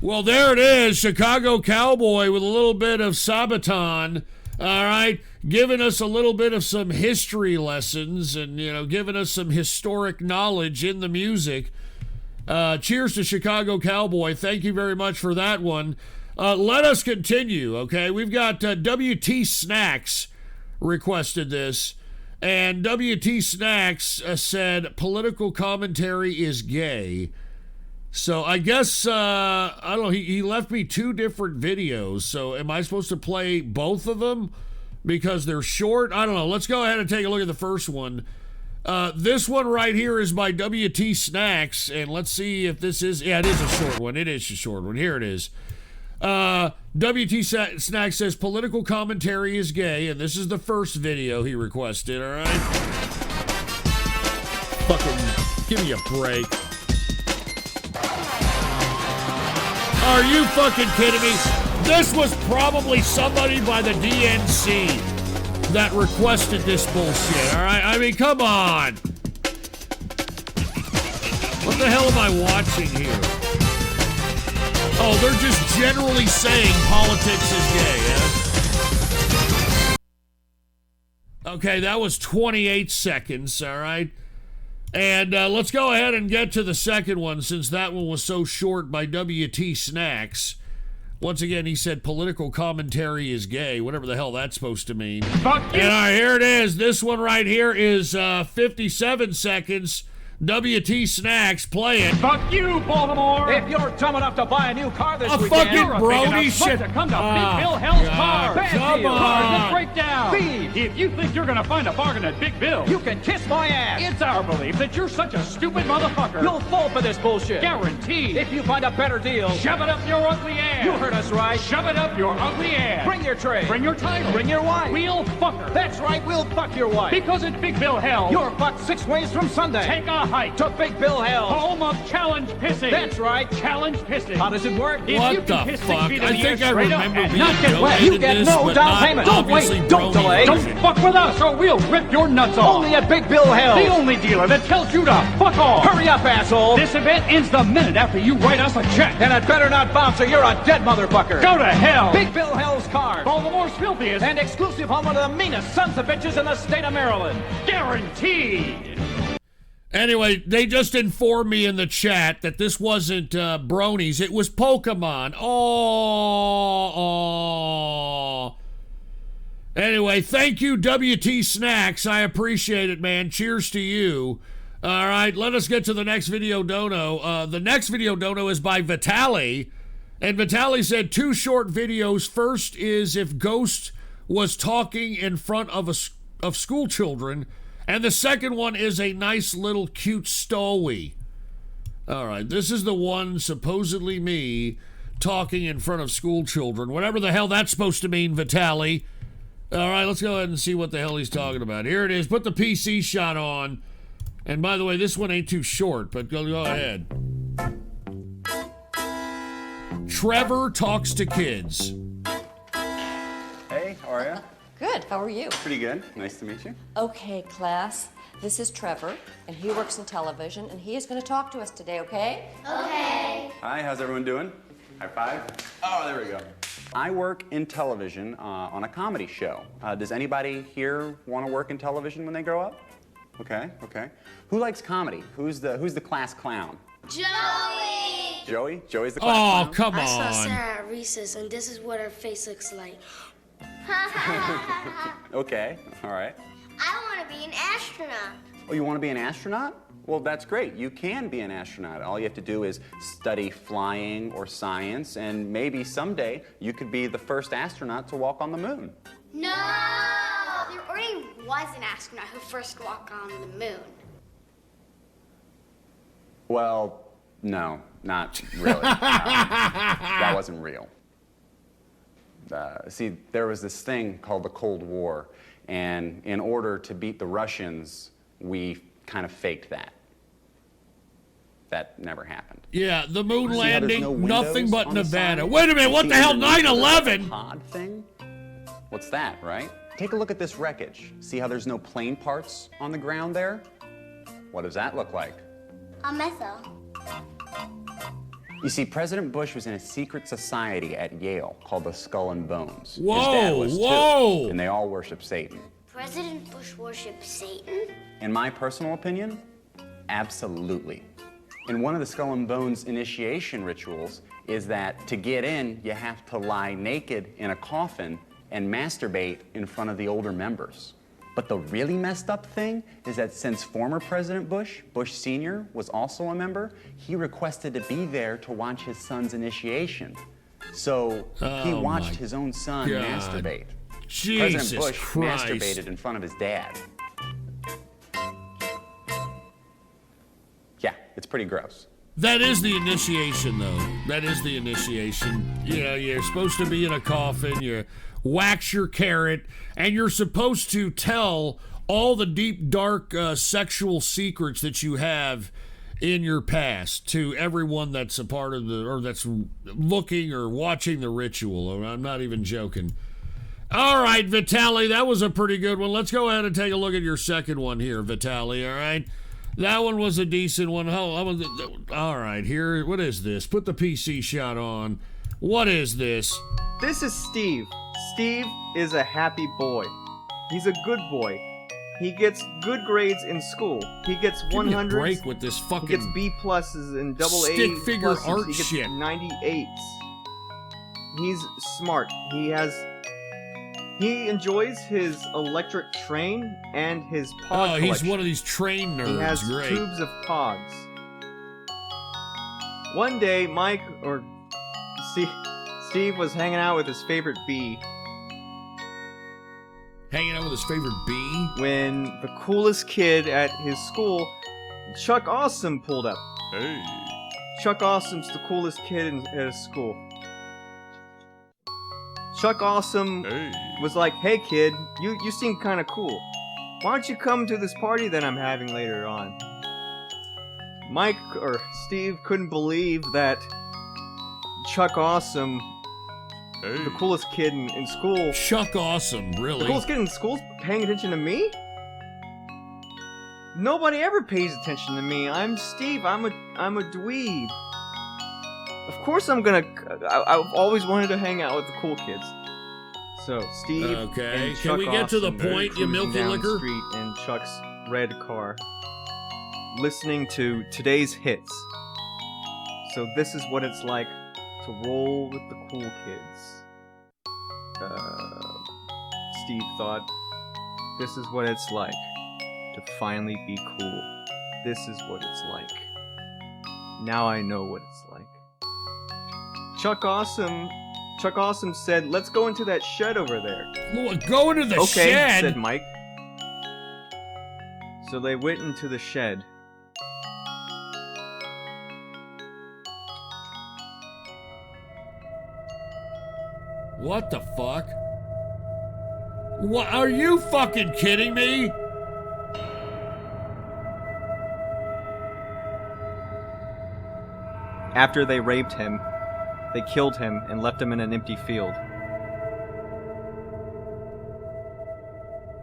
Well, there it is. Chicago Cowboy with a little bit of Sabaton. All right, giving us a little bit of some history lessons and, you know, giving us some historic knowledge in the music. Cheers to Chicago Cowboy. Thank you very much for that one. Let us continue, okay? We've got WT Snacks requested this. And WT Snacks said political commentary is gay. So I guess, I don't know, he left me 2 different videos. So am I supposed to play both of them because they're short? I don't know. Let's go ahead and take a look at the first one. This one right here is by WT Snacks. And let's see if this is, yeah, it is a short one. It is a short one. Here it is. WT Snacks says political commentary is gay, and this is the first video he requested, all right? Fucking give me a break. Are you fucking kidding me? This was probably somebody by the DNC that requested this bullshit, all right? I mean, come on. What the hell am I watching here? Oh, they're just generally saying politics is gay, yeah? Okay, that was 28 seconds, all right? And let's go ahead and get to the second one, since that one was so short, by WT Snacks. Once again, he said political commentary is gay, whatever the hell that's supposed to mean. Fuck you. And all right, here it is. This one right here is 57 seconds. WT Snacks playing. Fuck you, Baltimore! If you're dumb enough to buy a new car this weekend, fucking you're a Brody big enough shit. To come to Big Bill Hell's Car. Bad come deal. on. Cars break down. Thief, if you think you're gonna find a bargain at Big Bill, you can kiss my ass. It's our belief that you're such a stupid motherfucker. You'll fall for this bullshit. Guaranteed. If you find a better deal, shove it up your ugly ass. You heard us right. Shove it up your ugly ass. Bring your tray. Bring your title. Bring your wife. We'll fuck her. That's right, we'll fuck your wife. Because at Big Bill Hell, you're fucked 6 ways from Sunday. Take a hike to Big Bill Hell, home of challenge pissing. That's right, challenge pissing. How does it work? If what you can the piss fuck? 6 feet in I the think air I straight up remember and being not get wet, donated you get this, no but down not payment. Don't wait, obviously don't delay. Brody. Don't fuck with us or we'll rip your nuts off. Only at Big Bill Hell, the only dealer that tells you to fuck off. Hurry up, asshole. This event ends the minute after you write us a check. And it better not bounce or you're a dead motherfucker. Go to hell. Big Bill Hell's Cars, Baltimore's filthiest and exclusive home of the meanest sons of bitches in the state of Maryland. Guaranteed. Anyway, they just informed me in the chat that this wasn't Bronies, it was Pokemon. Oh. Anyway, thank you, WT Snacks. I appreciate it, man. Cheers to you. All right, let us get to the next video dono. The next video dono is by Vitaly. And Vitaly said 2 short videos. First is if Ghost was talking in front of school children. And the second one is a nice little cute story. All right, this is the one supposedly me talking in front of school children. Whatever the hell that's supposed to mean, Vitaly. All right, let's go ahead and see what the hell he's talking about. Here it is. Put the PC shot on. And by the way, this one ain't too short, but go ahead. Trevor talks to kids. Hey, how are you? Good, how are you? Pretty good. Nice to meet you. Okay, class. This is Trevor, and he works in television, and he is going to talk to us today, okay? Okay. Hi, how's everyone doing? High five. Oh, there we go. I work in television on a comedy show. Does anybody here want to work in television when they grow up? Okay, okay. Who likes comedy? Who's the class clown? Joey! Joey? Joey's the class clown? Oh, come on. I saw Sarah at recess, and this is what her face looks like. Okay, all right. I want to be an astronaut. Oh, you want to be an astronaut? Well, that's great. You can be an astronaut. All you have to do is study flying or science, and maybe someday you could be the first astronaut to walk on the moon. No! There already was an astronaut who first walked on the moon. Well, no, not really. That wasn't real. See, there was this thing called the Cold War, and in order to beat the Russians, we kind of faked that. That never happened. Yeah, the moon See how there's landing, no nothing but windows on the Nevada. side? Wait a minute, what See the hell, underneath the 9/11? pod thing? What's that, right? Take a look at this wreckage. See how there's no plane parts on the ground there? What does that look like? A missile. You see, President Bush was in a secret society at Yale called the Skull and Bones. Whoa, His dad was whoa. too, and they all worship Satan. President Bush worshipped Satan? In my personal opinion, absolutely. And one of the Skull and Bones initiation rituals is that to get in, you have to lie naked in a coffin and masturbate in front of the older members. But the really messed up thing is that since former President Bush, Bush Sr., was also a member, he requested to be there to watch his son's initiation. So he watched his own son masturbate. Jesus President Bush Christ. masturbated in front of his dad. Yeah, it's pretty gross. That is the initiation, though. That is the initiation. You know, you're supposed to be in a coffin, you wax your carrot, and you're supposed to tell all the deep, dark sexual secrets that you have in your past to everyone that's a part of the, or that's looking or watching the ritual. I'm not even joking. All right, Vitaly, that was a pretty good one. Let's go ahead and take a look at your second one here, Vitaly, all right? That one was a decent one. All right, here, what is this? Put the PC shot on. What is this? This is Steve. Steve is a happy boy. He's a good boy. He gets good grades in school. He gets 100s. Break with this fucking. He gets B pluses and double A stick figure pluses. art He gets shit. 98s. He's smart. He enjoys his electric train and his pod Oh, he's collection. one of these train nerds. He has Great. tubes of pods. One day, Steve was hanging out with his favorite bee. Hanging out with his favorite bee? When the coolest kid at his school, Chuck Awesome, pulled up. Hey. Chuck Awesome's the coolest kid at his school. Chuck Awesome was like, "Hey kid, you seem kind of cool. Why don't you come to this party that I'm having later on?" Steve couldn't believe that Chuck Awesome, the coolest kid in school. Chuck Awesome, really? The coolest kid in school's paying attention to me? Nobody ever pays attention to me. I'm Steve. I'm a dweeb. Of course I've always wanted to hang out with the cool kids. So Steve Okay, and can Chuck we get to the Awesome point, you cruising milky down licker? the street in Chuck's red car, listening to today's hits. So this is what it's like to roll with the cool kids. Steve thought, this is what it's like to finally be cool. This is what it's like. Now I know what it's like. Chuck Awesome said, "Let's go into that shed over there." Go into the okay, shed? said Mike. So they went into the shed. What the fuck? What? Are you fucking kidding me? After they raped him, they killed him and left him in an empty field.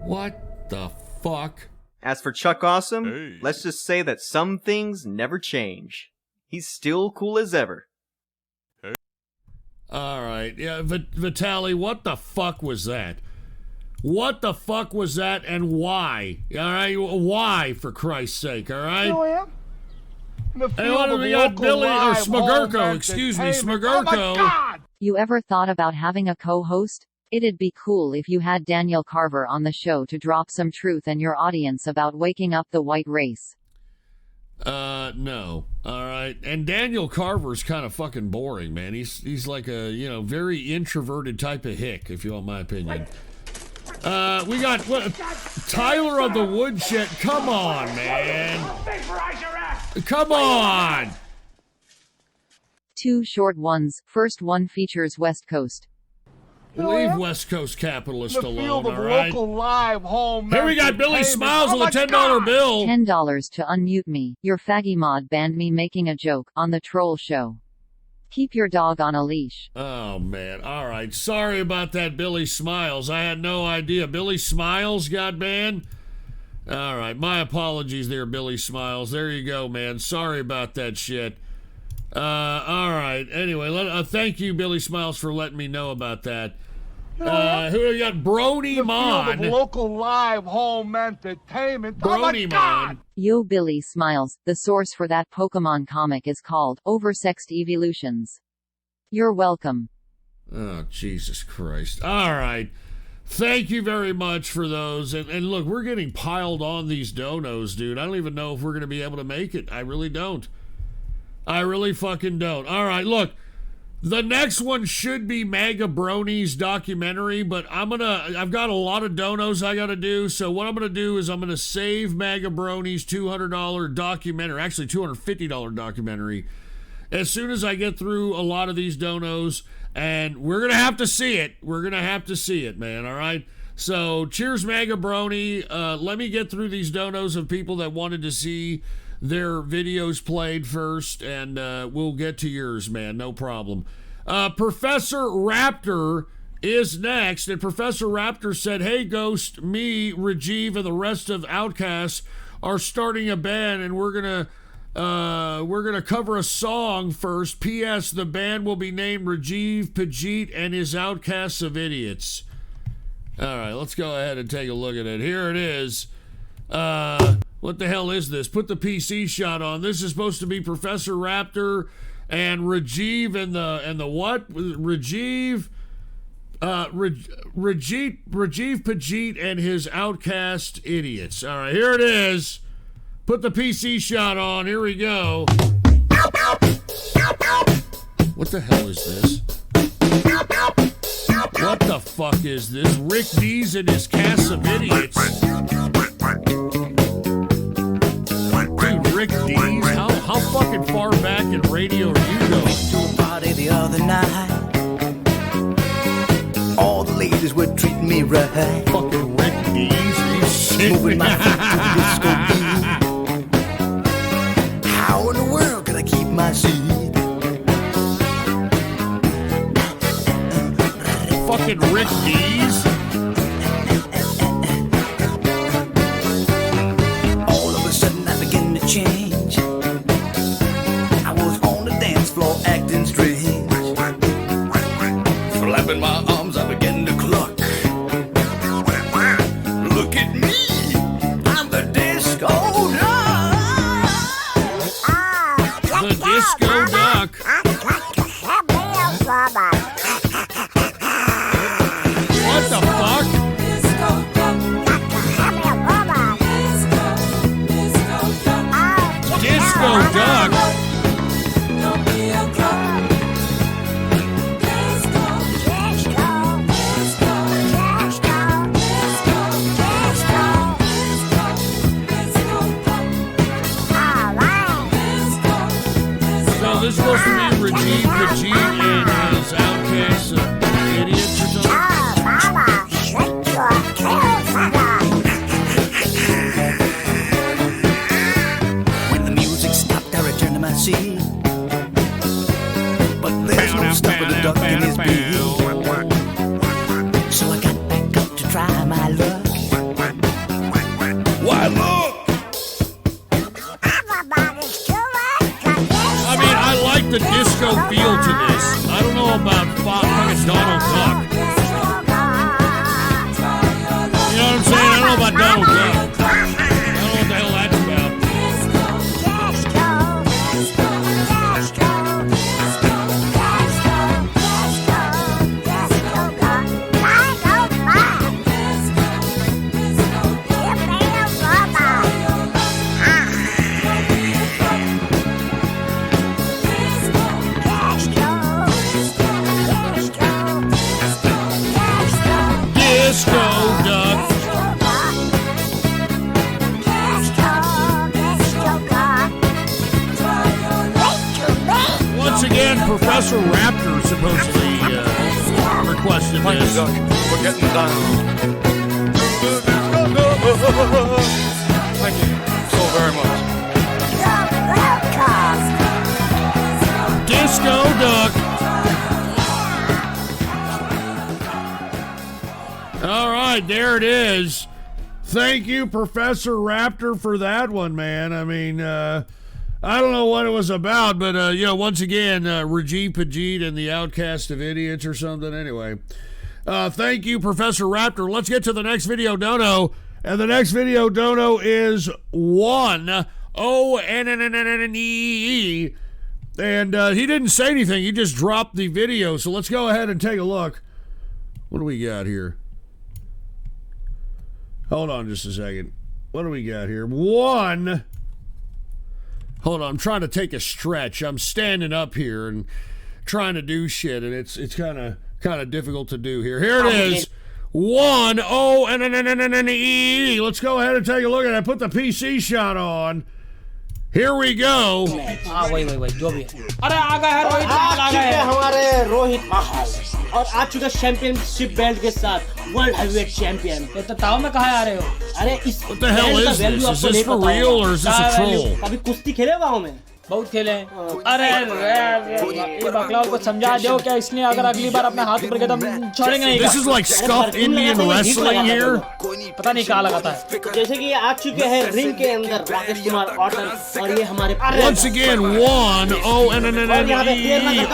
What the fuck? As for Chuck Awesome, let's just say that some things never change. He's still cool as ever. All right, yeah, Vitaly, what the fuck was that? What the fuck was that, and why? All right, why, for Christ's sake? All right. Here I am. In the Hey, field what do of we got? local Billy or live Smugurko? home Excuse me, entertainment. Smugurko. Oh my God! You ever thought about having a co-host? It'd be cool if you had Daniel Carver on the show to drop some truth and your audience about waking up the white race. No. All right. And Daniel Carver's kind of fucking boring, man. He's like a, very introverted type of hick, if you want my opinion. We got Tyler of the Woodshed. Come on, man. Come on. Two short ones. First one features West Coast. Leave West Coast capitalist The alone, field all of right? local live home Here we got Billy entertainment. Smiles Oh with a my $10 God! bill. $10 to unmute me. Your faggy mod banned me making a joke on the troll show. Keep your dog on a leash. Oh, man. All right. Sorry about that, Billy Smiles. I had no idea. Billy Smiles got banned? All right. My apologies there, Billy Smiles. There you go, man. Sorry about that shit. All right. Anyway, thank you, Billy Smiles, for letting me know about that. Who we got? Brony The Mon. field of local live home entertainment. Oh my Brony God! Mon. Yo Billy Smiles, the source for that Pokemon comic is called Oversexed Evolutions. You're welcome. Oh, Jesus Christ. All right. Thank you very much for those. And look, we're getting piled on these donos, dude. I don't even know if we're going to be able to make it. I really don't. I really fucking don't. All right, look. The next one should be Mega Brony's documentary, but I've got a lot of donos I got to do. So what I'm going to do is I'm going to save Mega Brony's $200 documentary, actually $250 documentary, as soon as I get through a lot of these donos. And we're going to have to see it. We're going to have to see it, man. All right. So cheers, Mega Brony. Let me get through these donos of people that wanted to see their videos played first, and we'll get to yours, man. No problem. Professor Raptor is next, and Professor Raptor said, "Hey, Ghost, me, Rajiv, and the rest of Outcasts are starting a band, and we're gonna cover a song first. P.S. The band will be named Rajiv Pajit and his Outcasts of Idiots." All right, let's go ahead and take a look at it. Here it is. What the hell is this? Put the PC shot on. This is supposed to be Professor Raptor and Rajiv and the what? Rajiv Pajit and his Outcast Idiots. All right, here it is. Put the PC shot on. Here we go. What the hell is this? What the fuck is this? Rick Dees and his cast of idiots. Dude, Rick Dees? How fucking far back in radio are you going? To a party the other night. All the ladies were treating me right. Fucking Rick Dees. Moving my feet to the disco beat. How in the world could I keep my seat? Fucking Rick Dees. All of a sudden I began to change. I was on the dance floor acting strange. Flapping my arms I began to cluck. Look at me, I'm the disco duck. The disco duck. What the fuck? Disco duck. So this is supposed to be Rajiv Pajit and his Outcasts of Idiots or something? When the music stopped, I returned to my seat. But there's no stopping the duck in his beat. So I got back up to try my luck. Why look? I mean, I like the disco feel to this. I don't know about fucking Donald Duck. You know what I'm saying? I don't know about Donald Duck. I don't know what the hell that's about. Disco duck. Once again, Professor Raptor supposedly requested Thank this. you, Duck, for getting down. Thank you so very much. Disco duck. All right, there it is. Thank you, Professor Raptor, for that one, man. I mean, I don't know what it was about, but, once again, Rajiv Pajit and the Outcast of Idiots or something. Anyway, thank you, Professor Raptor. Let's get to the next video dono. And the next video dono is 1ONNE. And he didn't say anything. He just dropped the video. So let's go ahead and take a look. What do we got here? Hold on just a second. What do we got here? Hold on, I'm trying to take a stretch. I'm standing up here and trying to do shit, and it's kind of difficult to do here. Here it is. 1-O-N-N-N-N-N-E. Let's go ahead and take a look at it. I put the PC shot on. Here we go. वही जो भी है। अरे आ गए हैं रोहित, आ गए हमारे रोहित महाल और आ चुका चैंपियनशिप बेल्ट के साथ वर्ल्ड हेवीवेट चैंपियन। तो ताऊ में कहाँ आ रहे हो? अरे इस What the hell is this? Is this for real or is this a troll? कभी कुश्ती खेले गाँव में? बहुत खेले हैं। अरे ये बकलाव को समझा दो क्या इसने अगर अगली बार अपने हाथ ऊपर किया तो छोड़ेंगे नहीं। This is like scuffed Indian wrestling here. पता नहीं कहाँ लगाता है। जैसे कि आ चुके हैं रिंग के अंदर राकेश कुमार ऑटन और ये हमारे Once again 1-O-N-N-N-E.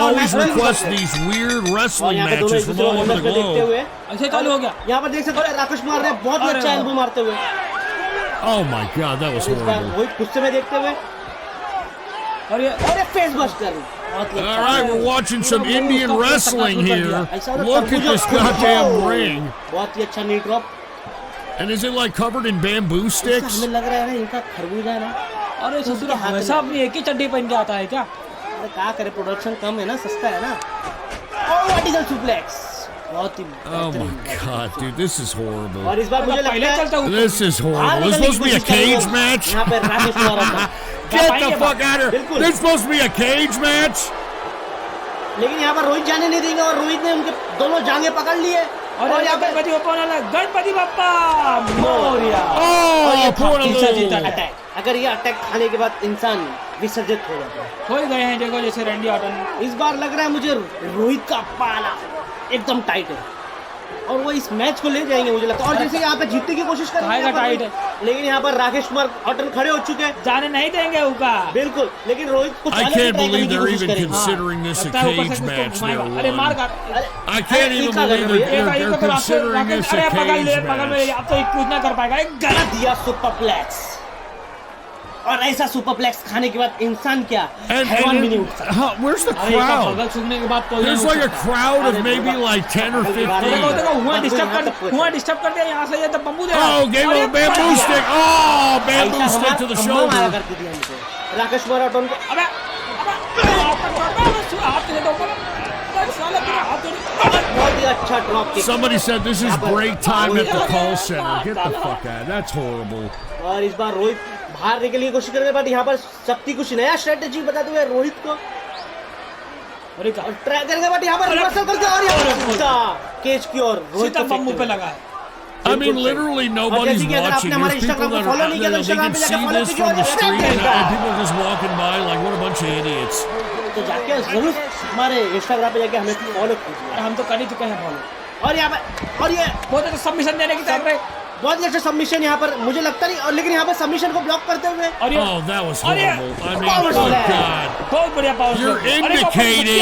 Always request these weird wrestling matches from all over the globe. अच्छा चालू हो गया। यहाँ पर देख सकते हो राकेश कुमार ने बहुत ही अच्छा एल्बो मारते हुए। Oh my god, that was horrible. वही गुस्से में देखते हुए और ये face buster. All right, we're watching some Indian wrestling here. Look at this goddamn ring. बहुत ही अच्छा नी drop. And is it like covered in bamboo sticks? हमें लग रहा है ना इनका खरबूजा है ना। अरे ससुर हमेशा अपनी एक ही चड्डी पहन के आता है क्या? अरे क्या करे प्रोडक्शन कम है ना सस्ता है ना। Vertical suplex. Oh my god, dude, this is horrible. और इस बार मुझे लगता है This is horrible. This is supposed to be a cage match? Get the fuck out of here! This is supposed to be a cage match? लेकिन यहाँ पर रोहित जाने नहीं देंगे और रोहित ने उनके दोनों जांघें पकड़ लिए और यहाँ पे गणपति बप्पा मोरिया। अटैक अगर ये अटैक खाने के बाद इंसान विसर्जित हो जाता है। हो गए हैं देखो जैसे रैंडी ऑर्टन। इस बार लग रहा है मुझे रोहित का पाला एकदम टाइट है और वो इस मैच को ले जाएंगे मुझे लगता है। और जैसे यहाँ पे जीतने की कोशिश कर रहे हैं टाइट है लेकिन यहाँ पर राकेश कुमार ऑटन खड़े हो चुके हैं। जाने नहीं देंगे उनका बिल्कुल लेकिन रोहित को I can't believe they're even considering this a cage match. अरे मार कर I can't even believe they're considering this a cage match. अब तो कुछ ना कर पाएगा। एक गलत दिया सुपरप्लेक्स और ऐसा सुपरप्लेक्स खाने के बाद इंसान क्या हैवान भी नहीं उठ सकता। Where's the crowd? There's like a crowd of maybe like 10 or 15. हुआ डिस्टर्ब कर दिया यहाँ से ये तो bamboo they. Oh, gave him a bamboo stick. Oh, bamboo stick to the shoulder. Rakesh Kumar Orton को अबे बहुत ही अच्छा drop kick. Somebody said this is break time at the call center. Get the fuck out. That's horrible. और इस बार रोहित हारने के लिए कोशिश करेंगे बट यहाँ पर शक्ति कुछ नया स्ट्रेटेजी बताते हुए रोहित को ट्राई करेंगे बट यहाँ पर रिवर्सल करके और यहाँ केज की ओर रोहित बम्बू पे लगा है। I mean, literally nobody's watching. There's people that are, they can see this from the street and people are just walking by like, what a bunch of idiots. तो जाके जरूर हमारे इंस्टाग्राम पे जाके हमें फॉलो कीजिए। हम तो कर ही चुके हैं फॉलो। और यहाँ पे और ये बहुत अच्छा सबमिशन देने की तैयारी है। बहुत अच्छा सबमिशन यहाँ पर मुझे लगता नहीं और लेकिन यहाँ पर सबमिशन को ब्लॉक करते हुए Oh, that was horrible. I mean, oh god. बहुत बढ़िया पावर You're indicating.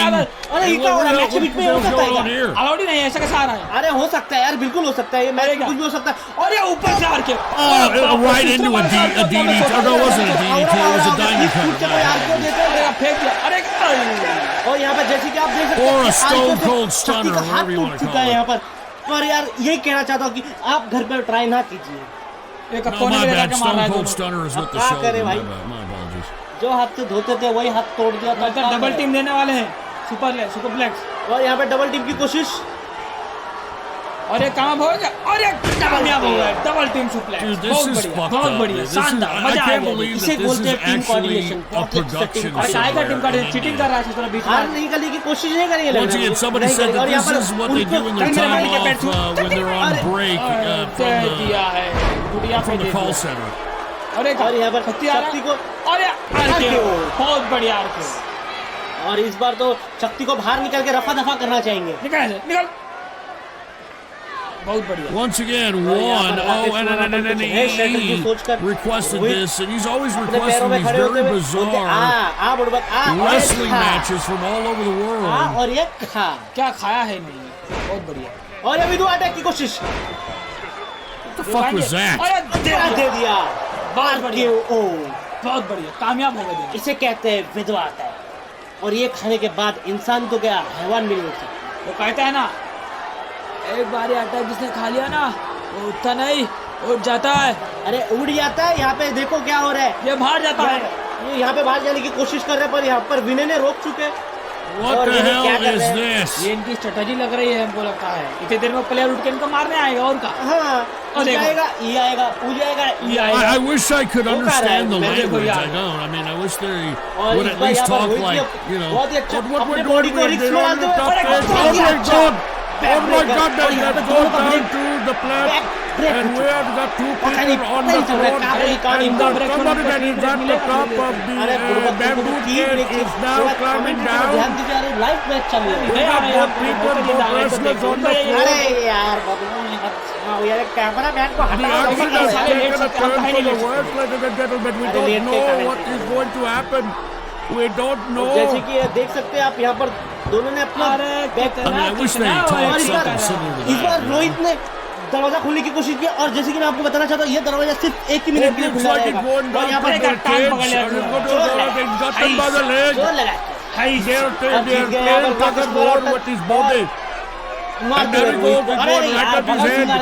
अरे ये क्या हो रहा है? मैच बीच में हो सकता है क्या? अलाउड ही नहीं है ऐसा कैसा आ रहा है? अरे हो सकता है यार बिल्कुल हो सकता है ये मैच कुछ भी हो सकता है। और ये ऊपर से हार के right into a DDT. Oh no, it wasn't a DDT. It was a diamond cutter. फेंक दिया। अरे और यहाँ पर जैसे कि आप देख सकते हैं Or a stone cold stunner, whatever you want to call it. यहाँ पर और यार यही कहना चाहता हूँ कि आप घर पर ट्राई ना कीजिए। No, my bad. Stone cold stunner is with the shoulder. My apologies. जो हाथ से धोते थे वही हाथ तोड़ दिया था। डबल टीम देने वाले हैं सुपरप्लेक्स और यहाँ पे डबल टीम की कोशिश और ये काम हो गया और ये कामयाब हो गया डबल टीम सुप्लेक्स। बहुत बढ़िया शानदार मजा आ गया। इसे बोलते हैं टीम कोऑर्डिनेशन। और टाइगर टीम का चीटिंग कर रहा है इस तरह बीच में हार निकलने की कोशिश नहीं करेंगे। Once again, somebody said that this is what they do in their time off when they're on break from the call center. और यहाँ पर शक्ति को और बहुत बढ़िया और इस बार तो शक्ति को बाहर निकल के रफा दफा करना चाहेंगे। निकल बहुत बढ़िया। Once again, 1-O-N-N-N-N-E requested this, and he's always requesting these very bizarre wrestling matches from all over the world. और ये क्या खाया है नहीं बहुत बढ़िया। और ये विदु अटैक की कोशिश। What the fuck was that? दे दिया बहुत बढ़िया कामयाब हो गए। इसे कहते हैं विधवा अटैक। और ये खाने के बाद इंसान तो क्या हैवान भी नहीं होता। वो कहता है ना, एक बार आटा जिसने खा लिया ना वो उठता नहीं, उठ जाता है। अरे उड़ जाता है। यहाँ पे देखो क्या हो रहा है, ये बाहर जाता है। ये यहाँ पे बाहर जाने की कोशिश कर रहे हैं, पर यहाँ पर विनय ने रोक चुके। What the hell is this? ये इनकी स्ट्रेटजी लग रही है, हमको लगता है इतनी देर में प्लेयर उठ के इनको मारने आएगा और का। हाँ, ये आएगा, ये आएगा, वो जाएगा, ये आएगा। I wish I could understand the language. I don't. I mean, I wish they would at least talk like, you know, what we're doing. Oh my God, that goes down to the plant, and we have got two people on the floor, and somebody that is at the top of the bamboo cage is now climbing down. We got both people, both wrestlers on the floor. अरे यार यार camera man को The accident has taken a turn for the worst, ladies and gentlemen. We don't know what is going to happen. We don't know. जैसे कि ये देख सकते हैं आप, यहाँ पर दोनों ने अपना इस बार रोहित ने दरवाजा खोलने की कोशिश की, और जैसे कि मैं आपको बताना चाहता हूँ ये दरवाजा सिर्फ 1 मिनट के लिए खुला रहेगा। और यहाँ पर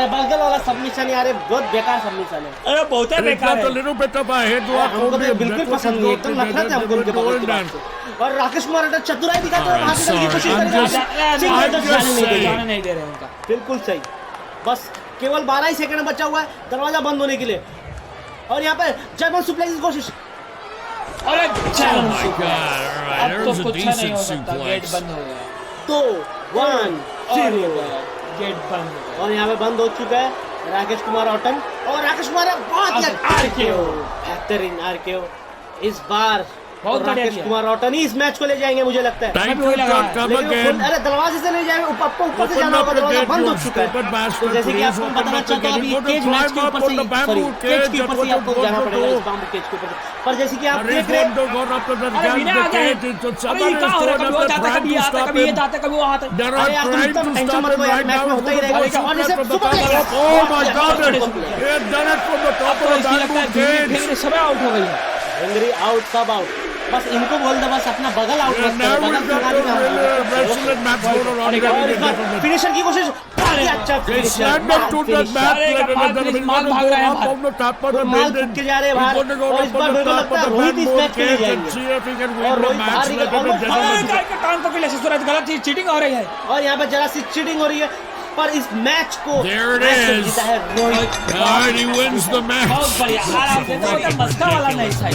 बगल वाला सबमिशन यार बहुत बेकार सबमिशन है। अरे बहुत बेकार है। हमको तो बिल्कुल पसंद नहीं, एकदम नफरत है हमको उनके बगल से। और राकेश कुमार चतुराई दिखाते हैं, वहां से की कोशिश जाने नहीं दे रहे उनका। बिल्कुल सही, बस केवल 12 ही सेकंड बचा हुआ है दरवाजा बंद होने के लिए। और यहाँ पे जर्मन सुप्लेक्स की कोशिश। अरे अब तो कुछ नहीं हो सकता, गेट बंद हो गया। 2 1 0 गेट बंद, और यहाँ पे बंद हो चुका है राकेश कुमार ऑटन। और राकेश कुमार बहुत आरकेओ, बेहतरीन आरकेओ इस बार। और राकेश कुमार ऑटन ही इस मैच को ले जाएंगे मुझे लगता है। अरे दरवाजे से नहीं जाएंगे, ऊपर से जाना होगा, दरवाजा बंद हो चुका है। तो जैसे कि आपको बताना चाहता हूँ अभी केज मैच के ऊपर से, सॉरी केज के ऊपर से आपको जाना पड़ेगा, इस बाम्बू केज के ऊपर से। पर जैसे कि आप देख रहे हैं, अरे आप एकदम टेंशन मत लो यार, मैच में होता ही रहेगा। और जैसे सब आउट हो गई है, हेनरी आउट, सब आउट। बस इनको बोल दो, बस अपना बगल आउट मत करो, बगल फिनिशर की कोशिश। अच्छा फिनिशर, माल फूट के जा रहे हैं बाहर। और इस बार मेरे को लगता है रोहित इस मैच के लिए जाएंगे, और रोहित बाहर निकल गलत चीटिंग हो रही है। और यहाँ पे जरा सी चीटिंग हो रही है, पर इस मैच को जीता है Rohit. He wins the match. बहुत बढ़िया, आराम से, तो मस्का वाला नहीं था।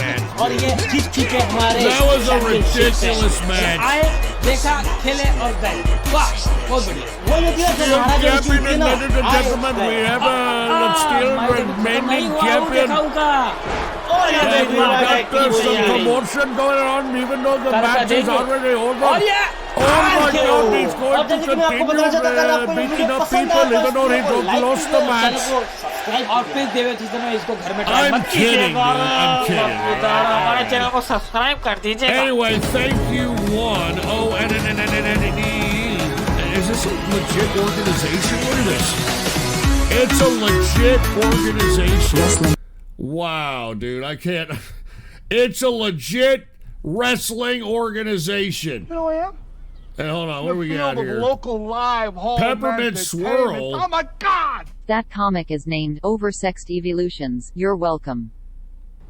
और ये जीत चुके हमारे। That was a ridiculous match. आए, देखा, खेले और गए। वाह, बहुत बढ़िया। वो ये दिया Champion, ladies and gentlemen, we have a still remaining champion. और We've got some promotion going on, even though the match is already over. Oh my God, he's going to continue beating up people even though he lost the match. और please देवे इसको घर में I'm kidding, dude. I'm kidding. हमारे channel को subscribe कर दीजिए। Anyway, thank you, one. Oh, and is this a legit organization? What is this? It's a legit organization. Wow, dude, I can't. It's a legit wrestling organization. You know who I am? Hey, hold on, what do we got here? Local live home Peppermint Swirl. Oh my God! That comic is named Oversexed Evolutions. You're welcome.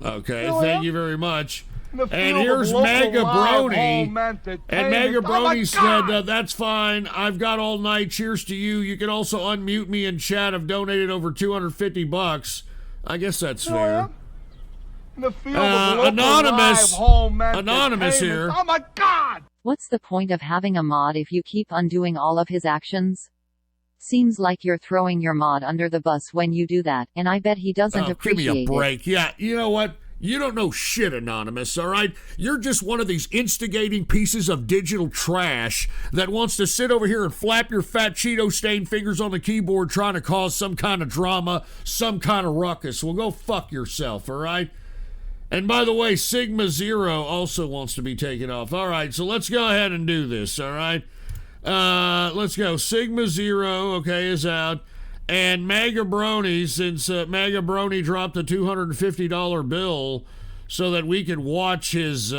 Okay, thank you very much. And here's Mega Brony. And Mega Brony said, that's fine. I've got all night. Cheers to you. You can also unmute me in chat. I've donated over $250. I guess that's fair. Anonymous here. Oh my God! What's the point of having a mod if you keep undoing all of his actions? Seems like you're throwing your mod under the bus when you do that, and I bet he doesn't appreciate it. Give me a break. Yeah, you know what? You don't know shit, Anonymous, all right? You're just one of these instigating pieces of digital trash that wants to sit over here and flap your fat Cheeto-stained fingers on the keyboard trying to cause some kind of drama, some kind of ruckus. Well, go fuck yourself, all right? And by the way, Sigma Zero also wants to be taken off. All right, so let's go ahead and do this, all right? Let's go. Sigma Zero, okay, is out. And Mega Brony, since Mega Brony dropped a $250 bill so that we could watch his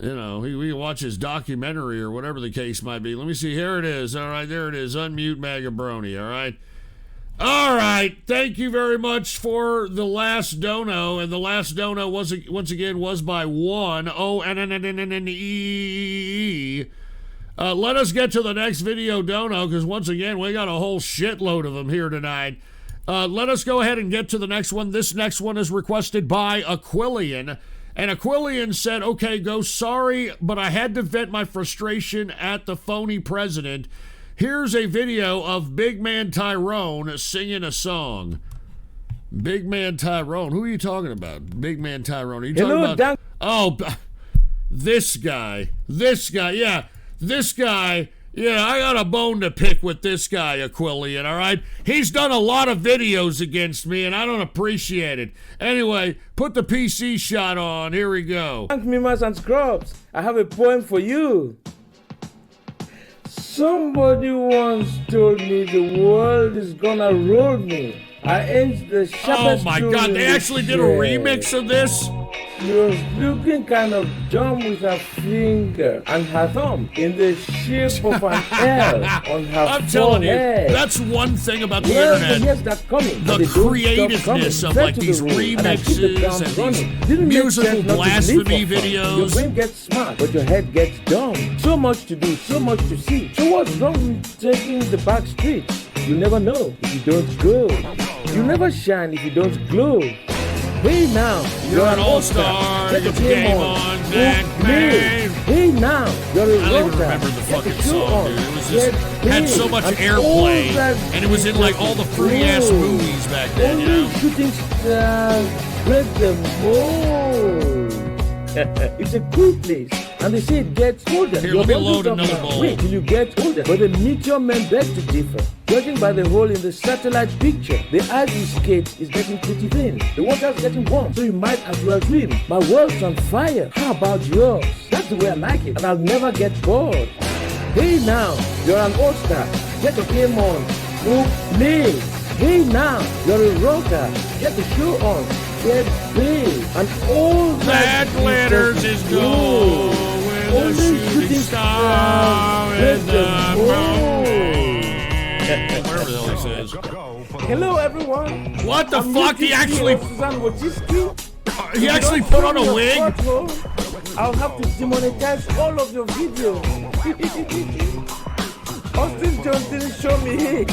You know, we can watch his documentary or whatever the case might be. Let me see. Here it is. All right, there it is. Unmute Magabroni. All right. All right. Thank you very much for the last dono. And the last dono was once again was by ONNNNE. Let us get to the next video dono, because once again we got a whole shitload of them here tonight. Let us go ahead and get to the next one. This next one is requested by Aquilian. And Aquilian said, okay, go, sorry, but I had to vent my frustration at the phony president. Here's a video of Big Man Tyrone singing a song. Big Man Tyrone. Who are you talking about? Big Man Tyrone. Are you talking about? Oh, this guy. Yeah, this guy. Yeah, I got a bone to pick with this guy, Aquilian, all right? He's done a lot of videos against me, and I don't appreciate it. Anyway, put the PC shot on. Here we go. Thank Mimas and Scrubs. I have a poem for you. Somebody once told me the world is gonna roll me. I ain't the sharpest. Oh my God, they actually did a remix of this? She was looking kind of dumb with her finger and her thumb in the shape of an L on her I'm telling you, forehead. that's one thing about the Well, internet. yes, that's coming. The creativeness of like these remixes and these musical blasphemy videos. Your brain gets smart, but your head gets dumb. So much to do, so much to see. So what's wrong with taking the back streets? You never know if you don't go. You never shine if you don't glow. Hey now, you're an all-star. Get the game on, Zach, man. Hey now, you're a I don't even remember the fucking song, dude. It was just had so much airplay, and it was in like all the fruity-ass movies back then, you know? Shooting stars, break the mold. It's a cool place, and they say it gets colder. Here, let me load another bowl. Wait till you get older. But the meteor men beg to differ. Judging by the hole in the satellite picture, the ice you skate is getting pretty thin. The water's getting warm, so you might as well swim. My world's on fire. How about yours? That's the way I like it, and I'll never get bored. Hey now, you're an all-star. Get your game on. Oh, me. Hey now, you're a rocker. Get the show on. Get big. And all that glitters is gold with a shooting star in the moon. Whatever the hell he says. Hello, everyone. What the fuck? He actually put on a wig? I'll have to demonetize all of your videos. Austin Johnson, show me here.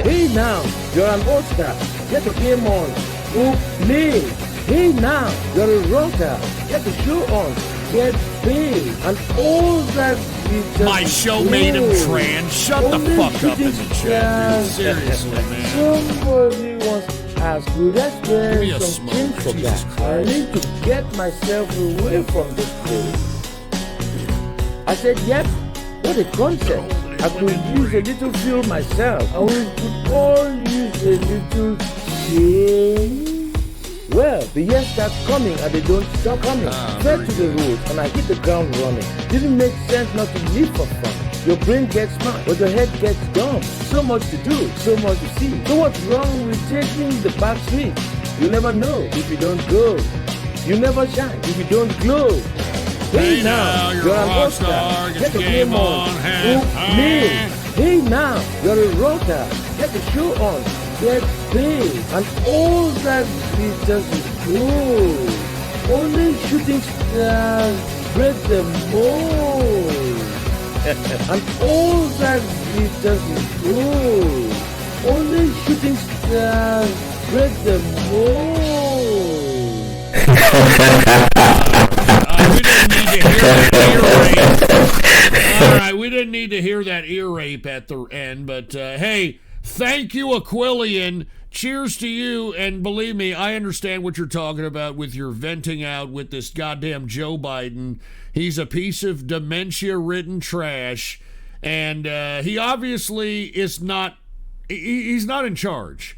Hey now, you're an all-star. Get the game on. Oh, me. Hey now, you're a rocker. Get the show on. Get paid. And all that is just my show made him trans. Shut the fuck up in the chat, dude. Seriously, man. Somebody wants as good as well something for that. I need to get myself away from this place. I said, yep, what a concept. I could use a little fuel myself. And we could all use a little change. Well, the years start coming and they don't stop coming. Fell to the road and I hit the ground running. Didn't make sense not to live for fun. Your brain gets smart, but your head gets dumb. So much to do, so much to see. So what's wrong with taking the back streets? You never know if you don't go. You never shine if you don't glow. Hey now, you're a rock star. Get the game on. Me. Hey now, you're a rocker. Get the show on. Get paid. And all that glitters is gold. Only shooting stars break the mold. And all that glitters is gold. Only shooting stars break the All right, we didn't need to hear that ear rape at the end, but hey, thank you, Aquilian. Cheers to you, and believe me, I understand what you're talking about with your venting out with this goddamn Joe Biden. He's a piece of dementia-ridden trash, and he obviously is not, he's not in charge.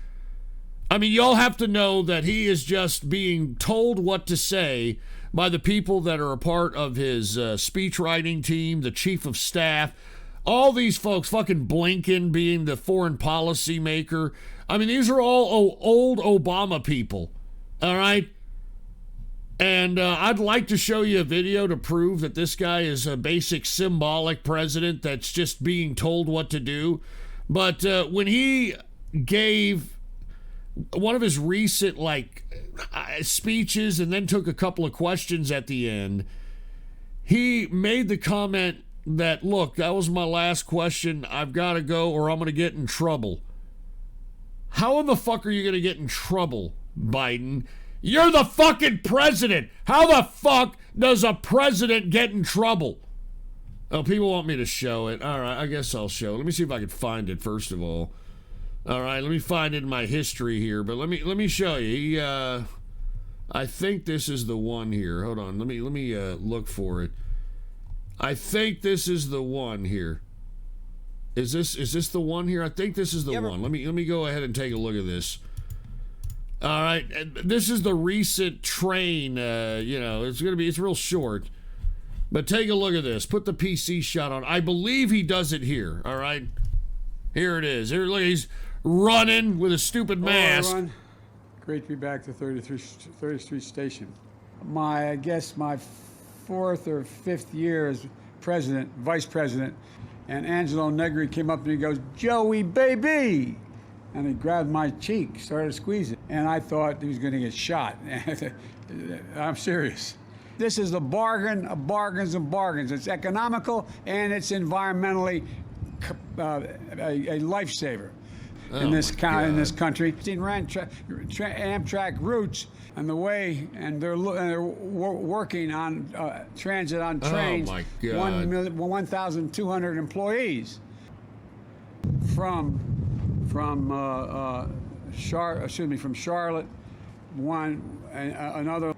I mean, y'all have to know that he is just being told what to say by the people that are a part of his speech writing team, the chief of staff, all these folks, fucking Blinken being the foreign policy maker. I mean, these are all old Obama people, all right? And I'd like to show you a video to prove that this guy is a basic symbolic president that's just being told what to do. But when he gave one of his recent speeches and then took a couple of questions at the end, he made the comment that, look, that was my last question. I've got to go or I'm going to get in trouble. How in the fuck are you going to get in trouble, Biden? You're the fucking president. How the fuck does a president get in trouble? Oh, people want me to show it. All right, I guess I'll show it. Let me see if I can find it, first of all. All right, let me find it in my history here. But let me show you. I think this is the one here. Hold on. Let me look for it. I think this is the one here. Is this the one here? I think this is the one. Let me go ahead and take a look at this. All right, this is the recent train. It's real short, but take a look at this. Put the PC shot on. I believe he does it here. All right, here it is. Here, look, he's running with a stupid mask. Hello, great to be back to 30th Street Station. I guess my 4th or 5th year as vice president, and Angelo Negri came up and he goes, "Joey, baby." And he grabbed my cheek, started squeezing. And I thought he was going to get shot. I'm serious. This is a bargain of bargains and bargains. It's economical and it's environmentally a lifesaver in this country. It ran Amtrak routes and the way, and they're working on transit on trains. Oh my God. 1,200 employees from Charlotte, another.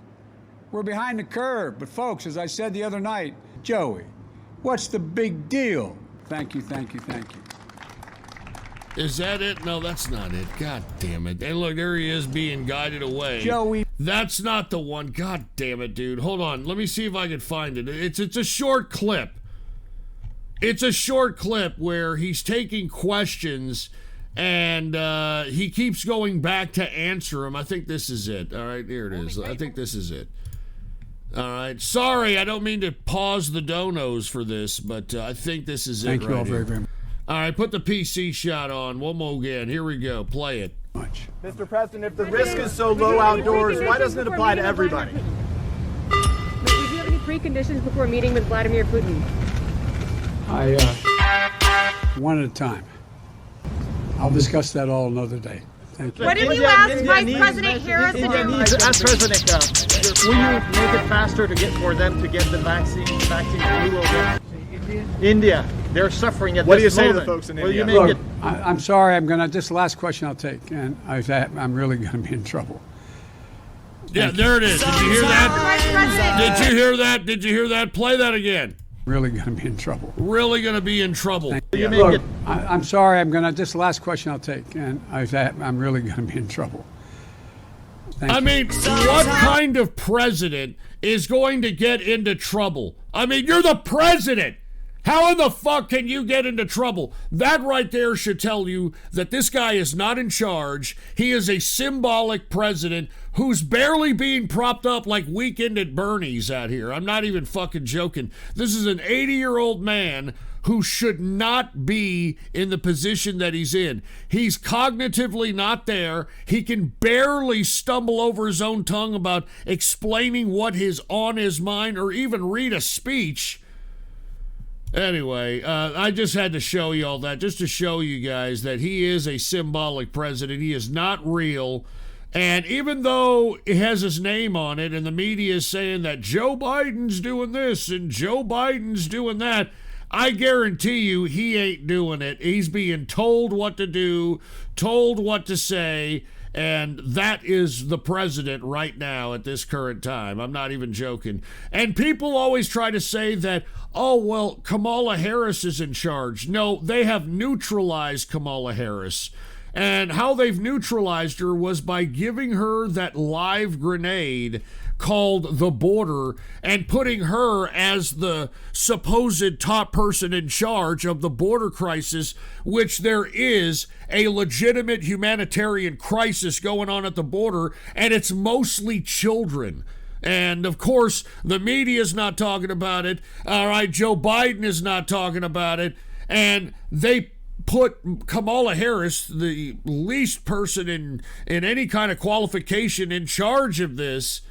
We're behind the curve, but folks, as I said the other night, Joey, what's the big deal? Thank you. Is that it? No, that's not it. God damn it. And look, there he is being guided away. Joey. That's not the one. God damn it, dude. Hold on. Let me see if I can find it. It's a short clip. It's a short clip where he's taking questions and he keeps going back to answer him. I think this is it. All right, here it is. I think this is it. All right. Sorry, I don't mean to pause the donos for this, but I think this is it. Thank you all here. very much. All right, put the PC shot on. One more again. Here we go. Play it. Mr. President, if the risk is so low outdoors, why doesn't it apply to everybody? Would you have any preconditions before meeting with Vladimir Putin? One at a time. I'll discuss that all another day. Thank you. What did you ask Vice President Harris to do? Ask President, will you make it faster for them to get the vaccine? India, they're suffering at this moment. What do you say to the folks in India? Look, I'm sorry. This is the last question I'll take, and I'm really going to be in trouble. Yeah, there it is. Did you hear that? Did you hear that? Did you hear that? Play that again. Really going to be in trouble. Really going to be in trouble. Look, I'm sorry. This is the last question I'll take, and I'm really going to be in trouble. I mean, what kind of president is going to get into trouble? I mean, you're the president. How in the fuck can you get into trouble? That right there should tell you that this guy is not in charge. He is a symbolic president who's barely being propped up like Weekend at Bernie's out here. I'm not even fucking joking. This is an 80-year-old man who should not be in the position that he's in. He's cognitively not there. He can barely stumble over his own tongue about explaining what is on his mind or even read a speech. Anyway, I just had to show you all that, just to show you guys that he is a symbolic president. He is not real. And even though it has his name on it and the media is saying that Joe Biden's doing this and Joe Biden's doing that, I guarantee you he ain't doing it. He's being told what to do, told what to say, and that is the president right now at this current time. I'm not even joking. And people always try to say that, oh, well, Kamala Harris is in charge. No, they have neutralized Kamala Harris. And how they've neutralized her was by giving her that live grenade called the border and putting her as the supposed top person in charge of the border crisis, which there is a legitimate humanitarian crisis going on at the border, and it's mostly children. And, of course, the media's not talking about it. All right, Joe Biden is not talking about it. And they put Kamala Harris, the least person in any kind of qualification, in charge of this.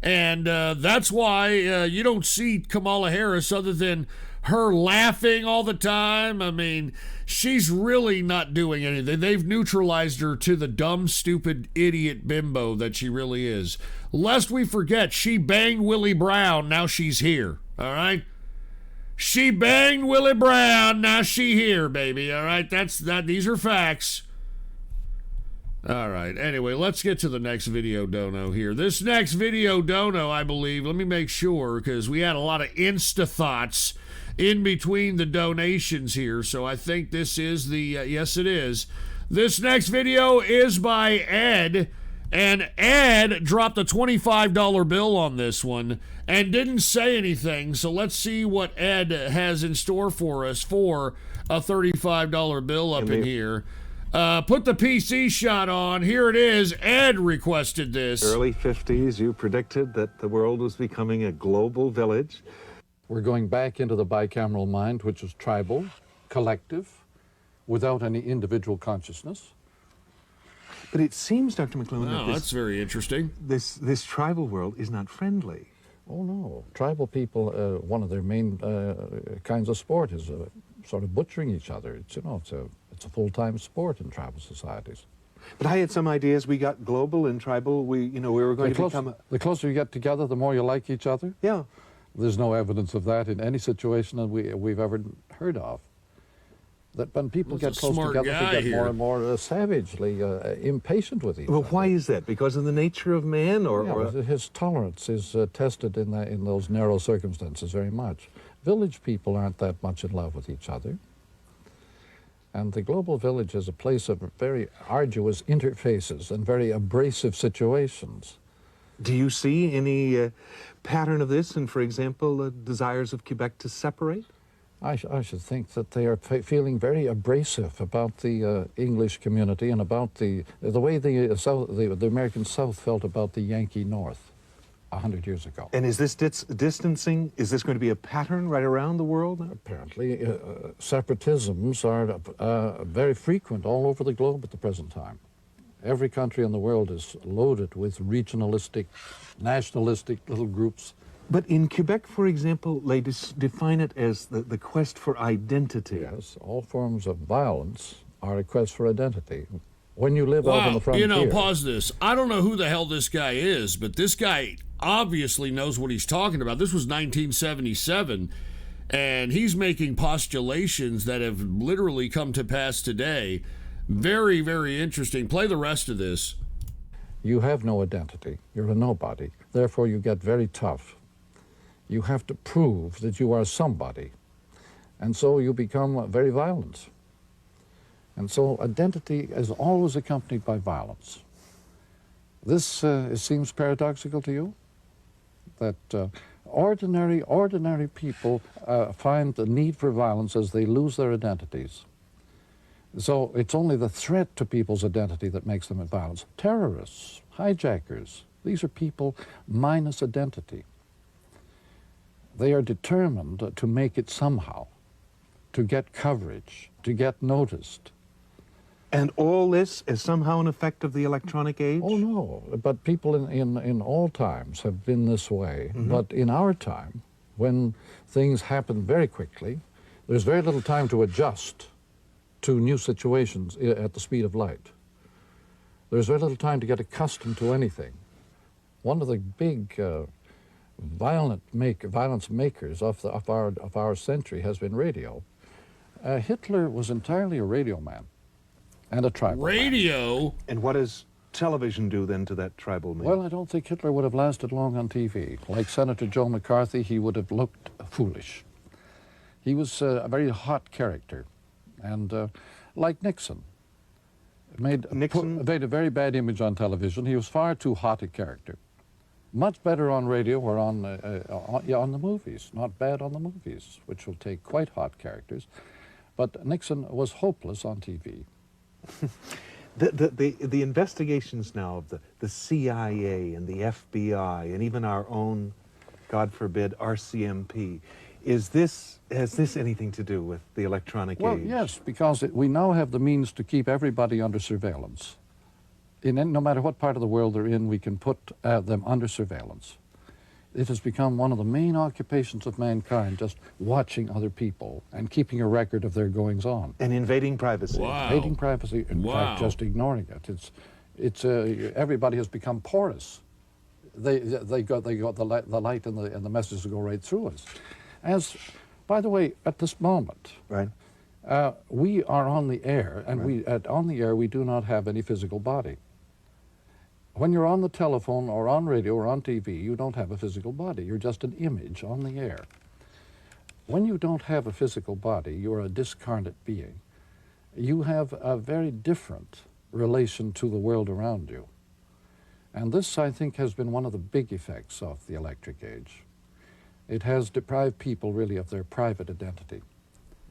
And that's why you don't see Kamala Harris other than her laughing all the time. I mean, she's really not doing anything. They've neutralized her to the dumb, stupid, idiot bimbo that she really is. Lest we forget, she banged Willie Brown. Now she's here. All right? She banged Willie Brown. Now she here, baby. All right? These are facts. All right. Anyway, let's get to the next video dono here. This next video dono, I believe, let me make sure, because we had a lot of Insta thoughts in between the donations here. So I think this is the, yes, it is. This next video is by Ed, and Ed dropped a $25 bill on this one and didn't say anything. So let's see what Ed has in store for us for a $35 bill up in here. Put the PC shot on. Here it is. Ed requested this. Early 50s, you predicted that the world was becoming a global village. We're going back into the bicameral mind, which is tribal, collective, without any individual consciousness. But it seems, Dr. McLuhan, that that's very interesting. This tribal world is not friendly. Oh, no. Tribal people, one of their main kinds of sport is sort of butchering each other. It's, it's a full-time sport in tribal societies. But I had some ideas. We got global and tribal. We were going to become... The closer you get together, the more you like each other? Yeah. There's no evidence of that in any situation that we've ever heard of. That when people get close together, they get more and more savagely impatient with each other. Well, why is that? Because of the nature of man, or his tolerance is tested in those narrow circumstances very much. Village people aren't that much in love with each other. And the global village is a place of very arduous interfaces and very abrasive situations. Do you see any pattern of this in, for example, desires of Quebec to separate? I should think that they are feeling very abrasive about the English community and about the way the American South felt about the Yankee North 100 years ago. And is this distancing, is this going to be a pattern right around the world? Apparently, separatisms are very frequent all over the globe at the present time. Every country in the world is loaded with regionalistic, nationalistic little groups. But in Quebec, for example, they define it as the quest for identity. Yes, all forms of violence are a quest for identity. When you live out on the frontier... Pause this. I don't know who the hell this guy is, but this guy obviously knows what he's talking about. This was 1977, and he's making postulations that have literally come to pass today. Very, very interesting. Play the rest of this. You have no identity. You're a nobody. Therefore, you get very tough. You have to prove that you are somebody. And so you become very violent. And so identity is always accompanied by violence. This seems paradoxical to you? That ordinary people find the need for violence as they lose their identities. So it's only the threat to people's identity that makes them violence. Terrorists, hijackers, these are people minus identity. They are determined to make it somehow, to get coverage, to get noticed. And all this is somehow an effect of the electronic age? Oh, no. But people in all times have been this way. Mm-hmm. But in our time, when things happen very quickly, there's very little time to adjust to new situations at the speed of light. There's very little time to get accustomed to anything. One of the big violence makers of our century has been radio. Hitler was entirely a radio man and a tribal man. And what does television do then to that tribal man? Well, I don't think Hitler would have lasted long on TV. Like Senator Joe McCarthy, he would have looked foolish. He was a very hot character. And like Nixon, made a very bad image on television. He was far too hot a character. Much better on radio or on the movies. Not bad on the movies, which will take quite hot characters. But Nixon was hopeless on TV. The investigations now of the CIA and the FBI and even our own, God forbid, RCMP, has this anything to do with the electronic age? Well, yes, because we now have the means to keep everybody under surveillance. No matter what part of the world they're in, we can put them under surveillance. It has become one of the main occupations of mankind, just watching other people and keeping a record of their goings-on. And invading privacy. Wow. Invading privacy, in fact, just ignoring it. Everybody has become porous. They got the light and the messages go right through us. By the way, at this moment, right, we are on the air, and on the air we do not have any physical body. When you're on the telephone or on radio or on TV, you don't have a physical body. You're just an image on the air. When you don't have a physical body, you're a discarnate being. You have a very different relation to the world around you. And this, I think, has been one of the big effects of the electric age. It has deprived people really of their private identity.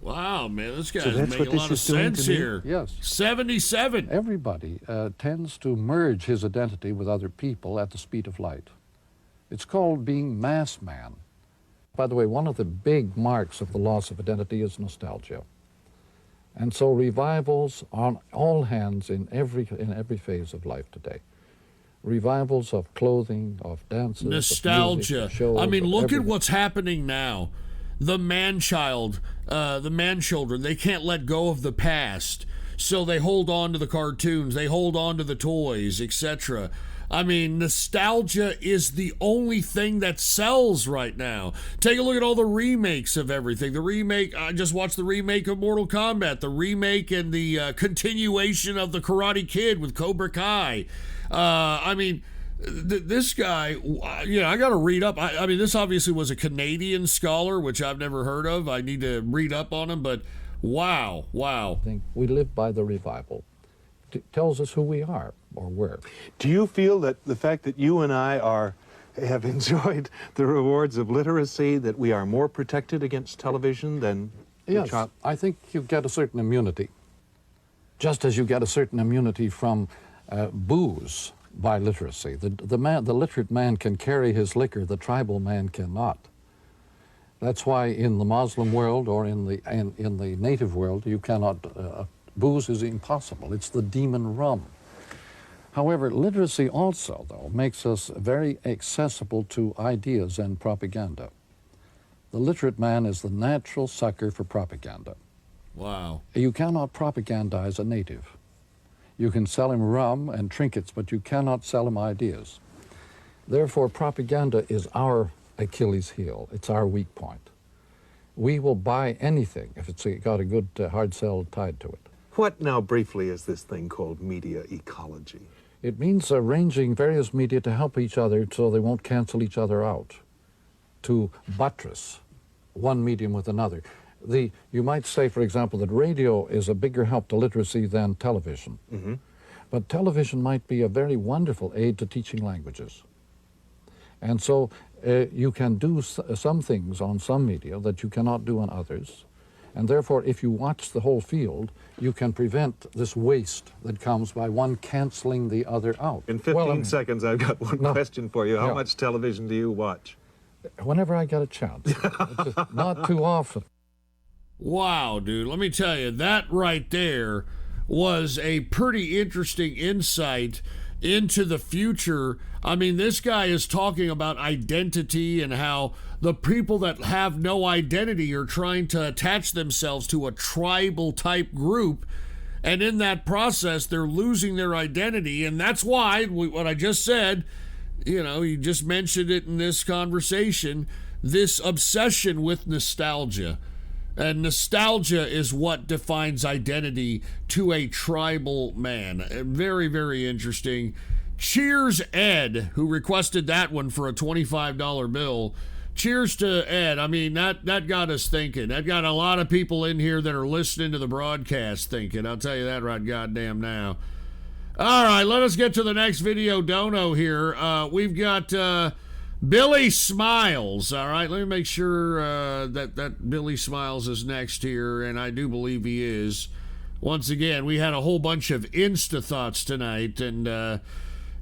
Wow, man, this guy's making a lot of sense here. Yes. 77. Everybody tends to merge his identity with other people at the speed of light. It's called being mass man. By the way, one of the big marks of the loss of identity is nostalgia. And so revivals on all hands in every phase of life today. Revivals of clothing, of dances, nostalgia. Of music, of shows, I mean, look everything. at what's happening now. The man-child, the man-children, they can't let go of the past. So they hold on to the cartoons, they hold on to the toys, etc. I mean, nostalgia is the only thing that sells right now. Take a look at all the remakes of everything. I just watched the remake of Mortal Kombat, the remake and the continuation of the Karate Kid with Cobra Kai. I mean, this guy, I got to read up. I mean, this obviously was a Canadian scholar, which I've never heard of. I need to read up on him, but wow. I think we live by the revival. It tells us who we are or were. Do you feel that the fact that you and I have enjoyed the rewards of literacy, that we are more protected against television than Yes, I think you get a certain immunity. Just as you get a certain immunity from booze by literacy. The literate man can carry his liquor, the tribal man cannot. That's why in the Muslim world or in the native world, you cannot, booze is impossible. It's the demon rum. However, literacy also, though, makes us very accessible to ideas and propaganda. The literate man is the natural sucker for propaganda. Wow. You cannot propagandize a native. You can sell him rum and trinkets, but you cannot sell him ideas. Therefore, propaganda is our Achilles heel. It's our weak point. We will buy anything if it's got a good hard sell tied to it. What now, briefly, is this thing called media ecology? It means arranging various media to help each other so they won't cancel each other out, to buttress one medium with another. You might say, for example, that radio is a bigger help to literacy than television. Mm-hmm. But television might be a very wonderful aid to teaching languages. And so you can do some things on some media that you cannot do on others. And therefore, if you watch the whole field, you can prevent this waste that comes by one canceling the other out. In 15 seconds, I've got one question for you. How much television do you watch? Whenever I get a chance. Not too often. Wow, dude. Let me tell you, that right there was a pretty interesting insight into the future. I mean, this guy is talking about identity and how the people that have no identity are trying to attach themselves to a tribal type group. And in that process, they're losing their identity. And that's why, what I just said, you just mentioned it in this conversation, this obsession with nostalgia. And nostalgia is what defines identity to a tribal man. Very, very interesting. Cheers, Ed, who requested that one for a $25 bill. Cheers to Ed. I mean, that got us thinking. That got a lot of people in here that are listening to the broadcast thinking. I'll tell you that right goddamn now. All right, let us get to the next video dono here. We've got Billy Smiles. All right, let me make sure that Billy Smiles is next here, and I do believe he is. once again, we had a whole bunch of Insta thoughts tonight, and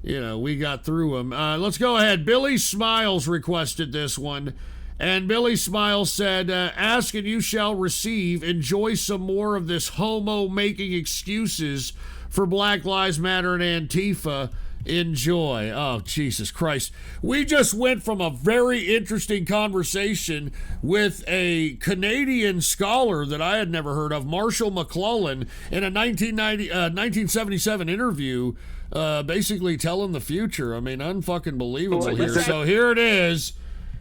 we got through them. Let's go ahead. Billy Smiles requested this one. And Billy Smiles said, ask and you shall receive. Enjoy some more of this homo making excuses for Black Lives Matter and Antifa. Enjoy. Oh, Jesus Christ. We just went from a very interesting conversation with a Canadian scholar that I had never heard of, Marshall McLuhan, in a 1977 interview, basically telling the future. I mean, unfucking believable here. So here it is.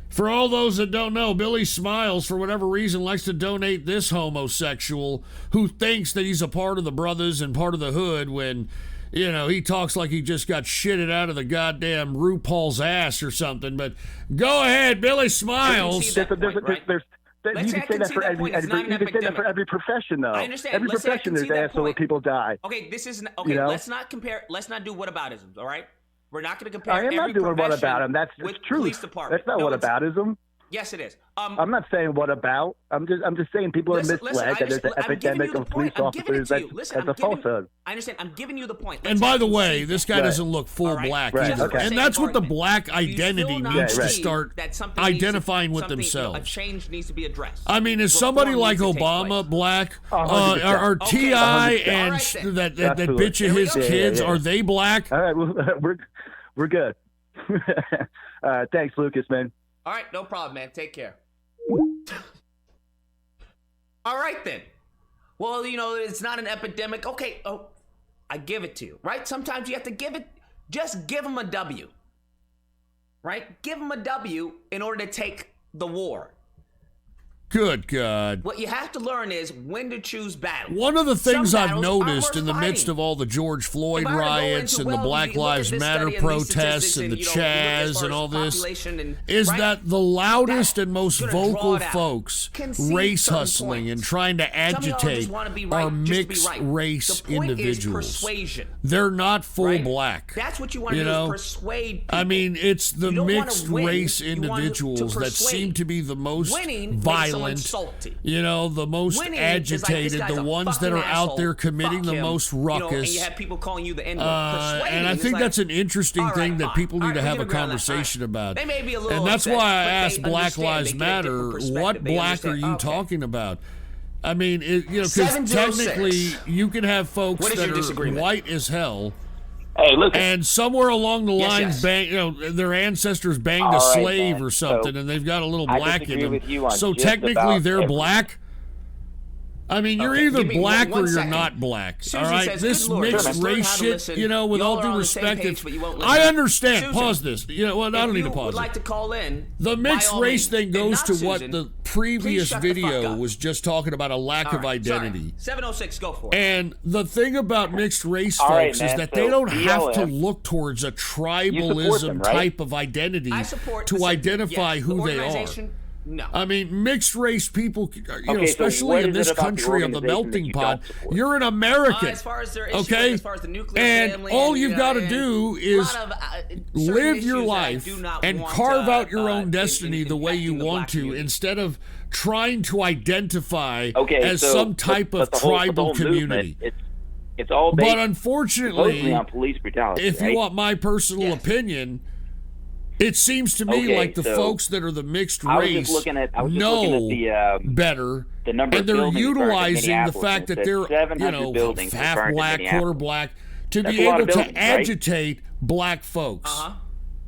For all those that don't know, Billy Smiles, for whatever reason, likes to donate this homosexual who thinks that he's a part of the brothers and part of the hood when, he talks like he just got shitted out of the goddamn RuPaul's ass or something. But go ahead, Billy Smiles. You can say that for every profession, though. I understand. Every Let's say I profession, can see there's that assholes where point. people die. Okay, this isn't okay. Let's not compare. Let's not do whataboutisms. All right, we're not going to compare. I am not doing what about him. That's true. Police department. That's not whataboutism. Yes, it is. I'm not saying what about. I'm just saying people are misled that there's an epidemic of police officers. That's a falsehood. I understand. I'm giving you the point. And by the way, this guy doesn't look full black either. Okay. And that's what the black identity needs to start identifying with A themselves. change needs to be addressed. I mean, is somebody like Obama black? Are T.I. and that bitch of his kids, are they black? All right, we're good. Thanks, Lucas, man. All right, no problem, man. Take care. All right, then. Well, it's not an epidemic. Okay, I give it to you, right? Sometimes you have to just give them a W, right? Give them a W in order to take the war. Good God. What you have to learn is when to choose battles. One of the things Some I've battles noticed are in the worth midst fighting. of all the George Floyd If I were to go riots into, and the well, Black you look at Lives this Matter study and these protests statistics and the you look at as Chaz far and all as this, population and- is right? that the loudest and most gonna draw vocal it out. folks Concede race certain hustling points. and trying to Some of y'all agitate just wanna be right are just to be mixed right. race The point is individuals. persuasion. They're not full Right? black. That's what you want to do is persuade people. I mean, it's the You don't wanna mixed win, race you want to individuals that persuade. seem to be the most Winning makes someone violent, salty. the most Winning is like, this agitated, guy's the a ones that fucking are out there asshole. committing Fuck the him. most And ruckus. you have people calling you the N-word. And I Persuading think is that's an interesting all thing right, that fine. people need All to right, have we a can agree on that. conversation about. They may be a little And that's upset, why I but they asked Black understand. Lives They get a Matter, different perspective. what They black are understand. you Okay. talking about? I mean, because 706. technically you can have folks What is that your are disagreement? white as hell. Hey, look. And somewhere along the Yes, lines, their ancestors banged All a right, slave man. or something, So, and they've got a little I black in disagree them. with you on So just technically, about they're everything. black. I mean, you're Okay, either give me black one or you're second. not black. Susan all right, says, this "Good Lord, mixed let's learn race how to shit. listen. With Y'all all are due on the same respect, page, it's, but you won't I listen. understand. Susan, Pause this. I don't need to If pause you would it. like to call in, The by mixed all race means. thing If goes not, to Susan, what the please previous shut the fuck video up. was just talking about, a lack All of right, identity. Sorry. 706, go for it. And the thing about mixed race All folks right, is man, that so they don't have to BLM, look towards a them, tribalism right? type of identity I support to the- identify yes, who the they are. organization, No. I mean, mixed race people, Okay, so especially what in is this it about the country of the organization that melting you pot, don't support? you're an American. As far as their issue, okay? as far as the nuclear and family all and, you've got to and do a is lot of, live certain your issues that I life do not and want, carve out your own destiny the way you impacting the want black to, community. instead of trying to identify Okay, as so, some type but of the whole tribal community. Movement, it's all based But unfortunately, supposedly on police brutality. if right? you want my personal opinion, it seems to me Okay, like the so folks that are the mixed I was race just looking at know the better, the number and of they're buildings burned in utilizing the Minneapolis, fact and that it they're, said 700 buildings were half burned in black, quarter Minneapolis. black, to That's be a lot able of to buildings, right? agitate black folks.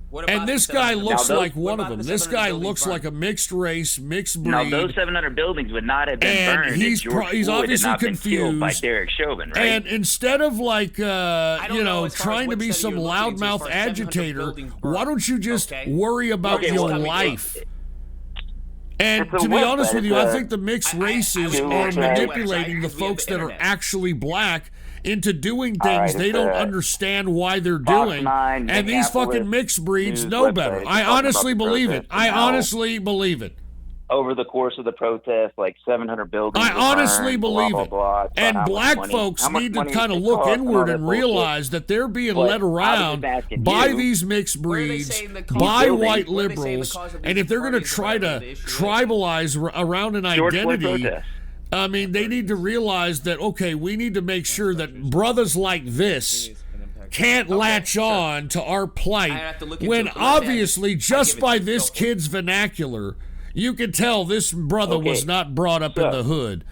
What And about this the guy 700 looks Now, those- like one of them. This guy looks like a mixed race, mixed breed. Now, those 700 buildings would not have been And burned he's if George he's Floyd had obviously not been killed by confused. Derek Chauvin, right? And instead of like, know as far as trying to what be study some you're looking into as loudmouth far as 700 agitator, buildings burned. why don't you just worry about Okay, your well, life? And It's a to be honest website. with you, It's I a- think the mixed races I are would manipulating the because we have folks the that are internet. actually black into doing All right, things they it's don't a understand why they're Fox doing. 9 And these Minneapolis fucking mixed breeds news know website. better. It's I talking honestly about the believe it. protest I and how honestly believe it. over the course of the protest, like 700 buildings. I were honestly burned, believe blah, it. blah, blah, about And how much black money- folks how much need to money kind of it look costs and all inward that and bullshit. realize that they're being But led I was just around asking by you, these mixed Where are they breeds, saying the cause by of- white where are they saying the liberals, cause of and these if they're going to parties or try to whatever the issue is? tribalize around an George Floyd identity, protests. I mean, they need to realize that, okay, we need to make sure that brothers like this can't latch on to our plight when obviously just by this kid's vernacular, you can tell this brother was not brought up in the hood.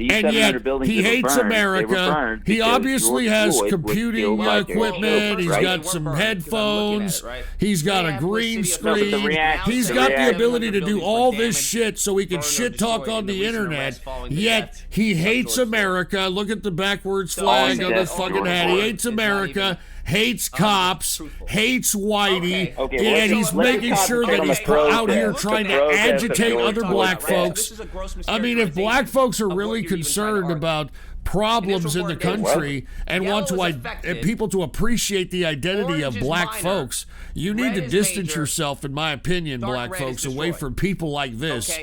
And yet, he hates America. He obviously has computing equipment. He's got some headphones. He's got a green screen. He's got the ability to do all this shit so he can shit talk on the internet. Yet, he hates America. Look at the backwards flag on his fucking hat. He hates America. Hates cops, hates Whitey, and he's making sure that he's out here trying to agitate other black folks. I mean, if black folks are really concerned about problems in the country and want people to appreciate the identity of black folks, you need to distance yourself, in my opinion, black folks, away from people like this.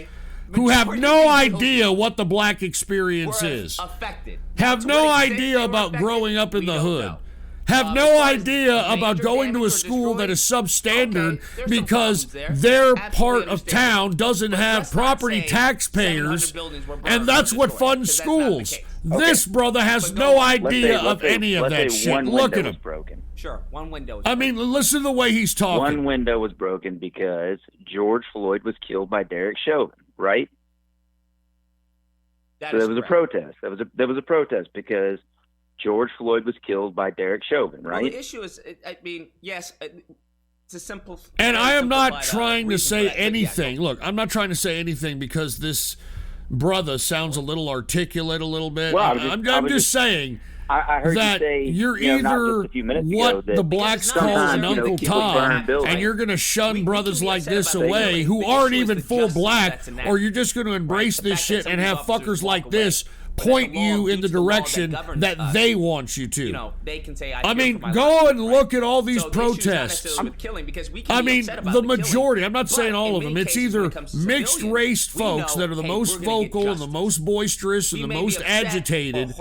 Who have no idea what the black experience is, have no idea about growing up in the hood, have no idea about going to a school that is substandard because their part of town doesn't have property taxpayers, and that's what funds schools. This brother has no idea of any of that shit. Look at him. Sure, one window. I mean, listen to the way he's talking. One window was broken because George Floyd was killed by Derek Chauvin, right? So there was a protest. There was a protest because George Floyd was killed by Derek Chauvin, right? Well, the issue is, I mean, yes, it's a simple. And I am not trying to say anything. Look, I'm not trying to say anything because this brother sounds a little articulate a little bit. Well, I'm just saying I heard that you say, you're either what the blacks call an Uncle Tom, and you're going to shun brothers like this away who aren't even full black, or you're just going to embrace this shit and have fuckers like this point you in the direction that they want you to. You know, they can say, I mean, go and look at all these protests. I mean, the majority, I'm not saying all of them, it's either mixed race folks that are the most vocal and the most boisterous and the most agitated,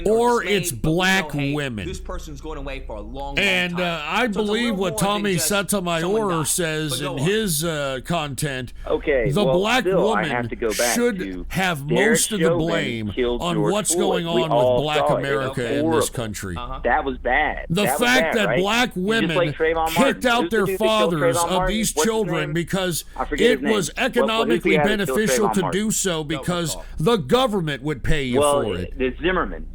or it's black women. This person's going away for a long And I believe what Tommy Sotomayor says in his content, the black woman should have most of the blame on what's going on with black America in this country. That was bad. The fact that black women kicked out their fathers of these children because it was economically beneficial to do so because the government would pay you for it. Zimmerman.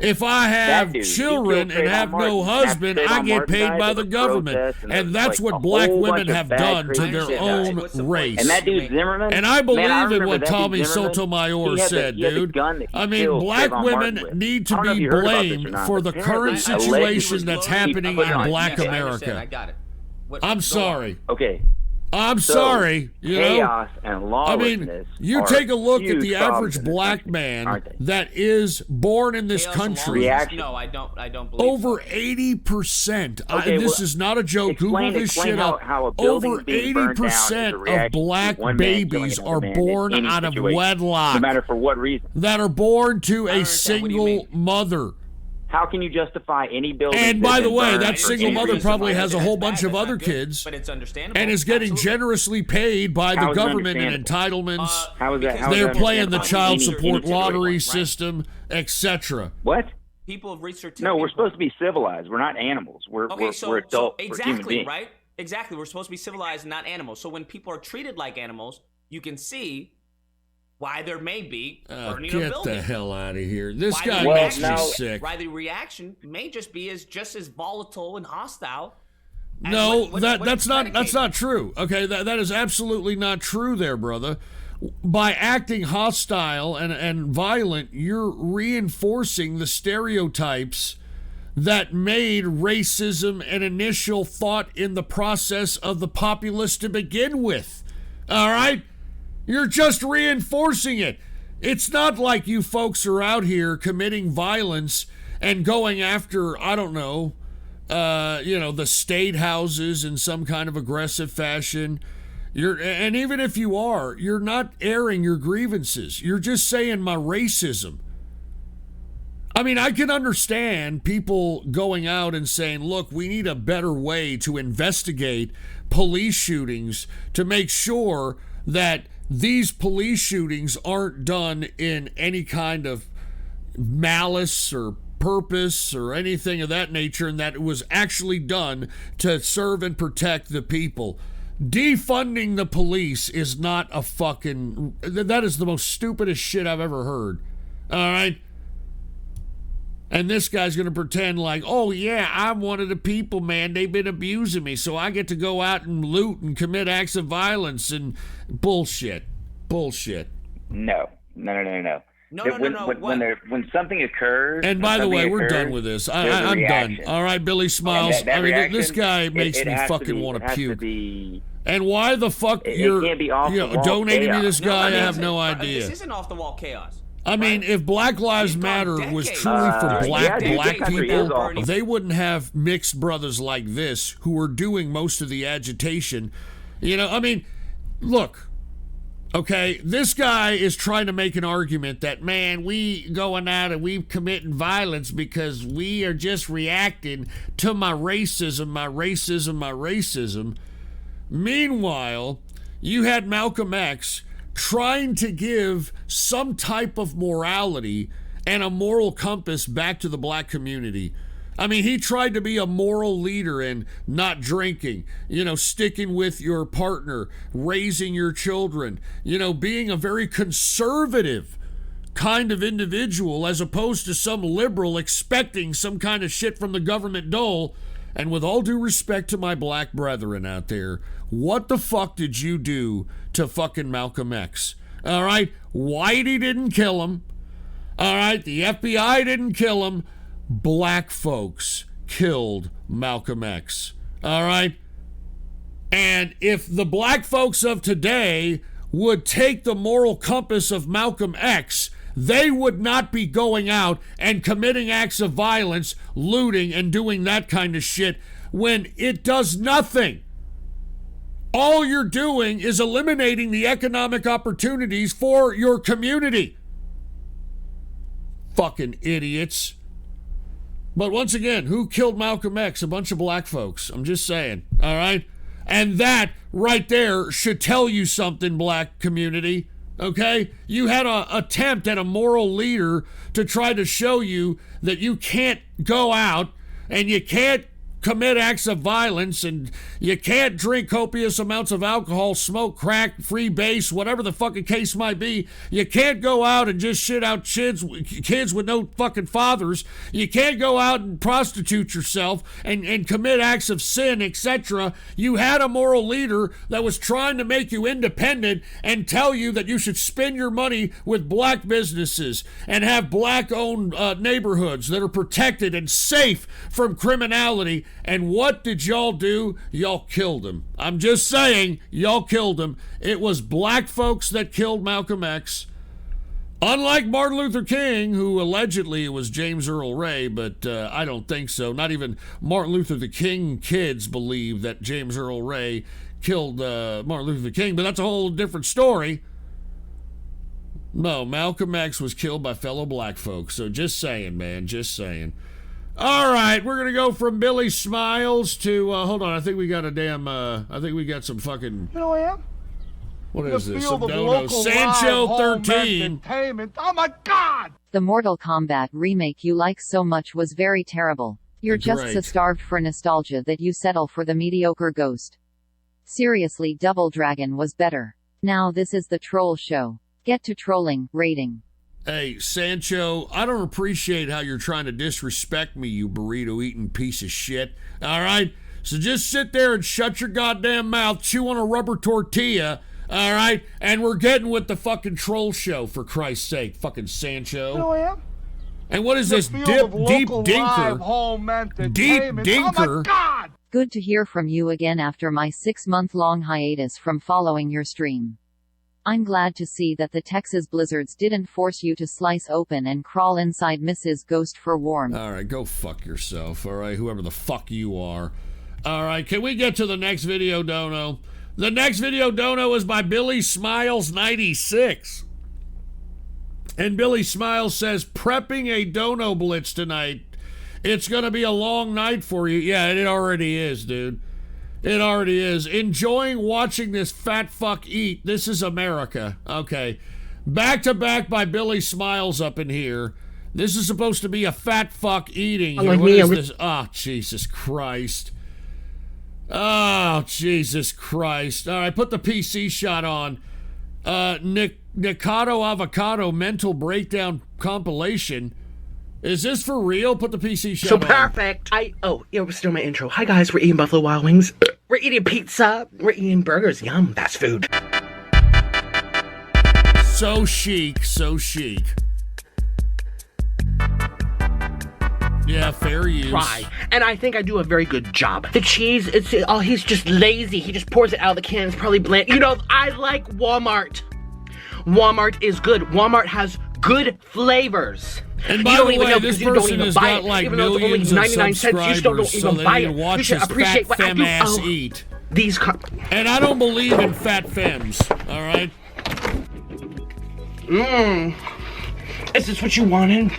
If I have children and have no husband, I get paid by the government. And that's what black women have done to their own race. And that dude Zimmerman. And I believe in what Tommy Sotomayor said, dude. I mean, black women need to be blamed for the current situation that's happening in black America. I'm sorry. I'm sorry, you know. And I mean, you take a look at the average black man that is born in this country. No, I don't believe over 80%. This is not a joke. Google this shit up. Over 80% of black babies are born out of wedlock. No matter for what reason. That are born to a single mother. How can you justify any building? And by the way, that single mother probably has a whole bunch of other kids, but it's understandable. and is getting generously paid by the government in entitlements. They're playing the child support lottery system, etc. What? People have researched. No, we're supposed to be civilized. We're not animals. We're adults. Exactly, we're human beings. right? Exactly. We're supposed to be civilized, not animals. So when people are treated like animals, you can see why there may be burning a get building. the hell out of here. This guy makes me sick. Why the reaction may just be just as volatile and hostile. No, that's not true. Okay, that is absolutely not true there, brother. By acting hostile and violent, you're reinforcing the stereotypes that made racism an initial thought in the process of the populace to begin with. All right? You're just reinforcing it. It's not like you folks are out here committing violence and going after, I don't know, the state houses in some kind of aggressive fashion. And even if you are, you're not airing your grievances. You're just saying my racism. I mean, I can understand people going out and saying, look, we need a better way to investigate police shootings to make sure that these police shootings aren't done in any kind of malice or purpose or anything of that nature, and that it was actually done to serve and protect the people. Defunding the police is not a fucking... That is the most stupidest shit I've ever heard. All right? And this guy's going to pretend like, oh, yeah, I'm one of the people, man. They've been abusing me, so I get to go out and loot and commit acts of violence and bullshit. Bullshit. No. No. When something occurs... And by the way, we're done with this. I'm done. All right, Billy Smiles. That reaction, this guy makes me fucking want to puke. And why the fuck you're donating to this guy? I have no idea. This isn't off the wall chaos. I mean, if Black Lives Matter was truly for black people, they wouldn't have mixed brothers like this who are doing most of the agitation. You know, I mean, look, okay, this guy is trying to make an argument that, man, we going out and we committing violence because we are just reacting to my racism. Meanwhile, you had Malcolm X trying to give some type of morality and a moral compass back to the black community. I mean, he tried to be a moral leader in not drinking, sticking with your partner, raising your children, being a very conservative kind of individual as opposed to some liberal expecting some kind of shit from the government dole. And with all due respect to my black brethren out there, what the fuck did you do to fucking Malcolm X? All right? Whitey didn't kill him. All right? The FBI didn't kill him. Black folks killed Malcolm X. All right? And if the black folks of today would take the moral compass of Malcolm X, they would not be going out and committing acts of violence, looting, and doing that kind of shit when it does nothing. All you're doing is eliminating the economic opportunities for your community. Fucking idiots. But once again, who killed Malcolm X? A bunch of black folks. I'm just saying, all right? And that right there should tell you something, black community. Okay? You had an attempt at a moral leader to try to show you that you can't go out and you can't commit acts of violence and you can't drink copious amounts of alcohol, smoke crack, free base, whatever the fucking case might be. You can't go out and just shit out kids with no fucking fathers. You can't go out and prostitute yourself and commit acts of sin, etc. You had a moral leader that was trying to make you independent and tell you that you should spend your money with black businesses and have black-owned neighborhoods that are protected and safe from criminality. And what did y'all do? Y'all killed him. I'm just saying, y'all killed him. It was black folks that killed Malcolm X. Unlike Martin Luther King, who allegedly was James Earl Ray, but I don't think so. Not even Martin Luther King kids believe that James Earl Ray killed Martin Luther King, but that's a whole different story. No, Malcolm X was killed by fellow black folks. So just saying, man, just saying. All right, we're going to go from Billy Smiles to, hold on, I think we got some fucking... You know who I am? What is this? Some Sancho 13. Oh my God! The Mortal Kombat remake you like so much was very terrible. You're just Great. so starved for nostalgia that you settle for the mediocre Ghost. Seriously, Double Dragon was better. Now this is the troll show. Get to trolling, rating. Hey, Sancho, I don't appreciate how you're trying to disrespect me, you burrito-eating piece of shit. All right? So just sit there and shut your goddamn mouth, chew on a rubber tortilla, all right? And we're getting with the fucking troll show, for Christ's sake, fucking Sancho. You know who I am? And what is this deep dinker? Deep dinker? Oh my God! Good to hear from you again after my 6-month-long hiatus from following your stream. I'm glad to see that the Texas blizzards didn't force you to slice open and crawl inside Mrs. Ghost for warmth. All right, go fuck yourself, all right, whoever the fuck you are. All right, can we get to the next video, Dono? The next video, Dono, is by Billy Smiles 96. And Billy Smiles says, prepping a Dono Blitz tonight. It's going to be a long night for you. Yeah, it already is, dude. It already is. Enjoying watching this fat fuck eat. This is America. Okay. Back to back by Billy Smiles up in here. This is supposed to be a fat fuck eating. Here. What is this? Oh, Jesus Christ. Oh, Jesus Christ. All right, put the PC shot on. Nikado Avocado Mental Breakdown Compilation. Is this for real? Put the PC shot on. So perfect. It was still my intro. Hi guys, we're eating Buffalo Wild Wings. We're eating pizza. We're eating burgers. Yum, fast food. So chic, so chic. Yeah, fair use. Try. And I think I do a very good job. The cheese, he's just lazy. He just pours it out of the can. It's probably bland. You know, I like Walmart. Walmart is good. Walmart has good flavors. And by the way, this person has got like millions of subscribers, so they need to watch this fat femme ass eat. And I don't believe in fat femmes, all right? Is this what you wanted?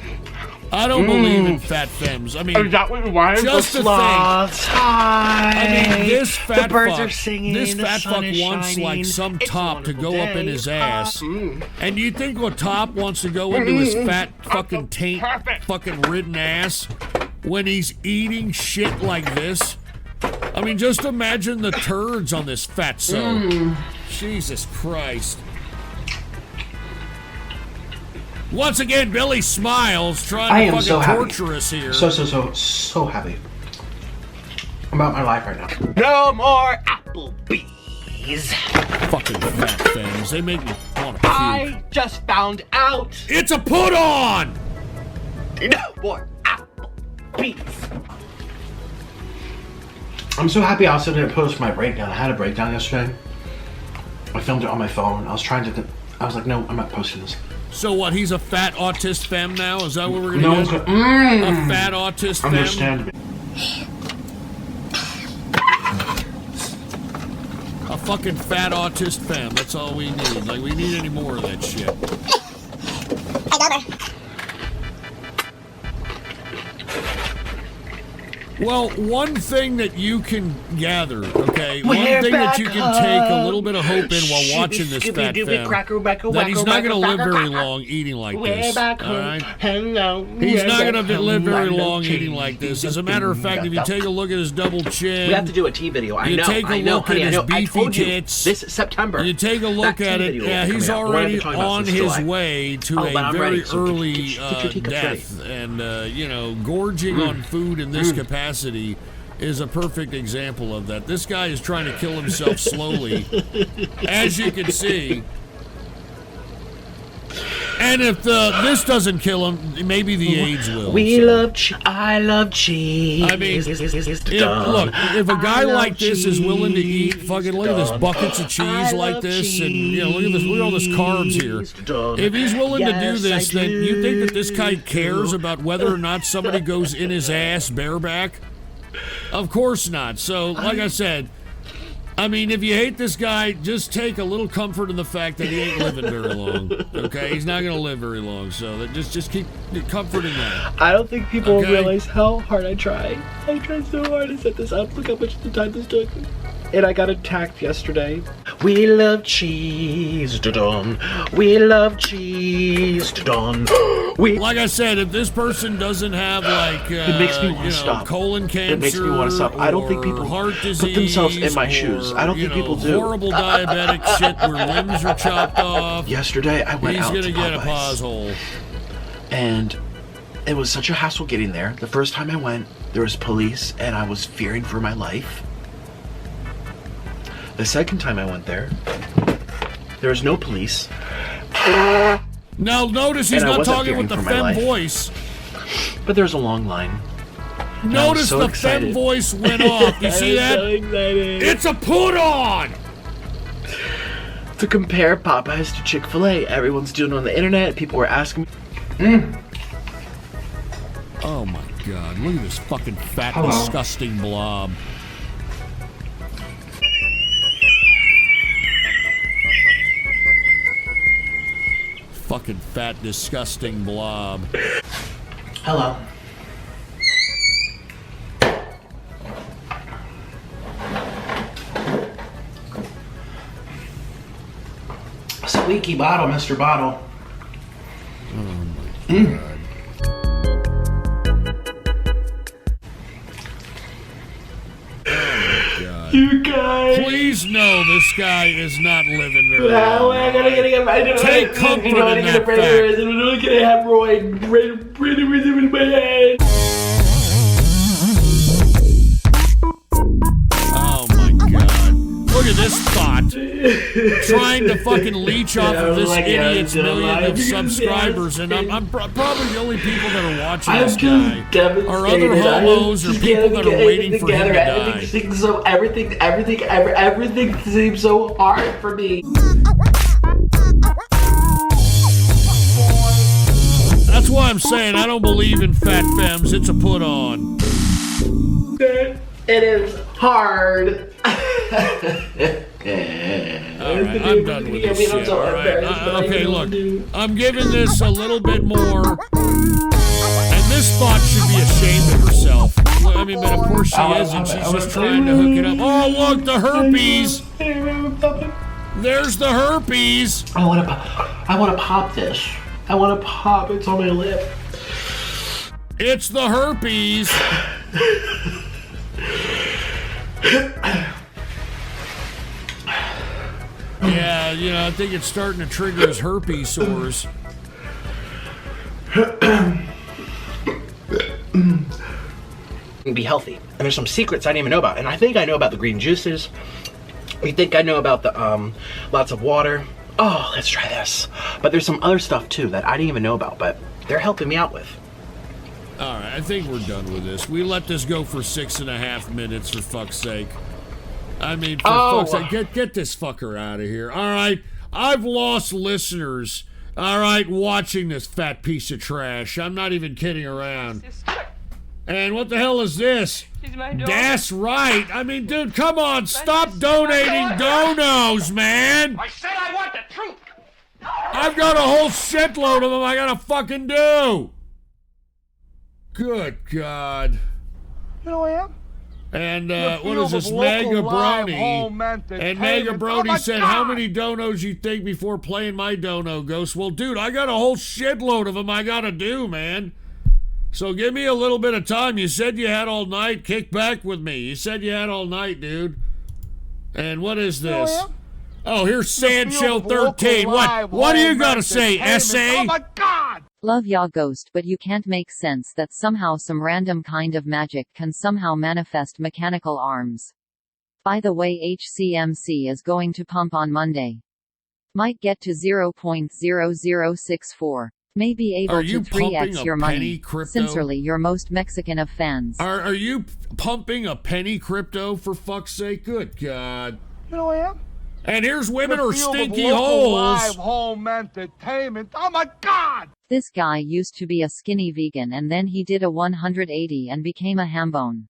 I don't believe in fat femmes. I mean, is that what you wanted? Just to think. I mean, this fat the birds fuck, are singing, this the fat sun fuck is wants shining. like some It's top to go up in his ass. Mm. And do you think a top wants to go into his fat fucking taint fucking ridden ass when he's eating shit like this? I mean, just imagine the turds on this fatso. Jesus Christ. Once again, Billy Smiles trying to fucking torture us here. So happy about my life right now. No more Applebee's. Fucking fat things. They make me want to puke. I just found out. It's a put on! No more Applebee's. I'm so happy I also didn't post my breakdown. I had a breakdown yesterday. I filmed it on my phone. I was like, no, I'm not posting this. So what, he's a fat autist femme now? Is that what we're gonna do? A fat autist femme? Understand me. A fucking fat autist femme. That's all we need. Like, we need any more of that shit. I got her. Well, one thing that you can gather, okay? One thing that you can take a little bit of hope in while watching this fat femme, that he's not going to live very long eating like this, all right? He's not going to live very long eating like this. As a matter of fact, if you take a look at his double chin, We have to do a tea video. I know. you take a look at his beefy tits, this September. you take a look at it, yeah, he's already on his way to a very early death. And, you know, gorging on food in this capacity is a perfect example of that. This guy is trying to kill himself slowly, as you can see. And if this doesn't kill him, maybe the AIDS will. I love cheese. I mean, if a guy like this is willing to eat, fucking look at this, buckets of cheese like this, and you know, look at this, look at all this carbs here. If he's willing to do this, then you think that this guy cares about whether or not somebody goes in his ass bareback? Of course not. So, like I said, I mean, if you hate this guy, just take a little comfort in the fact that he ain't living very long. Okay, he's not gonna live very long. So just keep comfort in that. I don't think people realize how hard I try. I tried so hard to set this up. Look how much the time this took. And I got attacked yesterday. We love cheese, da-dum. We love cheese, da-dum. Like I said, if this person doesn't have like it makes me want to stop. Colon cancer, it makes me want to stop. I don't think people heart disease, put themselves in my shoes. I don't think people do. Horrible diabetic shit where limbs are chopped off. Yesterday I went out to He's gonna get a pause hole. And it was such a hassle getting there. The first time I went, there was police, and I was fearing for my life. The second time I went there was no police. Now notice he's not talking with the femme voice. But there's a long line. Notice the femme voice went off. You see that? So excited. It's a put on! To compare Popeyes to Chick-fil-A. Everyone's doing it on the internet. People were asking me. Oh my god, look at this fucking fat, disgusting blob. Fucking fat, disgusting blob. Hello. leaky bottle, Mr. Bottle. Oh my God. You guys. Please know this guy is not living very Well, long. I gotta get Take comfort in that fact. I'm gonna get a hemorrhoid right in my head. Oh my God. Look at this thought. Trying to fucking leech off of this idiot's million of subscribers, and I'm probably the only people that are watching this guy are other homos or people that are waiting for him to die. Everything seems so hard for me. That's why I'm saying I don't believe in fat femmes. It's a put on. It is hard. Alright, I'm done with this shit, alright? Okay, look, I'm giving this a little bit more, and this spot should be ashamed of herself. I mean, but of course she isn't, she's just trying to hook it up. Oh, look, the herpes! There's the herpes! I wanna pop this. I wanna pop, it's on my lip. It's the herpes! Yeah, you know, I think it's starting to trigger his herpes sores. Be healthy. And there's some secrets I didn't even know about. And I think I know about the green juices. I think I know about the lots of water. Oh, let's try this. But there's some other stuff too that I didn't even know about, but they're helping me out with. All right, I think we're done with this. We let this go for 6.5 minutes, for fuck's sake. I mean, for fuck's sake, get this fucker out of here. All right, I've lost listeners. All right, watching this fat piece of trash. I'm not even kidding around. And what the hell is this? That's right. I mean, dude, come on, stop donating donos, man. I said I want the truth. I've got a whole shitload of them I gotta fucking do. Good God. You know who I am? And what is this, Mega Brony? And Mega Brony said, how many donos you think before playing my dono, Ghost? Well, dude, I got a whole shitload of them I gotta do, man. So give me a little bit of time. You said you had all night. Kick back with me. You said you had all night, dude. And what is this? Oh, here's Sancho 13. What do you gotta say, SA? Oh my God! Love ya Ghost, but you can't make sense that somehow some random kind of magic can somehow manifest mechanical arms. By the way, HCMC is going to pump on Monday. Might get to 0.0064. May be able to 3x your money. Sincerely, your most Mexican of fans. Are you pumping a penny crypto, for fuck's sake? Good God. You know who I am? And here's women are stinky Live holes. home entertainment. Oh my God! This guy used to be a skinny vegan and then he did a 180 and became a hambone.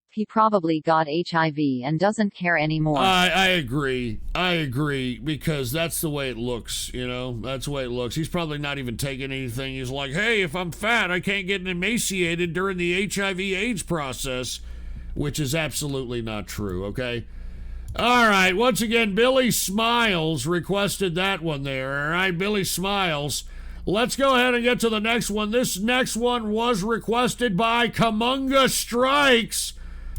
He probably got HIV and doesn't care anymore. I agree. I agree, because that's the way it looks, you know? That's the way it looks. He's probably not even taking anything. He's like, hey, if I'm fat, I can't get emaciated during the HIV/AIDS process, which is absolutely not true, okay? All right, once again, Billy Smiles requested that one there. All right, Billy Smiles. Let's go ahead and get to the next one. This next one was requested by Kamunga Strikes.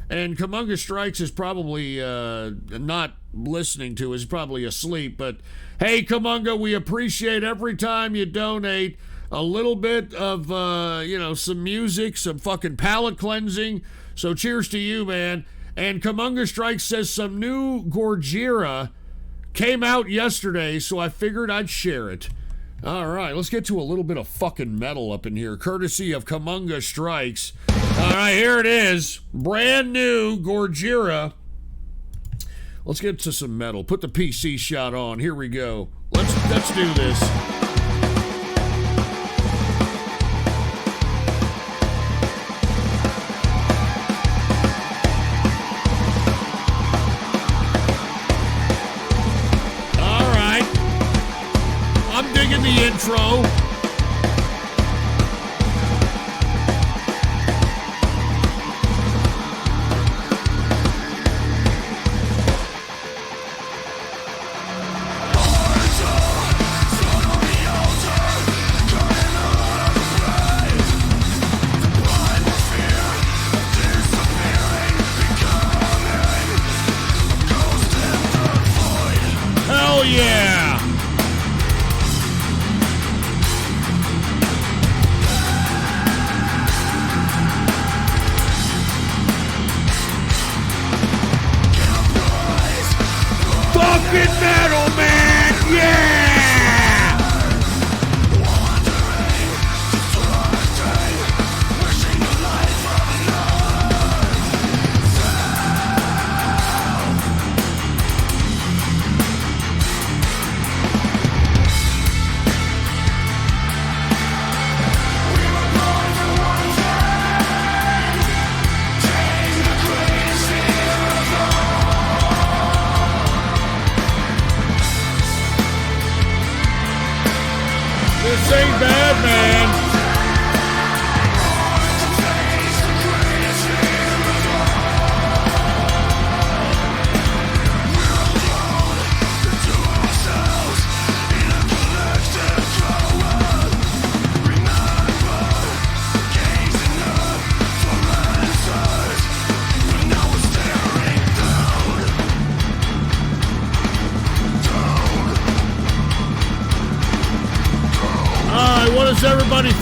And Kamunga Strikes is probably not listening to us. He's probably asleep. But, hey, Kamunga, we appreciate every time you donate a little bit of, some music, some fucking palate cleansing. So cheers to you, man. And Kamunga Strikes says some new Gorgira came out yesterday, so I figured I'd share it. All right, let's get to a little bit of fucking metal up in here, courtesy of Kamunga Strikes. All right, here it is. Brand new Gorgira. Let's get to some metal. Put the PC shot on. Here we go. Let's do this. All right. I'm digging the intro.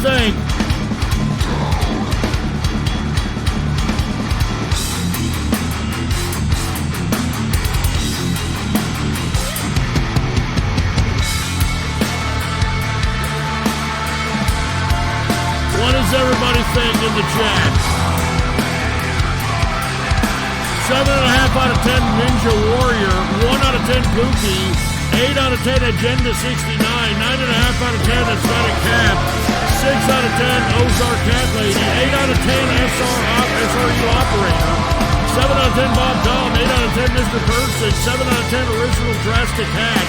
think? What does everybody think in the chat? 7.5 out of 10 Ninja Warrior, 1 out of 10 Pookie, 8 out of 10 Agenda 69, 9.5 out of 10 Aesthetic Cap, 6 out of 10 Ozark Cat Lady, 8 out of 10 SRU Operator, 7 out of 10 Bob Dom, 8 out of 10 Mr. Person, 7 out of 10 Original Drastic Hat,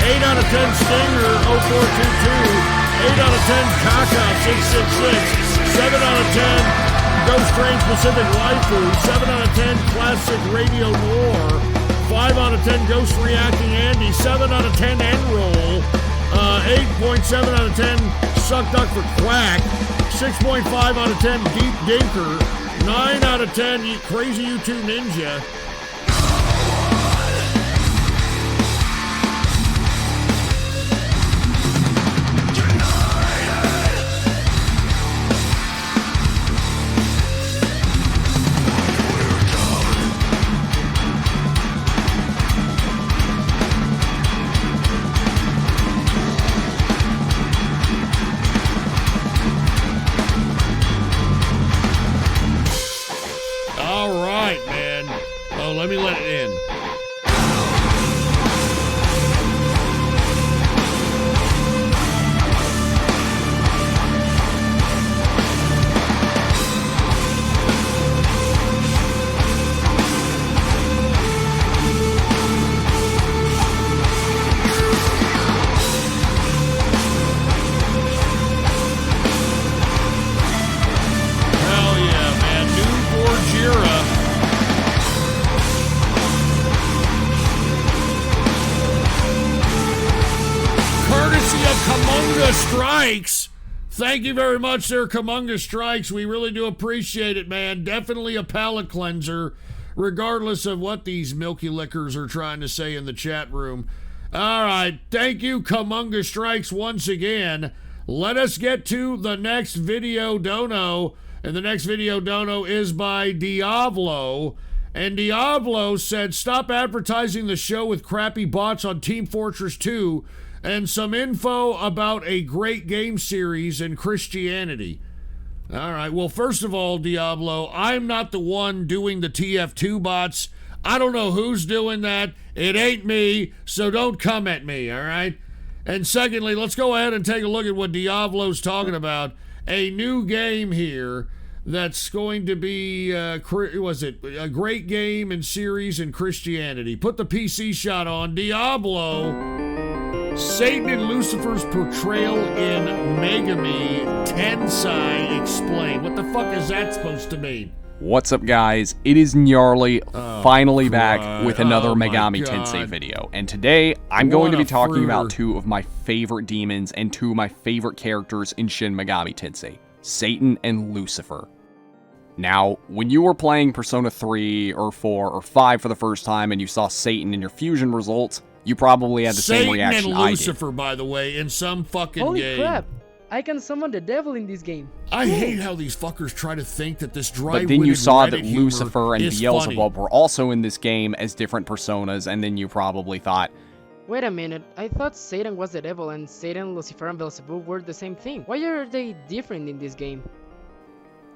8 out of 10 Stinger 0422, 8 out of 10 Kaka 666, 7 out of 10 Ghost Train Pacific Waifu, 7 out of 10 Classic Radio Noir, 5 out of 10 Ghost Reacting Andy, 7 out of 10 Enroll, 8.7 out of 10 Suck Duck for Quack, 6.5 out of 10 Deep Dinker, 9 out of 10 Crazy U2 Ninja. Let me let it in. Hell yeah, man. New Borgira. Kamunga Strikes. Thank you very much there, Kamunga Strikes. We really do appreciate it, man. Definitely a palate cleanser, regardless of what these milky liquors are trying to say in the chat room. All right. Thank you, Kamunga Strikes, once again. Let us get to the next video dono. And the next video dono is by Diablo. And Diablo said, stop advertising the show with crappy bots on Team Fortress 2 and some info about a great game series in Christianity. All right, well, first of all, Diablo, I'm not the one doing the TF2 bots. I don't know who's doing that. It ain't me, so don't come at me, all right? And secondly, let's go ahead and take a look at what Diablo's talking about. A new game here that's going to be, a great game and series in Christianity. Put the PC shot on. Diablo. Satan and Lucifer's portrayal in Megami Tensei Explained. What the fuck is that supposed to mean? What's up, guys? It is Gnarly, finally back with another Megami Tensei video. And today, I'm going to be talking about two of my favorite demons and two of my favorite characters in Shin Megami Tensei, Satan and Lucifer. Now, when you were playing Persona 3 or 4 or 5 for the first time and you saw Satan in your fusion results, you probably had the same reaction I did. Satan and Lucifer, by the way, in some fucking game. Holy crap! I can summon the devil in this game. I hate how these fuckers try to think that this dry-witted But then you saw that Reddit Lucifer and is Beelzebub funny. were also in this game as different personas, and then you probably thought, Wait a minute, I thought Satan was the devil and Satan, Lucifer, and Beelzebub were the same thing. Why are they different in this game?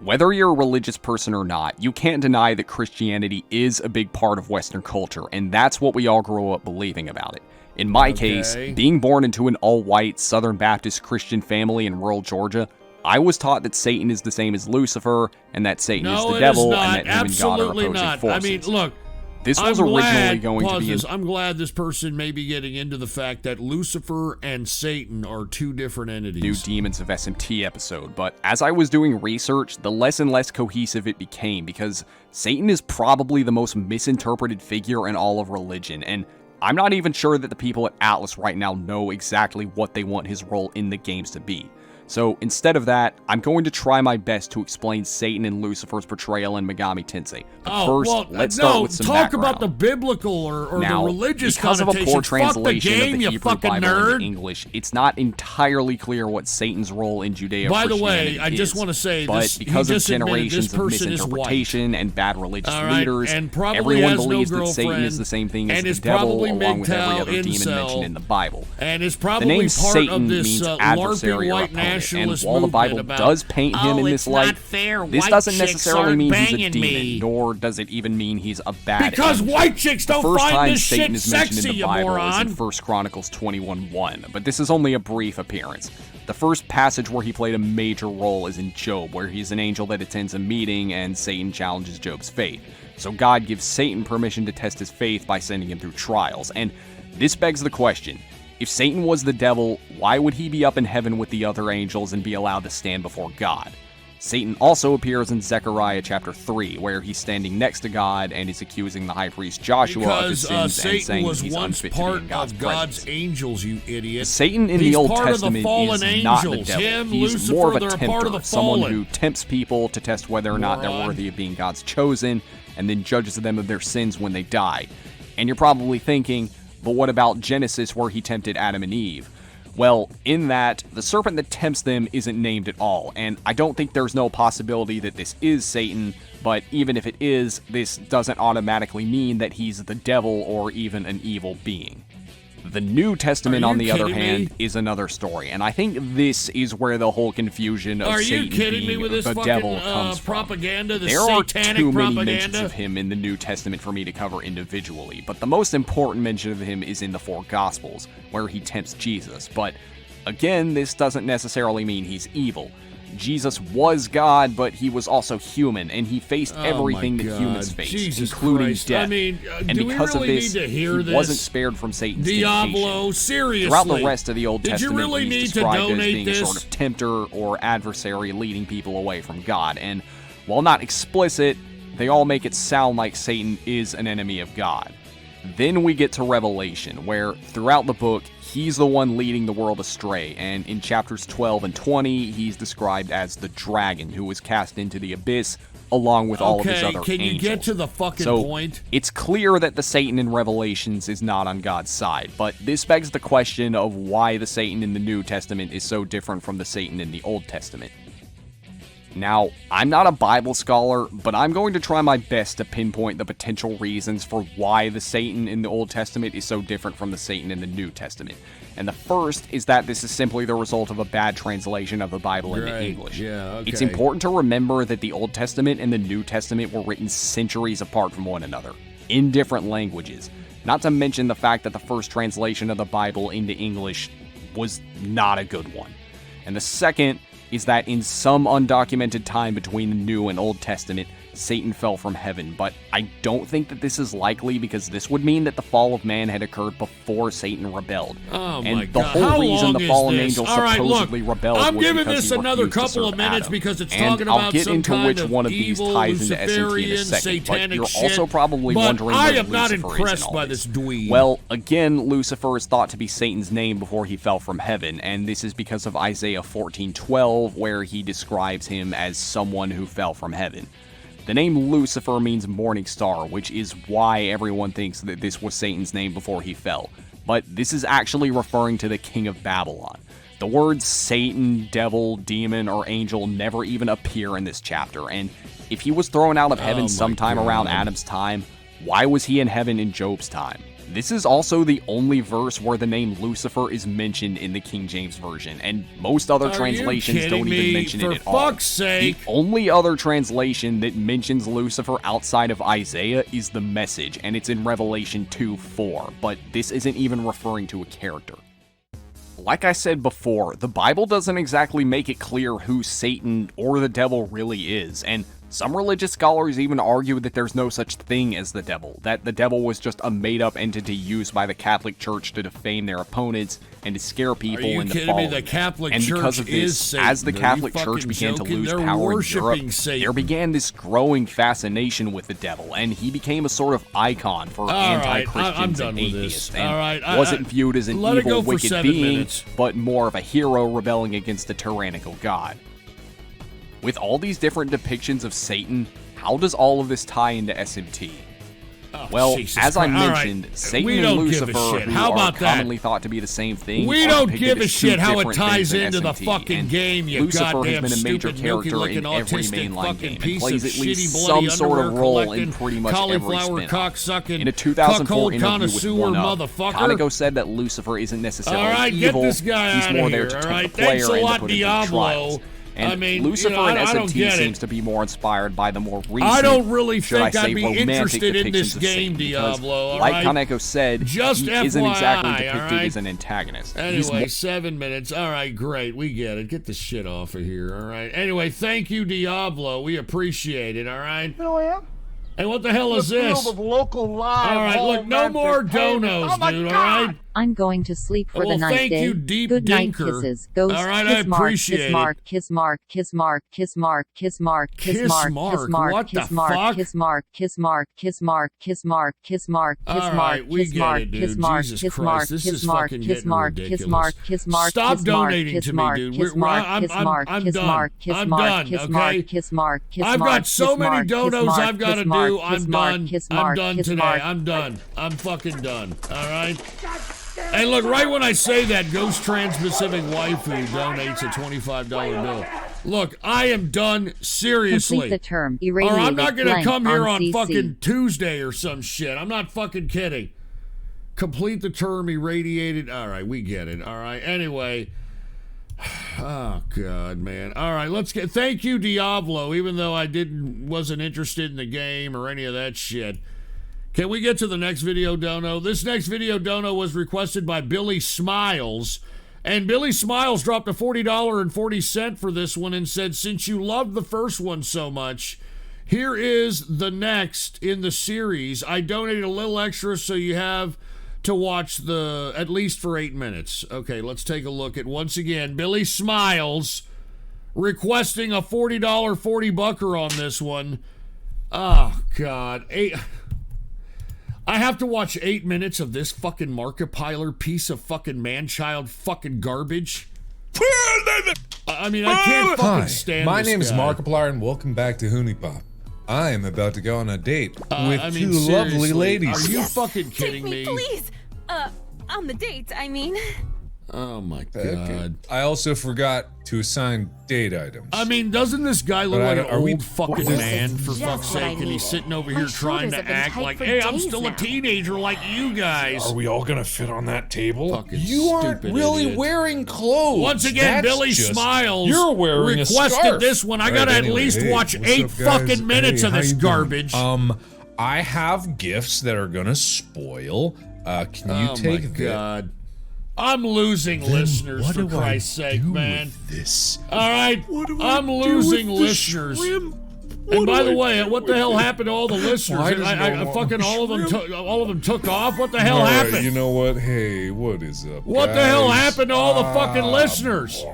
whether you're a religious person or not, you can't deny that Christianity is a big part of Western culture, and that's what we all grow up believing about it. In my case, being born into an all-white Southern Baptist Christian family in rural Georgia, I was taught that Satan is the same as Lucifer, and that Satan is the devil, and that him and God are opposing forces. I mean, look, this was originally going to be... I'm glad this person may be getting into the fact that Lucifer and Satan are two different entities. New Demons of SMT episode, but as I was doing research, the less and less cohesive it became, because Satan is probably the most misinterpreted figure in all of religion, and I'm not even sure that the people at Atlas right now know exactly what they want his role in the games to be. So instead of that, I'm going to try my best to explain Satan and Lucifer's portrayal in Megami Tensei. But first, let's start with some talk background. about the biblical or Now, the religious because of a poor connotations. translation Fuck the game, of the you Hebrew fucking Bible nerd. into English, it's not entirely clear what Satan's role in Judeo-Christianity By the way, is. I just want to say but this, because he of just admitted generations this of person is white. misinterpretation and bad religious All right, leaders, and probably everyone has no believes that Satan girlfriend, is the same thing as and the is devil, probably along with every MGTOW, other demon incel, mentioned in the Bible. And is The probably name part Satan of this means LARPing adversary or white opponent, and nationalist while the Bible movement about, does paint him in this light, this doesn't chicks necessarily aren't mean he's a banging demon, me. nor does it even mean he's a bad Because angel. white chicks The don't first find time this Satan shit is mentioned sexy, in the you Bible moron. is in 1 Chronicles 21:1, but this is only a brief appearance. The first passage where he played a major role is in Job, where he's an angel that attends a meeting and Satan challenges Job's faith. So God gives Satan permission to test his faith by sending him through trials. And this begs the question, if Satan was the devil, why would he be up in heaven with the other angels and be allowed to stand before God? Satan also appears in Zechariah chapter 3, where he's standing next to God and is accusing the high priest Joshua of his Because sins and Satan saying was he's once unfit to be part in God's of God's presence. angels, you idiot. Satan in He's the Old part of the Testament fallen is not the angels. devil. Him, He's Lucifer, more of a they're a part of tempter, the someone fallen. who tempts people to test whether or not they're Moron. worthy of being God's chosen, and then judges them of their sins when they die. And you're probably thinking, but what about Genesis where he tempted Adam and Eve? Well, in that, the serpent that tempts them isn't named at all, and I don't think there's no possibility that this is Satan, but even if it is, this doesn't automatically mean that he's the devil or even an evil being. The New Testament, on the other hand, is another story, and I think this is where the whole confusion of Are Satan you kidding me being with this the fucking devil comes from. propaganda, the There are satanic too many propaganda? mentions of him in the New Testament for me to cover individually, but the most important mention of him is in the 4 Gospels, where he tempts Jesus. But again, this doesn't necessarily mean he's evil. Jesus was God, but he was also human, and he faced everything that humans face, Jesus including Christ. death. I mean, and do we because really of this, need to hear he this? wasn't spared from Satan's Diablo, temptation. seriously. Throughout the rest of the Old Did Testament, you really he's need to described as donate being this? a sort of tempter or adversary leading people away from God. And while not explicit, they all make it sound like Satan is an enemy of God. Then we get to Revelation, where throughout the book, he's the one leading the world astray, and in chapters 12 and 20, he's described as the dragon who was cast into the abyss along with all of his other can you angels. get to the fucking So, point? it's clear that the Satan in Revelations is not on God's side, but this begs the question of why the Satan in the New Testament is so different from the Satan in the Old Testament. Now, I'm not a Bible scholar, but I'm going to try my best to pinpoint the potential reasons for why the Satan in the Old Testament is so different from the Satan in the New Testament. And the first is that this is simply the result of a bad translation of the Bible into Right, English. yeah, okay. It's important to remember that the Old Testament and the New Testament were written centuries apart from one another, in different languages. Not to mention the fact that the first translation of the Bible into English was not a good one. And the second is that in some undocumented time between the New and Old Testament, Satan fell from heaven, but I don't think that this is likely because this would mean that the fall of man had occurred before Satan rebelled. Oh and my the God. whole How reason long the is fallen this? angels All right, supposedly look, rebelled I'm was giving because this he another refused to couple serve of minutes Adam. because it's And talking I'll about get some into kind which of one of these evil, ties into SNT in a Luciferian, second, but satanic you're shit. also probably But wondering I where am not Lucifer is in impressed all by this. this dweeb. Well, again, Lucifer is thought to be Satan's name before he fell from heaven, and this is because of Isaiah 14:12, where he describes him as someone who fell from heaven. The name Lucifer means morning star, which is why everyone thinks that this was Satan's name before he fell. But this is actually referring to the king of Babylon. The words Satan, devil, demon, or angel never even appear in this chapter, and if he was thrown out of heaven sometime around Adam's time, why was he in heaven in Job's time? This is also the only verse where the name Lucifer is mentioned in the King James Version, and most other translations don't even mention it at all. For fuck's sake! The only other translation that mentions Lucifer outside of Isaiah is the Message, and it's in Revelation 2:4, but this isn't even referring to a character. Like I said before, the Bible doesn't exactly make it clear who Satan or the devil really is, and Some religious scholars even argue that there's no such thing as the devil, that the devil was just a made-up entity used by the Catholic Church to defame their opponents and to scare people into following them. And because of this, as the Catholic Church began to lose power in Europe, there began this growing fascination with the devil, and he became a sort of icon for anti-Christians and atheists, and wasn't viewed as an evil, wicked being, but more of a hero rebelling against a tyrannical god. With all these different depictions of Satan, how does all of this tie into SMT? Well, as I mentioned, Satan and Lucifer, who are commonly thought to be the same thing, we don't give a shit how it ties into the fucking game, you Lucifer goddamn has been a major stupid, character in every autistic mainline game and piece plays of at least shitty, some bloody sort of underwear role in collecting, pretty much every cauliflower spin-off. cocksucking, In a 2004 cuckold interview with connoisseur One Up, motherfucker. Kaneko said that Lucifer isn't necessarily get evil, this guy he's out more of there here, to all tempt right? the player Thanks a and lot, to put him through Diablo. trials. And I mean, Lucifer I and don't SMT get it. seems to be more inspired by the more recent, I don't really should I think say, I'd be romantic interested in this depictions of game, Satan, because, Diablo, all like right? Kaneko said, Just he isn't exactly FYI, depicted all right? as an antagonist. He's Anyway, more 7 minutes. All right, great. We get it. Get the shit off of here, all right? Anyway, thank you, Diablo. We appreciate it, all right? You know I am? Hey, what the hell is this? Field of local live All right, look, no more donos, dude, all right? I'm going to sleep for Well, the night. thank you, Deep Good night, Dinker. kisses. Ghost, All right, kiss I mark, appreciate kiss it. mark, kiss mark, kiss mark, kiss mark, kiss mark, kiss Kiss mark, mark? kiss mark, What kiss the mark, fuck? kiss mark, kiss mark, kiss mark, kiss mark, kiss mark, kiss All mark, right, we kiss get mark, it, dude. kiss mark, Jesus kiss Christ, mark, this kiss is mark, fucking kiss getting mark, kiss ridiculous. mark, kiss mark, Stop kiss mark, donating kiss to me, mark, dude. kiss We're- mark, I'm- kiss I'm- mark, I'm kiss done. mark, kiss I'm mark, done, kiss okay? mark, kiss mark, kiss I've mark, got so kiss many mark, kiss donos mark, I've got to kiss mark, do. kiss I'm mark, done. kiss I'm mark, done kiss today. mark. I'm done. I'm fucking done. All right? And look, right when I say that, Ghost Trans-Pacific Waifu donates a $25 bill. Look, I am done, seriously. Complete the term. Or I'm not going to Blank come here on CC. fucking Tuesday or some shit. I'm not fucking kidding. Complete the term irradiated. All right, we get it. All right. Anyway. Oh, God, man. All right, let's get... Thank you, Diablo, even though I wasn't interested in the game or any of that shit. Can we get to the next video dono? This next video dono was requested by Billy Smiles. And Billy Smiles dropped a $40.40 for this one and said, since you loved the first one so much, here is the next in the series. I donated a little extra so you have to watch at least for 8 minutes. Okay, let's take a look at, once again, Billy Smiles requesting a $40 40 bucker on this one. Oh, God. I have to watch 8 minutes of this fucking Markiplier piece of fucking man-child fucking garbage. I mean, I can't fucking stand my this name is guy. Markiplier, and welcome back to Hoonie Pop. I am about to go on a date with I mean, two lovely seriously, ladies. Are you fucking kidding me? Please, on the date, I mean. Oh my God. Okay. I also forgot to assign date items. I mean, doesn't this guy look But like I an don't- are we- old fucking This man, is for just fuck's what I sake, and he's sitting over My here trying shoulders to have been act tight like, for hey, I'm days still a now." teenager like you guys. Are we all gonna fit on that table? Fucking You aren't stupid really idiot. wearing clothes. Once again, That's Billy just- Smiles You're wearing a requested scarf. this one. I Right, gotta anyway, at least hey, watch what's 8 up, guys? fucking minutes Hey, of how this you doing? garbage. I have gifts that are gonna spoil. Can you Oh take my this? God. I'm losing listeners, for Christ's sake, man. This. All right, I'm losing listeners. And by the way, what the hell happened to all the listeners? Why does I no one fucking all of them took off. What the hell All right, happened? you know what? Hey, what is up? What the hell guys? happened to all the fucking listeners?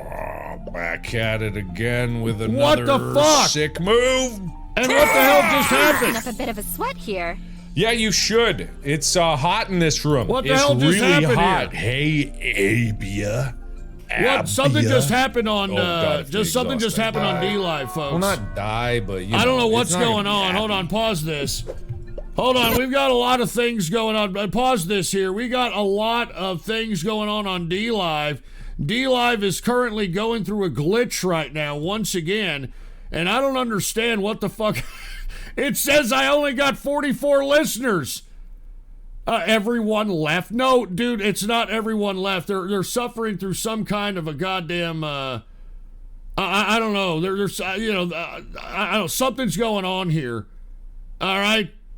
Back at it again with What another the fuck? sick move. And what the hell just happened? Up a bit of a sweat here. Yeah, you should. It's hot in this room. What the it's hell just really happened hot. here? Hey, Abia. What? Something Abia. just happened on. Oh, God, if just they something just exhaust, happened on I die. D-Live, folks. Well, not die, but I don't know it's what's not gonna going be on. happy. Hold on, pause this. Hold on, we've got a lot of things going on. Pause this here. We got a lot of things going on D-Live. D-Live is currently going through a glitch right now, once again, and I don't understand what the fuck. It says I only got 44 listeners. Everyone left. No, dude, it's not everyone left. They're suffering through some kind of a goddamn. I don't know. There's I don't know. Something's going on here. All right.